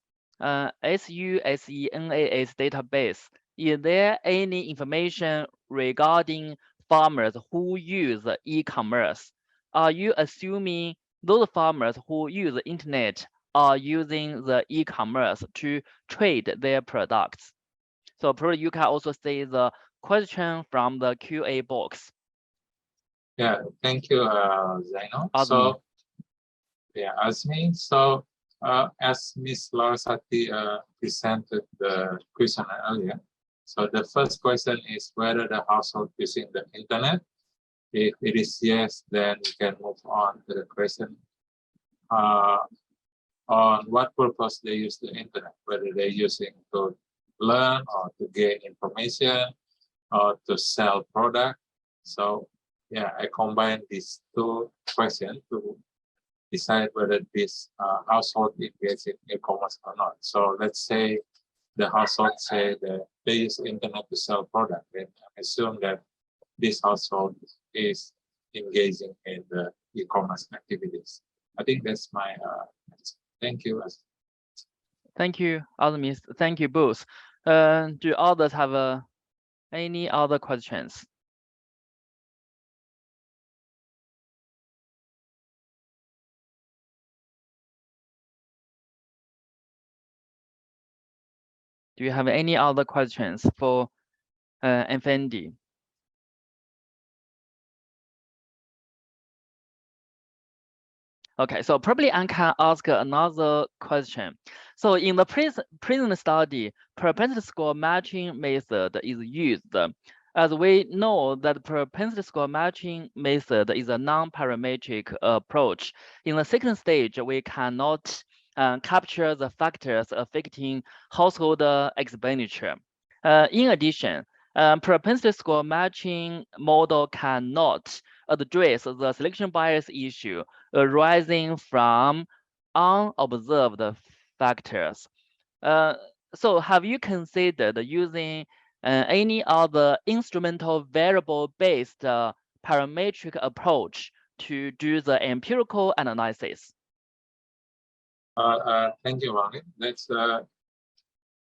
[SPEAKER 1] SUSENAS database. Is there any information regarding farmers who use e-commerce? Are you assuming those farmers who use the internet are using the e-commerce to trade their products? So probably you can also see the question from the QA box.
[SPEAKER 11] Yeah, thank you, Zaino.
[SPEAKER 1] Azmi.
[SPEAKER 11] So, yeah, Azmi. So, As Ms. Larasati presented the question earlier, so the first question is whether the household using the internet. If it is yes, then we can move on to the question on what purpose they use the internet, whether they're using to learn or to gain information or to sell product. So yeah, I combine these two questions to decide whether this household engages in e-commerce or not. So let's say the household say that they use internet to sell product, then I assume that this household is engaging in the e-commerce activities. I think that's my answer. Thank you.
[SPEAKER 1] Thank you, Azmis. Thank you both. Do others have any other questions? Do you have any other questions for Effendi? Okay, so probably I can ask another question. So in the present study, propensity score matching method is used. As we know that propensity score matching method is a non-parametric approach. In the second stage, we cannot capture the factors affecting household expenditure. In addition, propensity score matching model cannot address the selection bias issue arising from unobserved factors. So have you considered using any other instrumental variable-based parametric approach to do the empirical analysis?
[SPEAKER 11] Thank you, Wang. That's an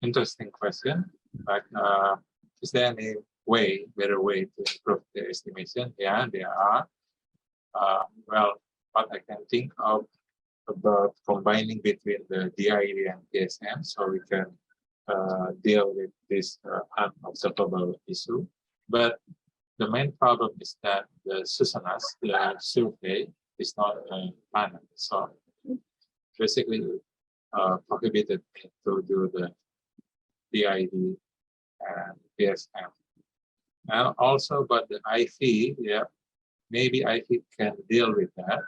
[SPEAKER 11] interesting question. But is there any better way to improve the estimation? Yeah, there are. Well, what I can think of about combining between the DID and Psm, so we can deal with this unobservable issue. But the main problem is that the Susanas, the survey, is not panel. So basically, prohibited me to do the DID and Psm. And also, but the IV, yeah, maybe IV can deal with that,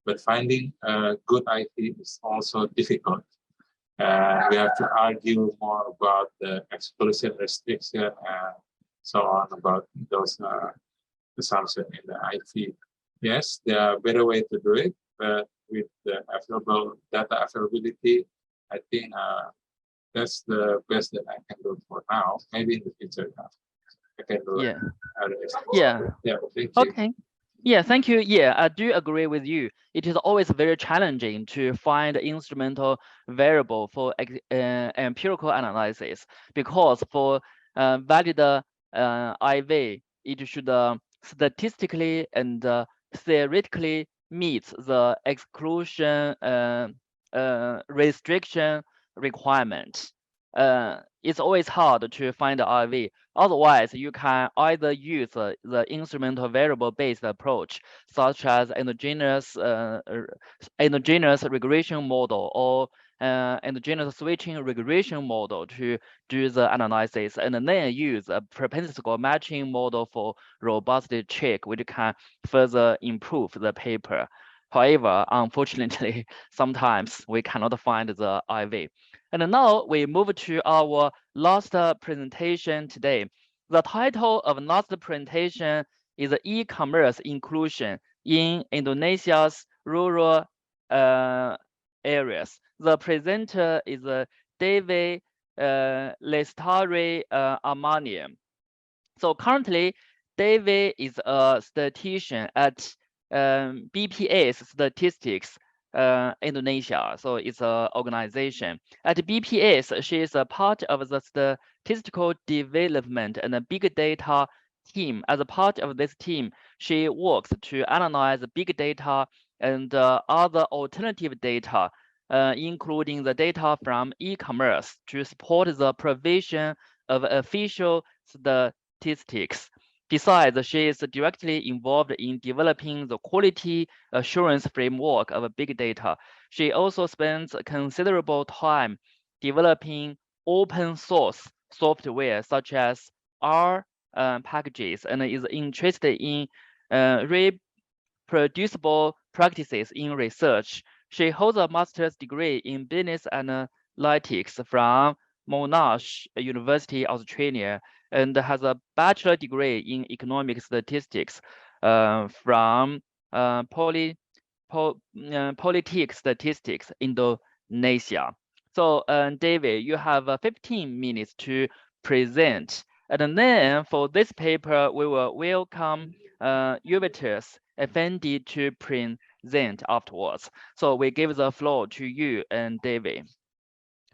[SPEAKER 11] but finding a good IV is also difficult. We have to argue more about the exclusion restriction and so on about those assumptions in the IV. Yes, there are better ways to do it, but with the available data availability, I think that's the best that I can do for now. Maybe in the future, I can do
[SPEAKER 1] Yeah.
[SPEAKER 11] other
[SPEAKER 1] Yeah.
[SPEAKER 11] Yeah. Thank you.
[SPEAKER 1] Okay. Yeah, thank you. Yeah, I do agree with you. It is always very challenging to find instrumental variable for empirical analysis, because for valid IV, it should statistically and theoretically meet the exclusion restriction requirement. It's always hard to find the IV. Otherwise, you can either use the instrumental variable-based approach, such as endogenous regression model or endogenous switching regression model to do the analysis, and then use a propensity score matching model for robustity check, which can further improve the paper. However, unfortunately, sometimes we cannot find the IV. And now we move to our last presentation today. The title of last presentation is E-commerce inclusion in Indonesia's rural areas. The presenter is David Lestari Armanian. So currently, David is a statistician at BPS Statistics Indonesia. So it's an organization. At BPS, she is a part of the statistical development and a big data team. As a part of this team, she works to analyze big data and other alternative data, including the data from e-commerce, to support the provision of official statistics. Besides, she is directly involved in developing the quality assurance framework of big data. She also spends considerable time developing open source software such as R packages and is interested in reproducible practices in research. She holds a master's degree in business analytics from Monash University, Australia, and has a bachelor degree in economic statistics from Politics Statistics, Indonesia. So, David, you have 15 minutes to present. And then for this paper, we will welcome Ubitus Effendi to present afterwards. So we give the floor to you and David.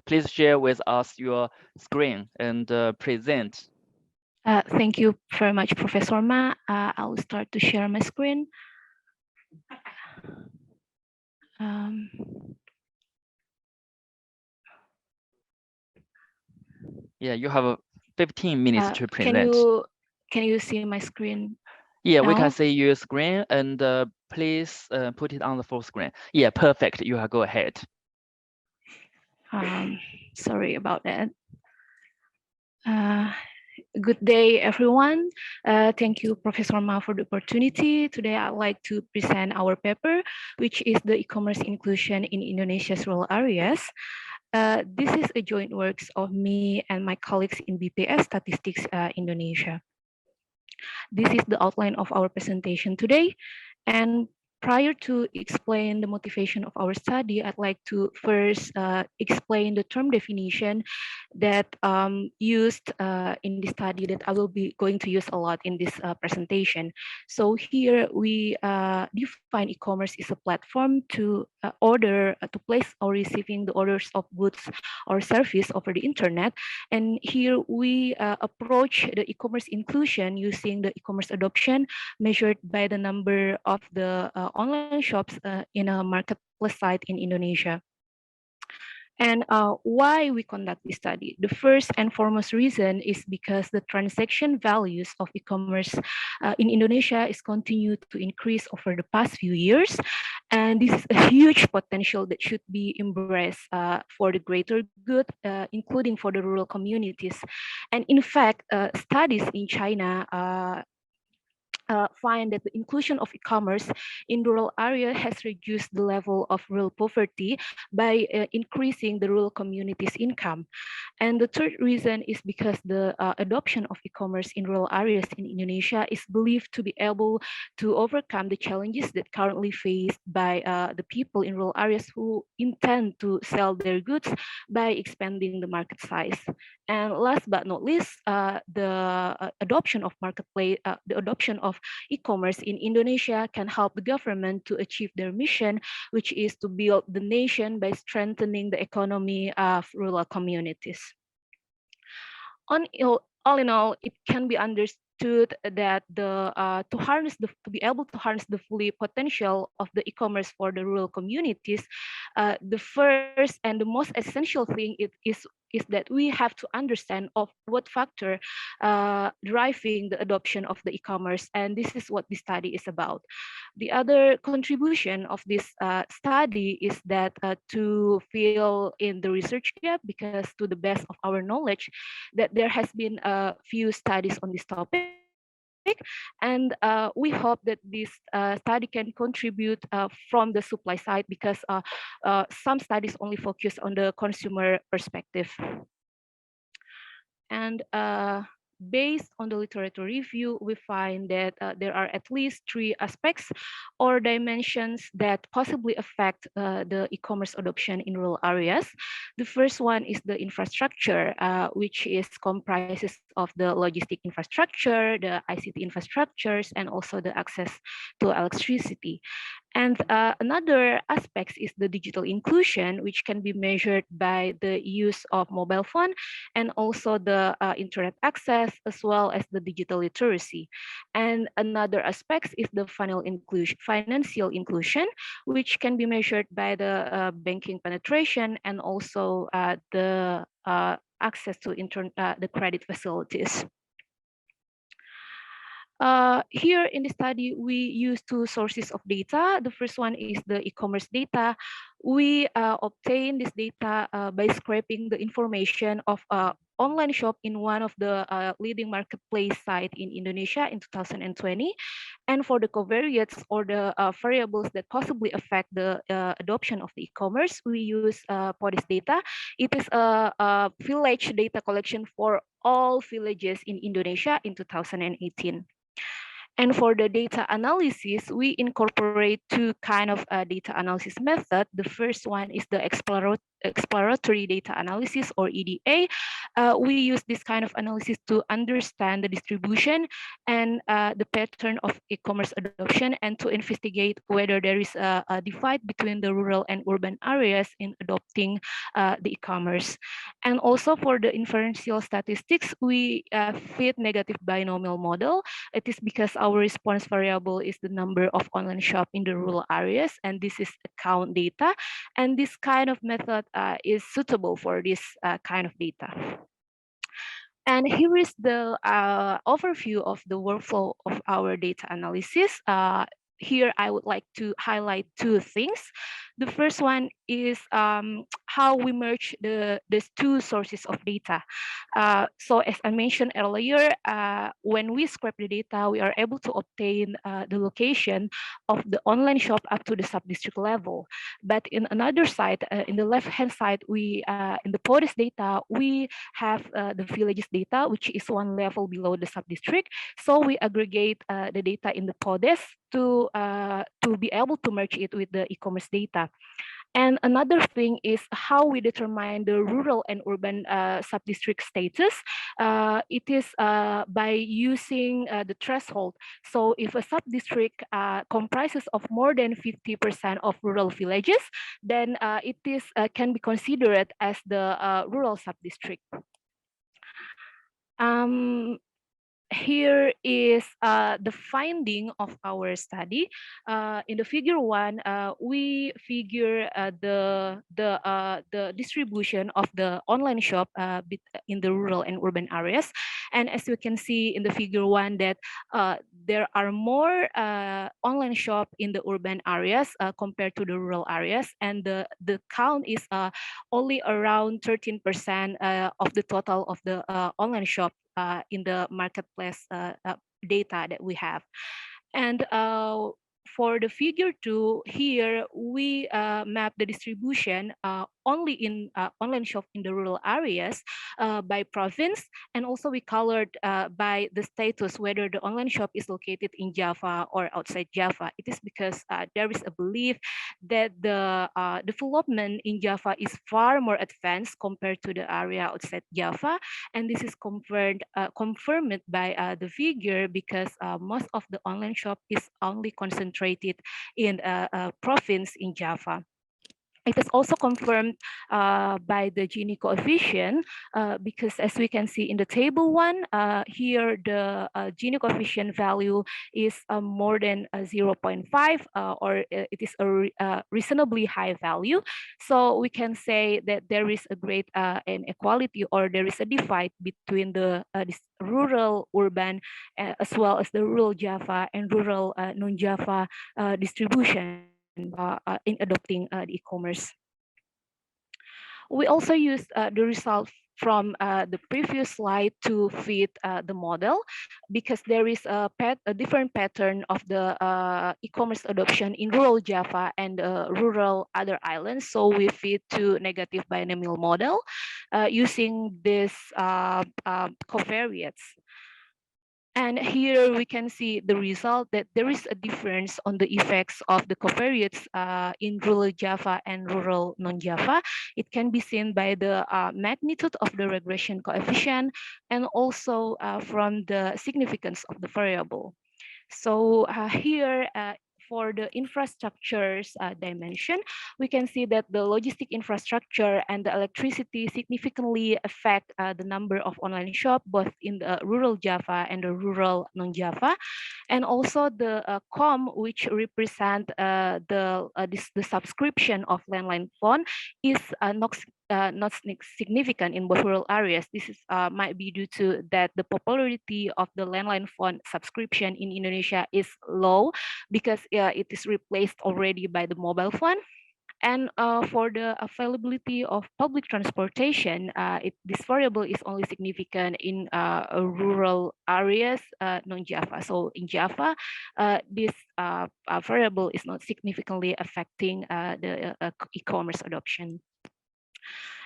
[SPEAKER 1] Please share with us your screen and present.
[SPEAKER 13] Thank you very much, Professor Ma. I will start to share my screen.
[SPEAKER 1] Yeah, you have 15 minutes to present.
[SPEAKER 13] Can you see my screen?
[SPEAKER 1] Yeah,
[SPEAKER 13] now?
[SPEAKER 1] we can see your screen, and please put it on the full screen. Yeah, perfect. You go ahead.
[SPEAKER 13] Sorry about that. Good day, everyone. Thank you, Professor Ma, for the opportunity. Today, I'd like to present our paper, which is the e-commerce inclusion in Indonesia's rural areas. This is a joint works of me and my colleagues in BPS Statistics Indonesia. This is the outline of our presentation today. And prior to explain the motivation of our study, I'd like to first explain the term definition that used in the study that I will be going to use a lot in this presentation. So here we define e-commerce is a platform to to place or receiving the orders of goods or service over the internet. And here we approach the e-commerce inclusion using the e-commerce adoption measured by the number of the online shops in a marketplace site in Indonesia. And why we conduct this study? The first and foremost reason is because the transaction values of e-commerce in Indonesia is continued to increase over the past few years. And this is a huge potential that should be embraced for the greater good, including for the rural communities. And in fact, studies in China find that the inclusion of e-commerce in rural area has reduced the level of rural poverty by increasing the rural community's income. And the third reason is because the adoption of e-commerce in rural areas in Indonesia is believed to be able to overcome the challenges that currently faced by the people in rural areas who intend to sell their goods by expanding the market size. And last but not least, the adoption of marketplace, the adoption of e-commerce in Indonesia can help the government to achieve their mission, which is to build the nation by strengthening the economy of rural communities. All in all, it can be understood that to be able to harness the fully potential of the e-commerce for the rural communities, the first and the most essential thing is that we have to understand of what factor driving the adoption of the e-commerce, and this is what the study is about. The other contribution of this study is that to fill in the research gap, because to the best of our knowledge, that there has been a few studies on this topic. And we hope that this study can contribute from the supply side, because some studies only focus on the consumer perspective. And based on the literature review, we find that there are at least 3 aspects or dimensions that possibly affect the e-commerce adoption in rural areas. The first one is the infrastructure, which comprises of the logistic infrastructure, the ICT infrastructures, and also the access to electricity. And another aspect is the digital inclusion, which can be measured by the use of mobile phone and also the internet access, as well as the digital literacy. And another aspect is the financial inclusion, which can be measured by the banking penetration and also the access to the credit facilities. Here in the study, we use two sources of data. The first one is the e-commerce data. We obtain this data by scraping the information of online shop in one of the leading marketplace site in Indonesia in 2020. And for the covariates or the variables that possibly affect the adoption of the e-commerce, we use PODIS data. It is a village data collection for all villages in Indonesia in 2018. And for the data analysis, we incorporate two kind of data analysis method. The first one is the exploratory data analysis, or EDA. We use this kind of analysis to understand the distribution and the pattern of e-commerce adoption, and to investigate whether there is a divide between the rural and urban areas in adopting the e-commerce. And also for the inferential statistics, we fit negative binomial model. It is because our response variable is the number of online shop in the rural areas, and this is account data. And this kind of method is suitable for this kind of data. And here is the overview of the workflow of our data analysis. Here I would like to highlight two things. The first one is how we merge these two sources of data. So as I mentioned earlier, when we scrape the data, we are able to obtain the location of the online shop up to the sub-district level. But in another side, in the left-hand side, we in the PODIS data, we have the villages data, which is one level below the sub-district. So we aggregate the data in the PODIS to be able to merge it with the e-commerce data. And another thing is how we determine the rural and urban sub-district status. It is by using the threshold. So if a sub-district comprises of more than 50% of rural villages, then it is can be considered as the rural sub-district. Here is the finding of our study. In the figure 1, we figure the distribution of the online shop in the rural and urban areas. And as you can see in the figure 1, that there are more online shop in the urban areas compared to the rural areas, and the count is only around 13% of the total of the online shop in the marketplace data that we have. And for the figure 2, here we map the distribution only in online shop in the rural areas by province, and also we colored by the status whether the online shop is located in Java or outside Java. It is because there is a belief that the development in Java is far more advanced compared to the area outside Java, and this is confirmed by the figure because most of the online shop is only concentrated in a province in Java. It is also confirmed by the Gini coefficient because as we can see in the table 1, here the Gini coefficient value is more than 0.5 or it is a reasonably high value. So we can say that there is a great inequality, or there is a divide between the rural urban as well as the rural Java and rural non-Java distribution in adopting the e-commerce. We also use the result from the previous slide to fit the model, because there is a different pattern of the e-commerce adoption in rural Java and rural other islands. So we fit to negative binomial model using this covariates. And here we can see the result that there is a difference on the effects of the covariates in rural Java and rural non-Java. It can be seen by the magnitude of the regression coefficient and also from the significance of the variable. So here, for the infrastructures dimension, we can see that the logistic infrastructure and the electricity significantly affect the number of online shops, both in the rural Java and the rural non-Java. And also the COM, which represent the subscription of landline phone, is not not significant in both rural areas. This is might be due to that the popularity of the landline phone subscription in Indonesia is low because it is replaced already by the mobile phone. And for the availability of public transportation, this variable is only significant in rural areas, non-Java. So in Java, this variable is not significantly affecting the e-commerce adoption.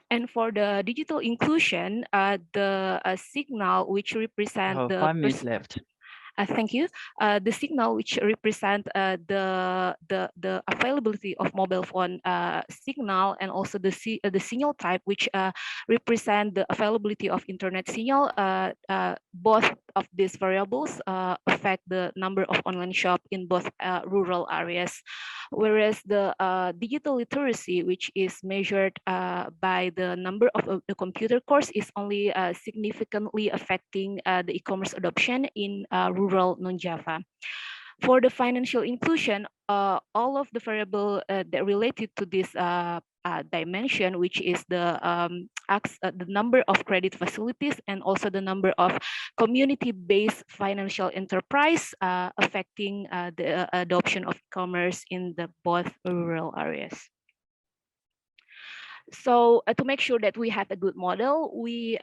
[SPEAKER 13] And for the digital inclusion, the signal which represent the
[SPEAKER 1] 5 minutes left.
[SPEAKER 13] Thank you. The signal which represent the availability of mobile phone signal, and also the signal type which represent the availability of internet signal. Both of these variables affect the number of online shop in both rural areas, whereas the digital literacy, which is measured by the number of the computer course, is only significantly affecting the e-commerce adoption in rural non-Java. For the financial inclusion, all of the variable that related to this dimension, which is the number of credit facilities and also the number of community-based financial enterprise affecting the adoption of commerce in the both rural areas. So to make sure that we have a good model, we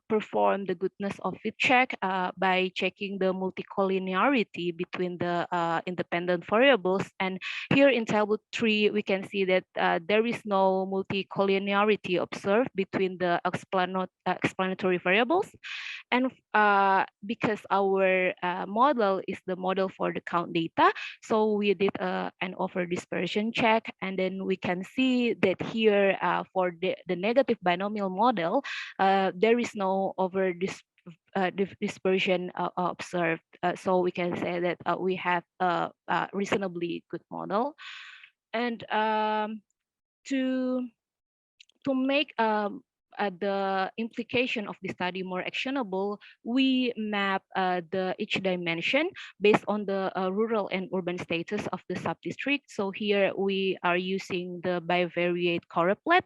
[SPEAKER 13] perform the goodness of fit check by checking the multicollinearity between the independent variables. And here in table 3, we can see that there is no multicollinearity observed between the explanatory variables. And because our model is the model for the count data, so we did an over dispersion check, and then we can see that here for the negative binomial model, there is no over dispersion observed. So we can say that we have a reasonably good model. And to make the implication of the study more actionable, we map each dimension based on the rural and urban status of the sub-district. So here we are using the bivariate color palette.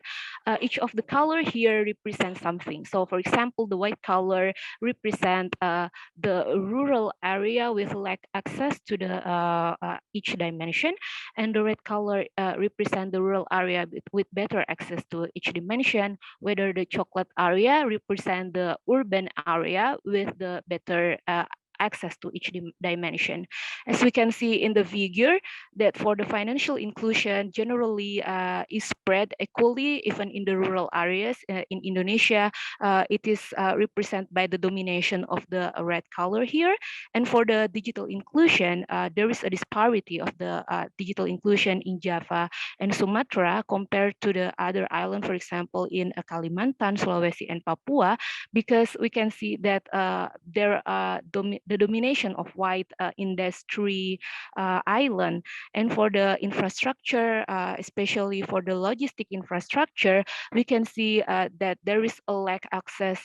[SPEAKER 13] Each of the color here represents something. So for example, the white color represent the rural area with lack access to the each dimension, and the red color represent the rural area with better access to each dimension, whether the chocolate area represent the urban area with the better access to each dimension. As we can see in the figure, that for the financial inclusion generally is spread equally even in the rural areas. In Indonesia, it is represented by the domination of the red color here. And for the digital inclusion, there is a disparity of the digital inclusion in Java and Sumatra compared to the other island, for example, in Kalimantan, Sulawesi, and Papua, because we can see that there are the domination of white industry island. And for the infrastructure, especially for the logistic infrastructure, we can see that there is a lack access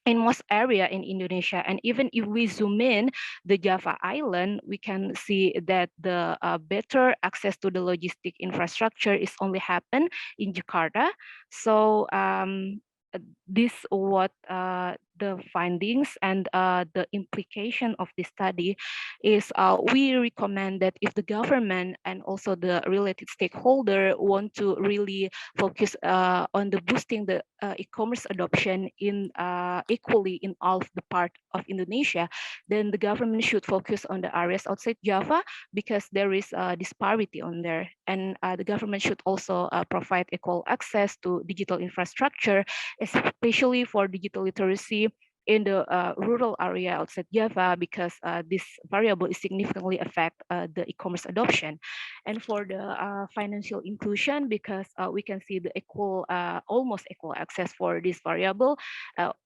[SPEAKER 13] in most area in Indonesia. And even if we zoom in the Java island, we can see that the better access to the logistic infrastructure is only happen in Jakarta. So this what the findings and the implication of this study is. We recommend that if the government and also the related stakeholder want to really focus on the boosting the e-commerce adoption in equally in all of the part of Indonesia, then the government should focus on the areas outside Java because there is a disparity on there. And the government should also provide equal access to digital infrastructure, especially for digital literacy in the rural area outside Java, because this variable is significantly affect the e-commerce adoption. And for the financial inclusion, because we can see the equal, almost equal access for this variable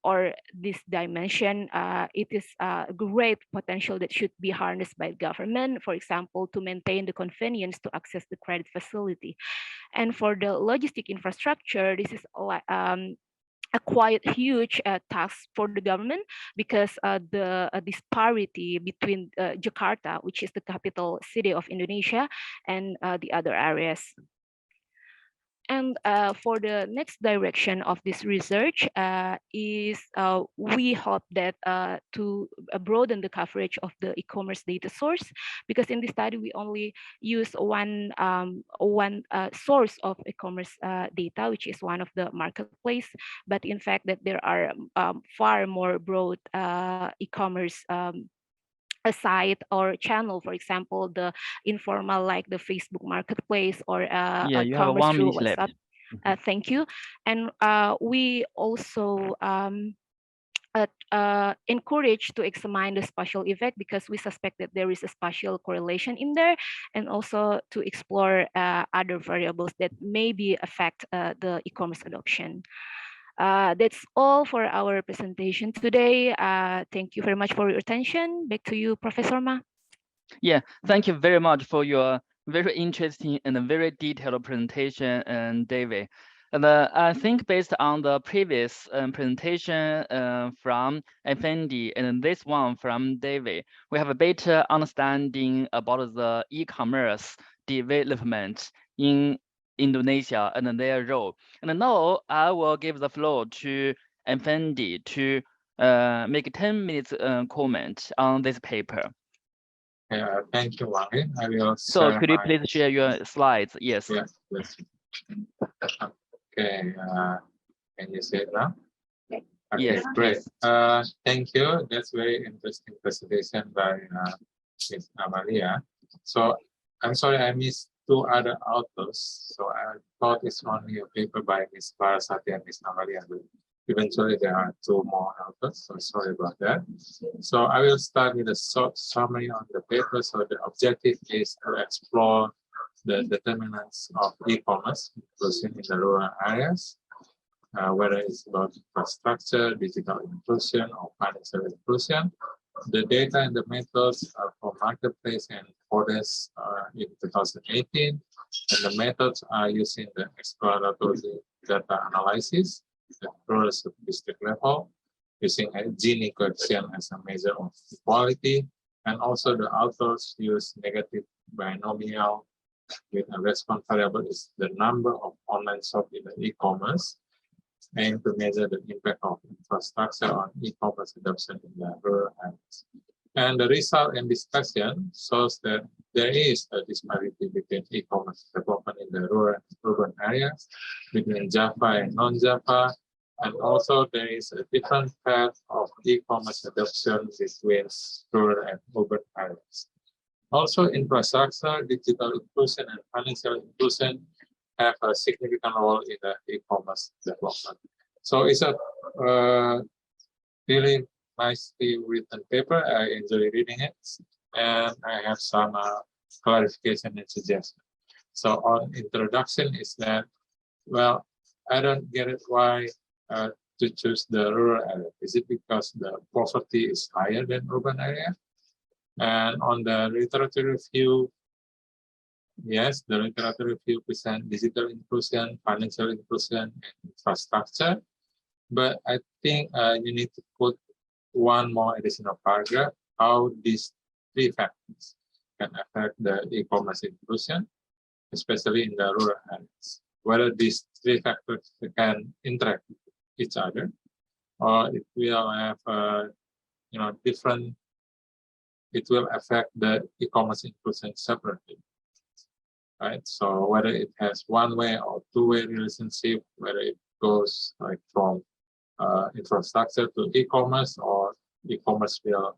[SPEAKER 13] or this dimension, it is a great potential that should be harnessed by government, for example, to maintain the convenience to access the credit facility. And for the logistic infrastructure, this is a quite huge task for the government, because the disparity between Jakarta, which is the capital city of Indonesia, and the other areas. And for the next direction of this research is we hope that to broaden the coverage of the e-commerce data source, because in this study we only use one source of e-commerce data, which is one of the marketplace. But in fact, that there are far more broad e-commerce a site or channel, for example, the informal, like the Facebook Marketplace or
[SPEAKER 1] Yeah, you have
[SPEAKER 13] commerce
[SPEAKER 1] 1
[SPEAKER 13] through
[SPEAKER 1] minute left.
[SPEAKER 13] WhatsApp. Thank you. And we also encourage to examine the spatial effect, because we suspect that there is a spatial correlation in there, and also to explore other variables that maybe affect the e-commerce adoption. That's all for our presentation today. Thank you very much for your attention. Back to you, Professor Ma.
[SPEAKER 1] Yeah, thank you very much for your very interesting and very detailed presentation, David. And I think based on the previous presentation from Effendi and this one from David, we have a better understanding about the e-commerce development in Indonesia and their role. And now I will give the floor to Effendi to make a 10 minutes comment on this paper.
[SPEAKER 11] Thank you, Wang. I will
[SPEAKER 1] So could you please share your slides? Yes.
[SPEAKER 11] Yes. Okay. Can you see it now? Okay,
[SPEAKER 1] yes,
[SPEAKER 11] great.
[SPEAKER 1] please.
[SPEAKER 11] Thank you. That's very interesting presentation by Ms. Amalia. So I'm sorry I missed 2 other authors. So I thought it's only a paper by Ms. Barasati and Ms. Amalia. But eventually there are 2 more authors. So sorry about that. So I will start with a short summary on the paper. So the objective is to explore the determinants of e-commerce inclusion in the rural areas, whether it's about infrastructure, digital inclusion, or financial inclusion. The data and the methods are for marketplace and orders in 2018, and the methods are using the exploratory data analysis at rural district level, using a Gini coefficient as a measure of equality, and also the authors use negative binomial with a response variable is the number of online shop in the e-commerce, and to measure the impact of infrastructure on e-commerce adoption in the rural areas. And the result and discussion shows that there is a disparity between e-commerce development in the rural and urban areas, between Java and non-Java, and also there is a different path of e-commerce adoption between rural and urban areas. Also, infrastructure, digital inclusion, and financial inclusion have a significant role in the e-commerce development. So it's a really nicely written paper. I enjoy reading it, and I have some clarification and suggestion. So on introduction is that, well, I don't get it why to choose the rural area. Is it because the poverty is higher than urban area? And on the literature review, yes, the literature review present digital inclusion, financial inclusion, and infrastructure. But I think you need to put one more additional paragraph, how these 3 factors can affect the e-commerce inclusion, especially in the rural areas. Whether these 3 factors can interact with each other, or it will have different. It will affect the e-commerce inclusion separately, right? So whether it has one-way or two-way relationship, whether it goes like from infrastructure to e-commerce, or e-commerce will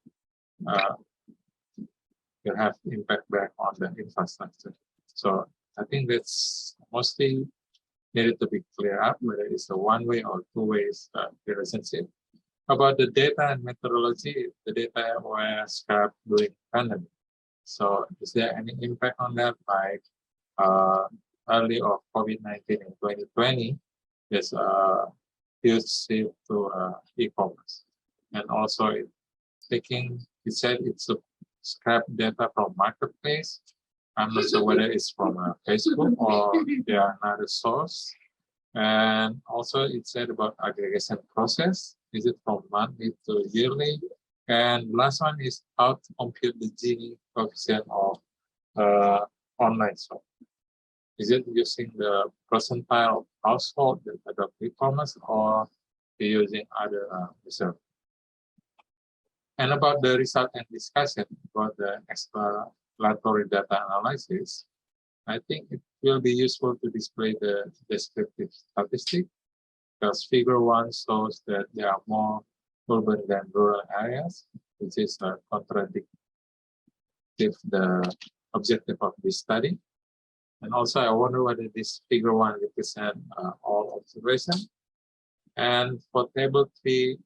[SPEAKER 11] have impact back on the infrastructure. So I think that's mostly needed to be clear up, whether it's a one-way or two-way relationship. About the data and methodology, the data were scrapped during pandemic. So is there any impact on that? Like early of COVID-19 in 2020, there's a huge shift to e-commerce. And also it said it's a scrap data from marketplace. I'm not sure whether it's from Facebook or there are another source. And also it said about aggregation process. Is it from monthly to yearly? And last one is how to compute the Gini coefficient of online shop. Is it using the percentile of household that adopt e-commerce, or using other research? And about the result and discussion about the exploratory data analysis, I think it will be useful to display the descriptive statistic, because figure 1 shows that there are more urban than rural areas, which is contradictive the objective of this study. And also, I wonder whether this figure 1 represents all observation. And for table 3,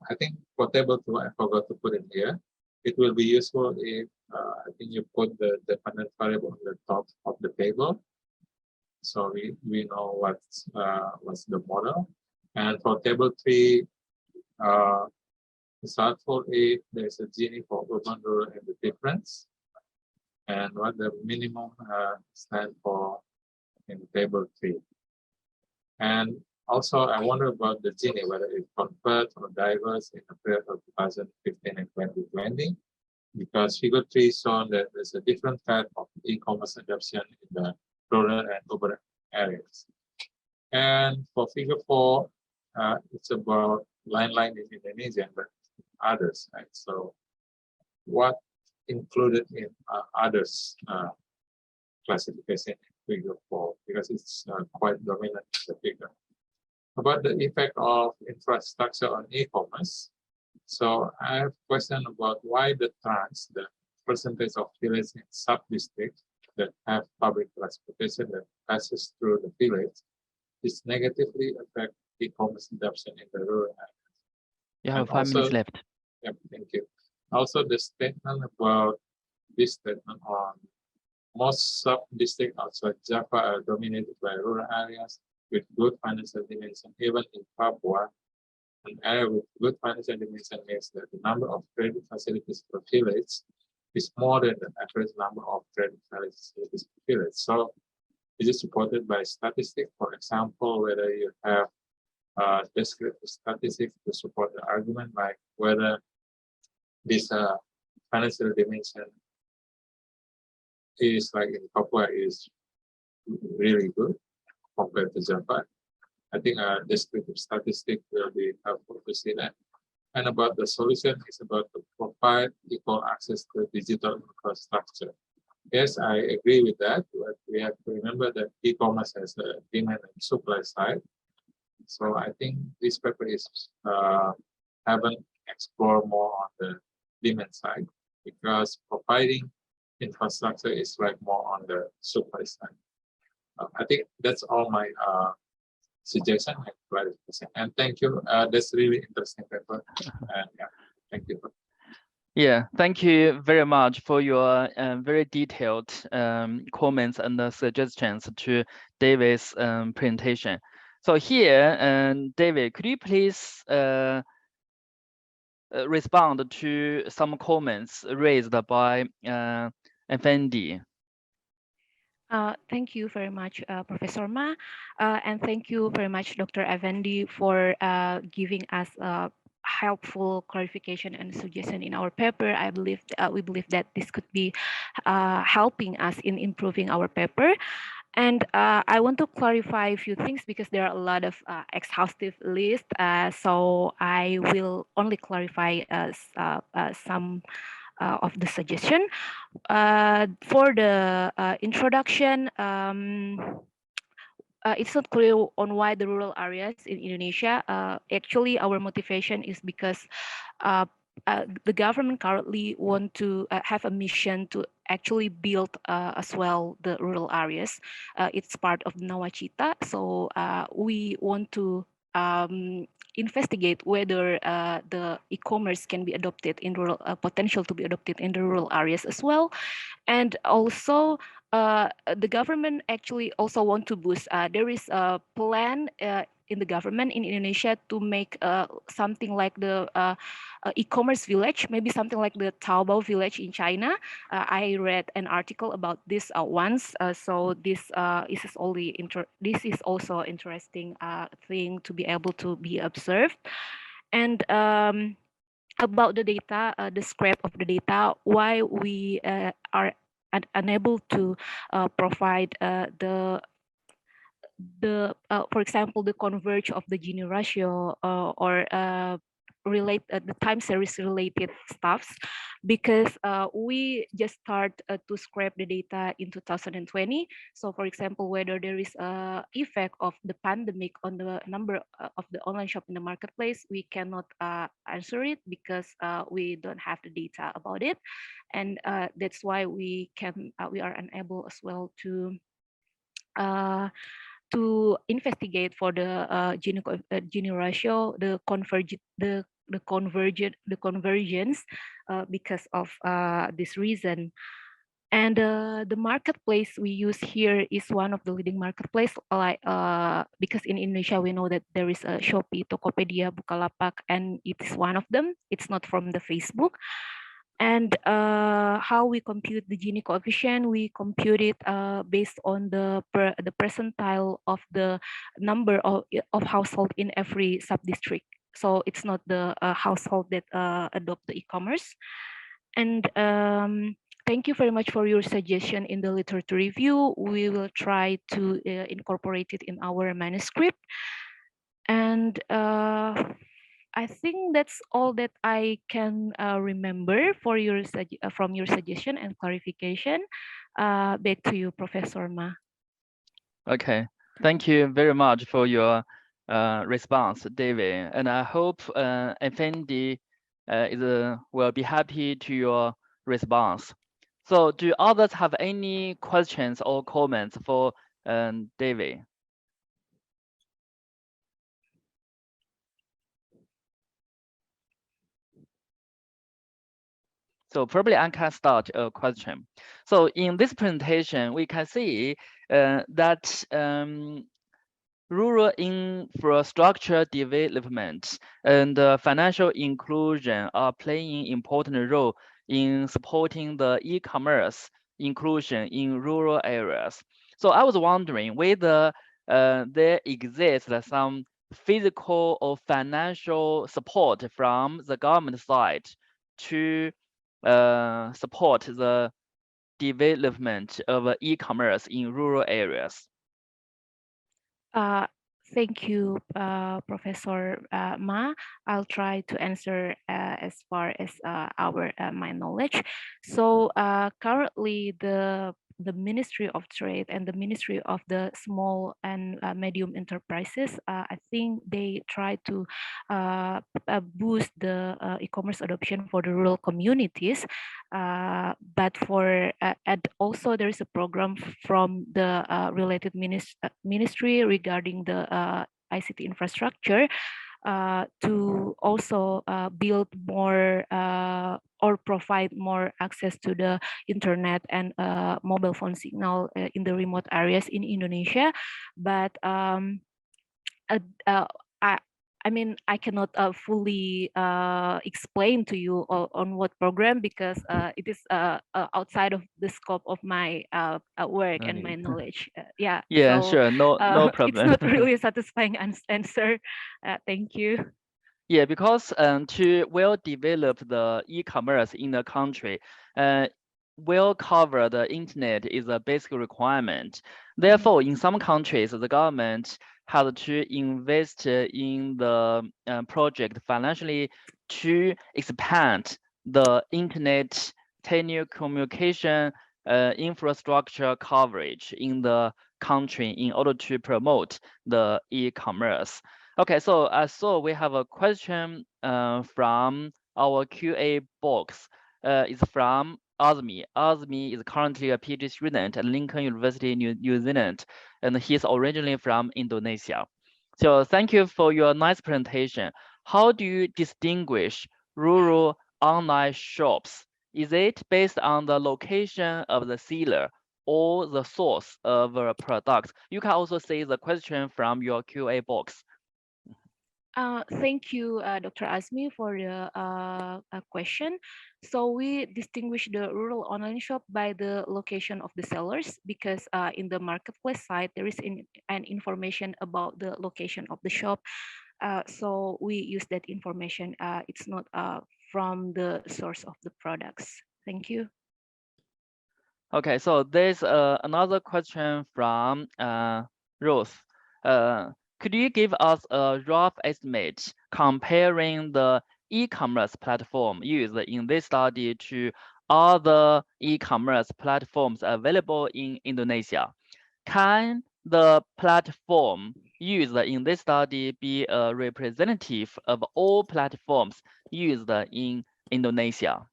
[SPEAKER 11] I think for table 2, I forgot to put in here. It will be useful if I think you put the dependent variable on the top of the table, so we know what's the model. And for table 3, it's helpful if there's a Gini for urban, rural, and the difference, and what the minimum stand for in table 3. And also, I wonder about the Gini, whether it converts or diverges in the period of 2015 and 2020, because figure 3 shows that there's a different type of e-commerce adoption in the rural and urban areas. And for figure 4, it's about line in Indonesia, but others, right? So what included in others classification in figure 4, because it's quite dominant in the figure. About the effect of infrastructure on e-commerce. So I have a question about why the percentage of villages in sub-districts that have public transportation that passes through the village is negatively affect e-commerce adoption in the rural areas.
[SPEAKER 1] You have 5 minutes left.
[SPEAKER 11] Yep, thank you. Also, the statement about this statement on most sub-districts outside Java are dominated by rural areas with good financial dimension. Even in Papua, an area with good financial dimension means that the number of credit facilities per village is more than the average number of credit facilities per village. So it is supported by statistics, for example, whether you have descriptive statistics to support the argument, like whether this financial dimension is like in Papua is really good compared to Java. I think descriptive statistics will be helpful to see that. And about the solution is about to provide equal access to digital infrastructure. Yes, I agree with that, but we have to remember that e-commerce has a demand and supply side. So I think this paper is haven't explored more on the demand side, because providing infrastructure is like more on the supply side. I think that's all my suggestion and clarification. And thank you. That's really interesting paper. And yeah, thank you.
[SPEAKER 1] Yeah, thank you very much for your very detailed comments and suggestions to David's presentation. So here, David, could you please respond to some comments raised by Effendi?
[SPEAKER 13] Thank you very much, Professor Ma, and thank you very much, Dr. Effendi, for giving us helpful clarification and suggestion in our paper. I believe we believe that this could be helping us in improving our paper. And I want to clarify a few things because there are a lot of exhaustive lists. So I will only clarify some of the suggestion. For the introduction, it's not clear on why the rural areas in Indonesia. Actually, our motivation is because the government currently want to have a mission to actually build as well the rural areas. It's part of Nawacita, so we want to investigate whether the e-commerce can be adopted in rural, potential to be adopted in the rural areas as well. And also the government actually also want to boost, there is a plan in the government in Indonesia to make something like the e-commerce village, maybe something like the Taobao village in China. I read an article about this once, so this is also interesting thing to be able to be observed. And about the data, the scrap of the data, why we are unable to provide for example, the converge of the Gini ratio or relate the time series related stuffs, because we just start to scrape the data in 2020. So for example, whether there is a effect of the pandemic on the number of the online shop in the marketplace, we cannot answer it because we don't have the data about it. And that's why we are unable as well to investigate for the Gini ratio, the convergence because of this reason. And the marketplace we use here is one of the leading marketplace, like because in Indonesia we know that there is a Shopee, Tokopedia, Bukalapak, and it is one of them. It's not from the Facebook. And how we compute the Gini coefficient, we compute it based on the percentile of the number of household in every sub-district. So it's not the household that adopt the e-commerce. And thank you very much for your suggestion in the literature review. We will try to incorporate it in our manuscript. And I think that's all that I can remember for your from your suggestion and clarification. Back to you, Professor Ma.
[SPEAKER 1] Okay, thank you very much for your response, David. And I hope Effendi will be happy to your response. So do others have any questions or comments for David? So probably I can start a question. So in this presentation, we can see that rural infrastructure development and financial inclusion are playing important role in supporting the e-commerce inclusion in rural areas. So I was wondering whether there exists some physical or financial support from the government side to support the development of e-commerce in rural areas.
[SPEAKER 13] Thank you, Professor Ma. I'll try to answer as far as my knowledge. So currently, the Ministry of Trade and the Ministry of the Small and Medium Enterprises, I think they try to boost the e-commerce adoption for the rural communities. But for and also there is a program from the related ministry regarding the ICT infrastructure to also build more or provide more access to the internet and mobile phone signal in the remote areas in Indonesia. But I mean, I cannot fully explain to you on what program because it is outside of the scope of my work and my knowledge. Yeah.
[SPEAKER 1] Yeah,
[SPEAKER 13] so,
[SPEAKER 1] sure. No problem.
[SPEAKER 13] It's not really a satisfying answer. Thank you.
[SPEAKER 1] Yeah, because to well develop the e-commerce in the country, well cover the internet is a basic requirement. Therefore, in some countries, the government has to invest in the project financially to expand the internet telecommunication infrastructure coverage in the country in order to promote the e-commerce. Okay, so I saw we have a question from our QA box. It's from Azmi. Azmi is currently a PhD student at Lincoln University, New Zealand, and he's originally from Indonesia. So thank you for your nice presentation. How do you distinguish rural online shops? Is it based on the location of the seller or the source of a product? You can also see the question from your QA box.
[SPEAKER 13] Thank you, Dr. Azmi, for the question. So we distinguish the rural online shop by the location of the sellers because in the marketplace site, there is an information about the location of the shop. So we use that information. It's not from the source of the products. Thank you.
[SPEAKER 1] Okay, so there's another question from Ruth. Could you give us a rough estimate comparing the e-commerce platform used in this study to other e-commerce platforms available in Indonesia? Can the platform used in this study be a representative of all platforms used in Indonesia?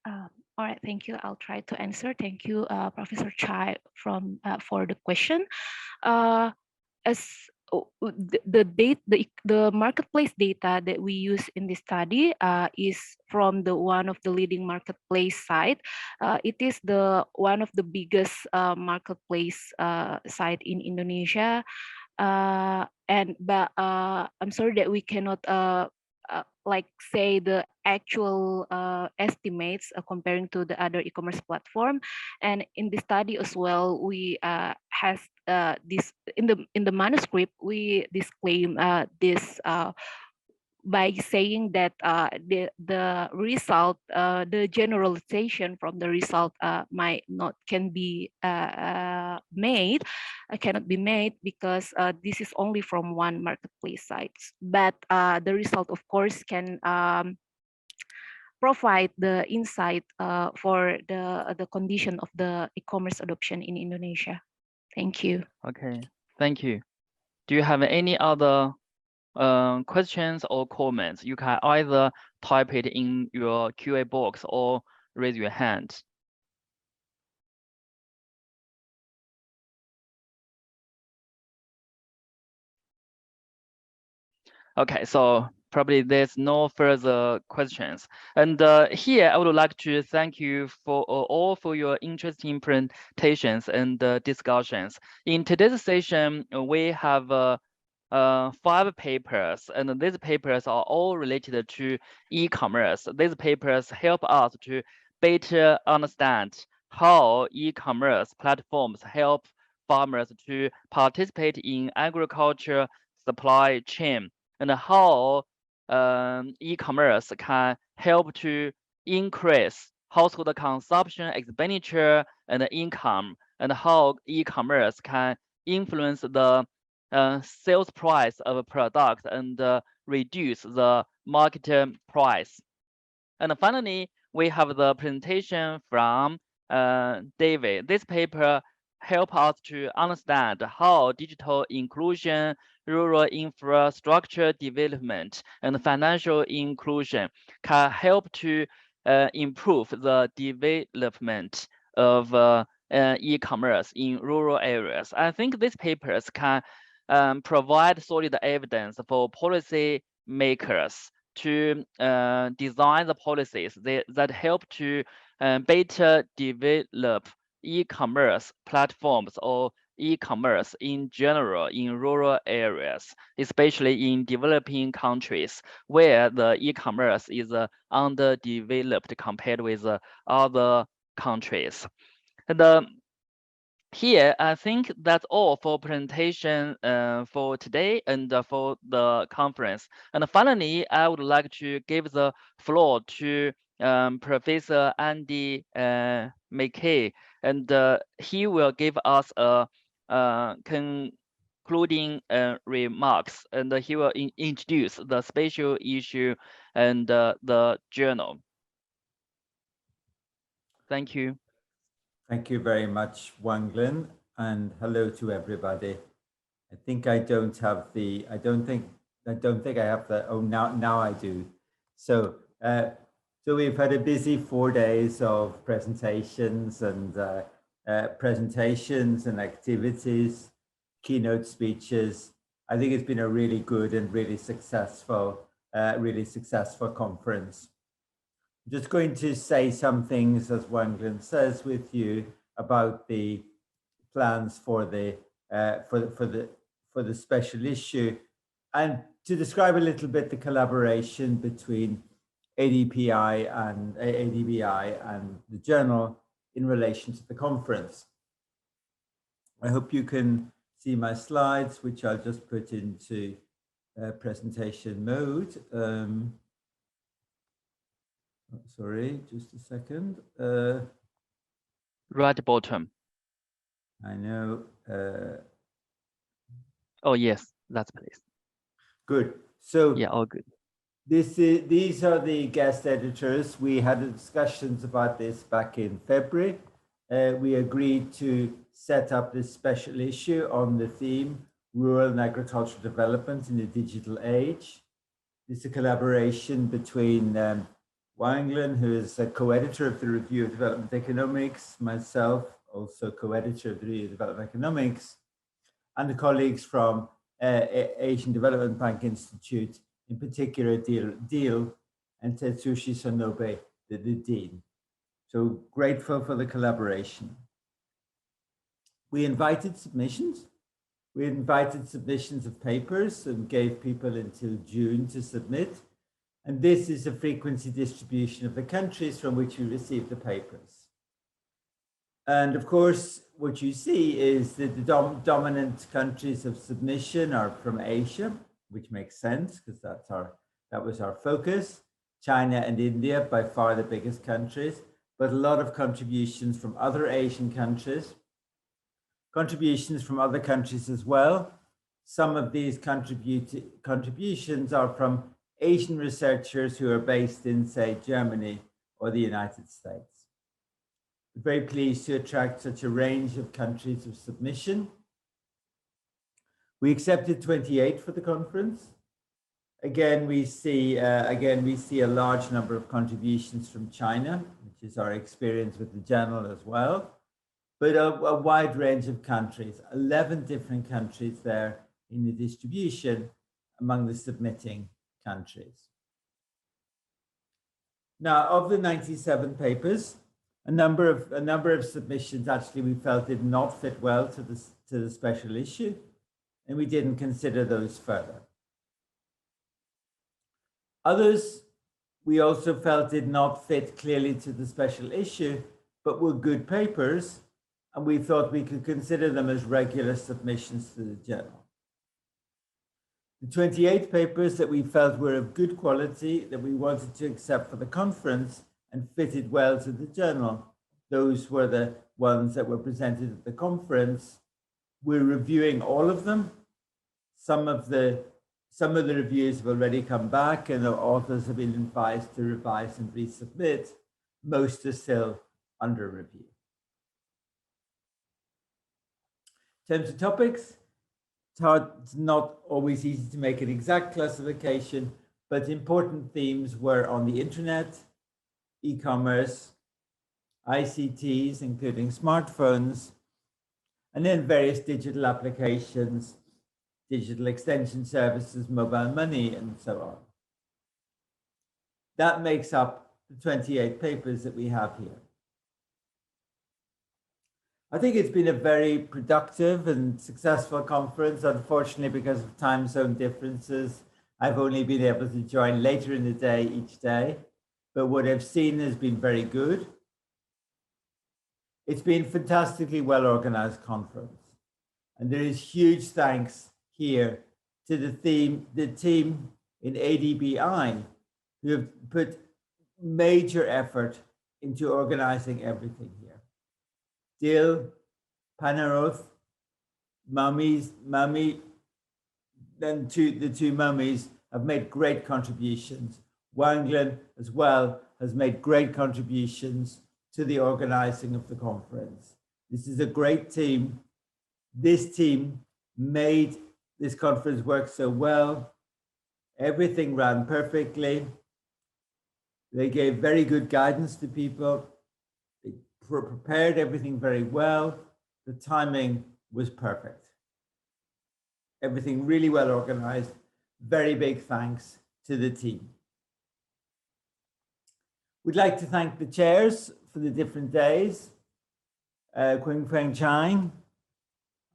[SPEAKER 13] All right, thank you. I'll try to answer. Thank you, Professor Chai, for the question. As the marketplace data that we use in this study is from one of the leading marketplace site. It is one of the biggest marketplace site in Indonesia. But I'm sorry that we cannot like say the actual estimates comparing to the other e-commerce platform. And in the study as well, we has this in the manuscript we disclaim this by saying that the result, the generalization from the result cannot be made because this is only from one marketplace site. But the result, of course, can provide the insight for the condition of the e-commerce adoption in Indonesia. Thank you.
[SPEAKER 1] Okay, thank you. Do you have any other questions or comments? You can either type it in your QA box or raise your hand. Okay, so probably there's no further questions. And here I would like to thank you for all for your interesting presentations and discussions. In today's session, we have 5 papers, and these papers are all related to e-commerce. These papers help us to better understand how e-commerce platforms help farmers to participate in agriculture supply chain, and how e-commerce can help to increase household consumption, expenditure, and income, and how e-commerce can influence the sales price of a product and reduce the market price. And finally, we have the presentation from David. This paper help us to understand how digital inclusion, rural infrastructure development, and financial inclusion can help to improve the development of e-commerce in rural areas. I think these papers can provide solid evidence for policy makers to design the policies that help to better develop e-commerce platforms or e-commerce in general in rural areas, especially in developing countries where the e-commerce is underdeveloped compared with other countries. And here, I think that's all for presentation for today and for the conference. And finally, I would like to give the floor to Professor Andy McKay, and he will give us a concluding remarks, and he will introduce the special issue and the journal. Thank you.
[SPEAKER 14] Thank you very much, Wanglin, and hello to everybody. I think I don't think I have the, oh, now I do. So we've had a busy 4 days of presentations and activities, keynote speeches. I think it's been a really good and really successful conference. I'm just going to say some things, as Wanglin says, with you about the plans for the special issue, and to describe a little bit the collaboration between ADBI and the journal in relation to the conference. I hope you can see my slides, which I'll just put into presentation mode. Sorry, just a second.
[SPEAKER 1] Right bottom.
[SPEAKER 14] I know.
[SPEAKER 1] Oh, yes, that's place.
[SPEAKER 14] Good. So
[SPEAKER 1] yeah, all good.
[SPEAKER 14] These are the guest editors. We had discussions about this back in February. We agreed to set up this special issue on the theme Rural and Agricultural Development in the Digital Age. It's a collaboration between Wang Lin, who is a co-editor of the Review of Development Economics, myself, also co-editor of the Review of Development Economics, and the colleagues from Asian Development Bank Institute, in particular Deal and Tetsushi Sonobe, the dean. So grateful for the collaboration. We invited submissions. We invited submissions of papers and gave people until June to submit. And this is a frequency distribution of the countries from which we received the papers. And of course, what you see is that the dominant countries of submission are from Asia, which makes sense because that was our focus. China and India, by far the biggest countries, but a lot of contributions from other Asian countries, contributions from other countries as well. Some of these contributions are from Asian researchers who are based in, say, Germany or the United States. Very pleased to attract such a range of countries of submission. We accepted 28 for the conference. Again, we see a large number of contributions from China, which is our experience with the journal as well, but a wide range of countries, 11 different countries there in the distribution among the submitting countries. Now, of the 97 papers, a number of submissions actually we felt did not fit well to the special issue, and we didn't consider those further. Others we also felt did not fit clearly to the special issue, but were good papers, and we thought we could consider them as regular submissions to the journal. The 28 papers that we felt were of good quality that we wanted to accept for the conference and fitted well to the journal, those were the ones that were presented at the conference. We're reviewing all of them. Some of the reviews have already come back and the authors have been advised to revise and resubmit. Most are still under review. In terms of topics, it's not always easy to make an exact classification, but important themes were on the internet, e-commerce, ICTs, including smartphones, and then various digital applications, digital extension services, mobile money, and so on. That makes up the 28 papers that we have here. I think it's been a very productive and successful conference. Unfortunately, because of time zone differences, I've only been able to join later in the day each day, but what I've seen has been very good. It's been a fantastically well-organized conference, and there is huge thanks here to the team in ADBI who have put major effort into organizing everything here. Dil, Panaroth, Mummy, then the two mummies have made great contributions. Wanglen as well has made great contributions to the organizing of the conference. This is a great team. This team made this conference work so well. Everything ran perfectly. They gave very good guidance to people. They prepared everything very well. The timing was perfect. Everything really well organized. Very big thanks to the team. We'd like to thank the chairs for the different days. Quing Feng Chang.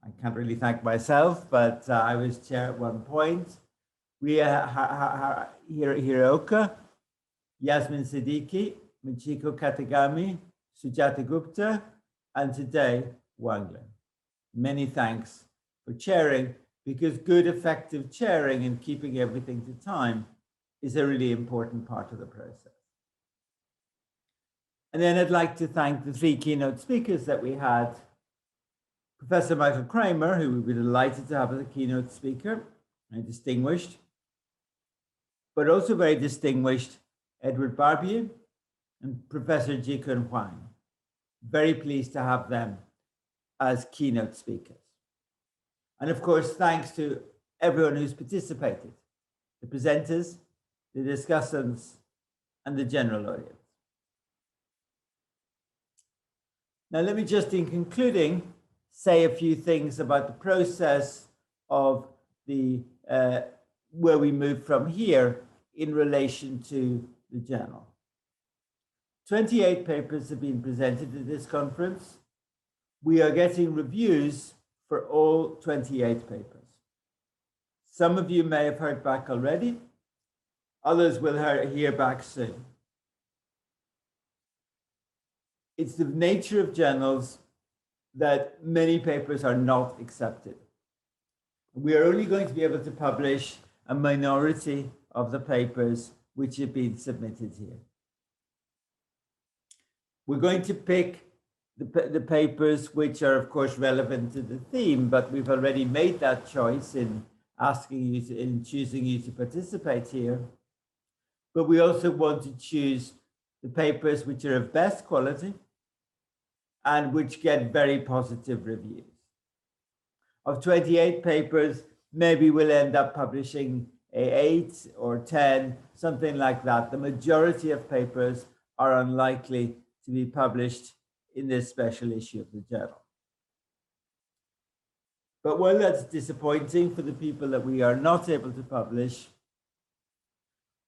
[SPEAKER 14] I can't really thank myself, but I was chair at one point. Ria Hiroka, Yasmin Siddiqui, Michiko Katagami, Sujata Gupta, and today, Wanglen. Many thanks for chairing, because good, effective chairing and keeping everything to time is a really important part of the process. And then I'd like to thank the 3 keynote speakers that we had. Professor Michael Kramer, who we'd be delighted to have as a keynote speaker, and distinguished, but also very distinguished Edward Barbier and Professor Ji-Kun Huang. Very pleased to have them as keynote speakers. And of course, thanks to everyone who's participated, the presenters, the discussants, and the general audience. Now, let me just, in concluding, say a few things about the process of the where we move from here in relation to the journal. 28 papers have been presented at this conference. We are getting reviews for all 28 papers. Some of you may have heard back already. Others will hear back soon. It's the nature of journals that many papers are not accepted. We are only going to be able to publish a minority of the papers which have been submitted here. We're going to pick the papers which are, of course, relevant to the theme, but we've already made that choice in asking you to, in choosing you to participate here. But we also want to choose the papers which are of best quality and which get very positive reviews. Of 28 papers, maybe we'll end up publishing 8 or 10, something like that. The majority of papers are unlikely to be published in this special issue of the journal. But while that's disappointing for the people that we are not able to publish,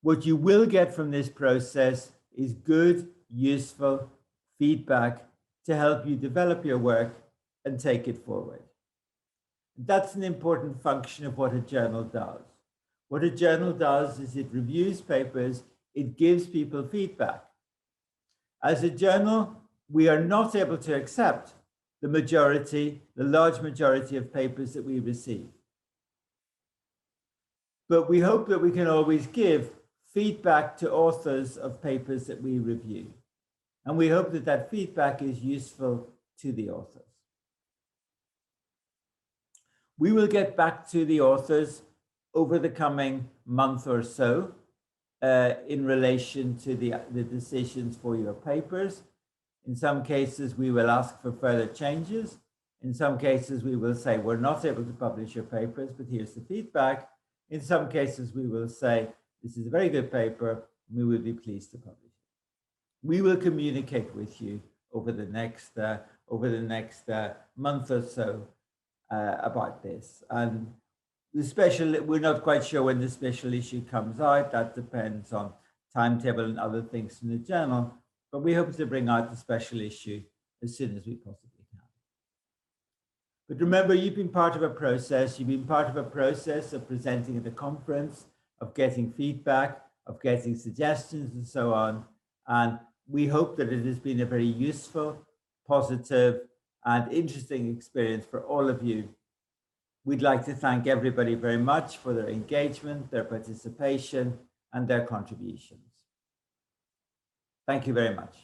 [SPEAKER 14] what you will get from this process is good, useful feedback to help you develop your work and take it forward. That's an important function of what a journal does. What a journal does is it reviews papers, it gives people feedback. As a journal, we are not able to accept the large majority of papers that we receive. But we hope that we can always give feedback to authors of papers that we review. And we hope that that feedback is useful to the authors. We will get back to the authors over the coming month or so in relation to the decisions for your papers. In some cases, we will ask for further changes. In some cases, we will say, we're not able to publish your papers, but here's the feedback. In some cases, we will say, this is a very good paper, and we will be pleased to publish it. We will communicate with you over the next month or so about this. And we're not quite sure when the special issue comes out. That depends on timetable and other things from the journal. But we hope to bring out the special issue as soon as we possibly can. But remember, you've been part of a process. You've been part of a process of presenting at a conference, of getting feedback, of getting suggestions, and so on. And we hope that it has been a very useful, positive, and interesting experience for all of you. We'd like to thank everybody very much for their engagement, their participation, and their contributions. Thank you very much.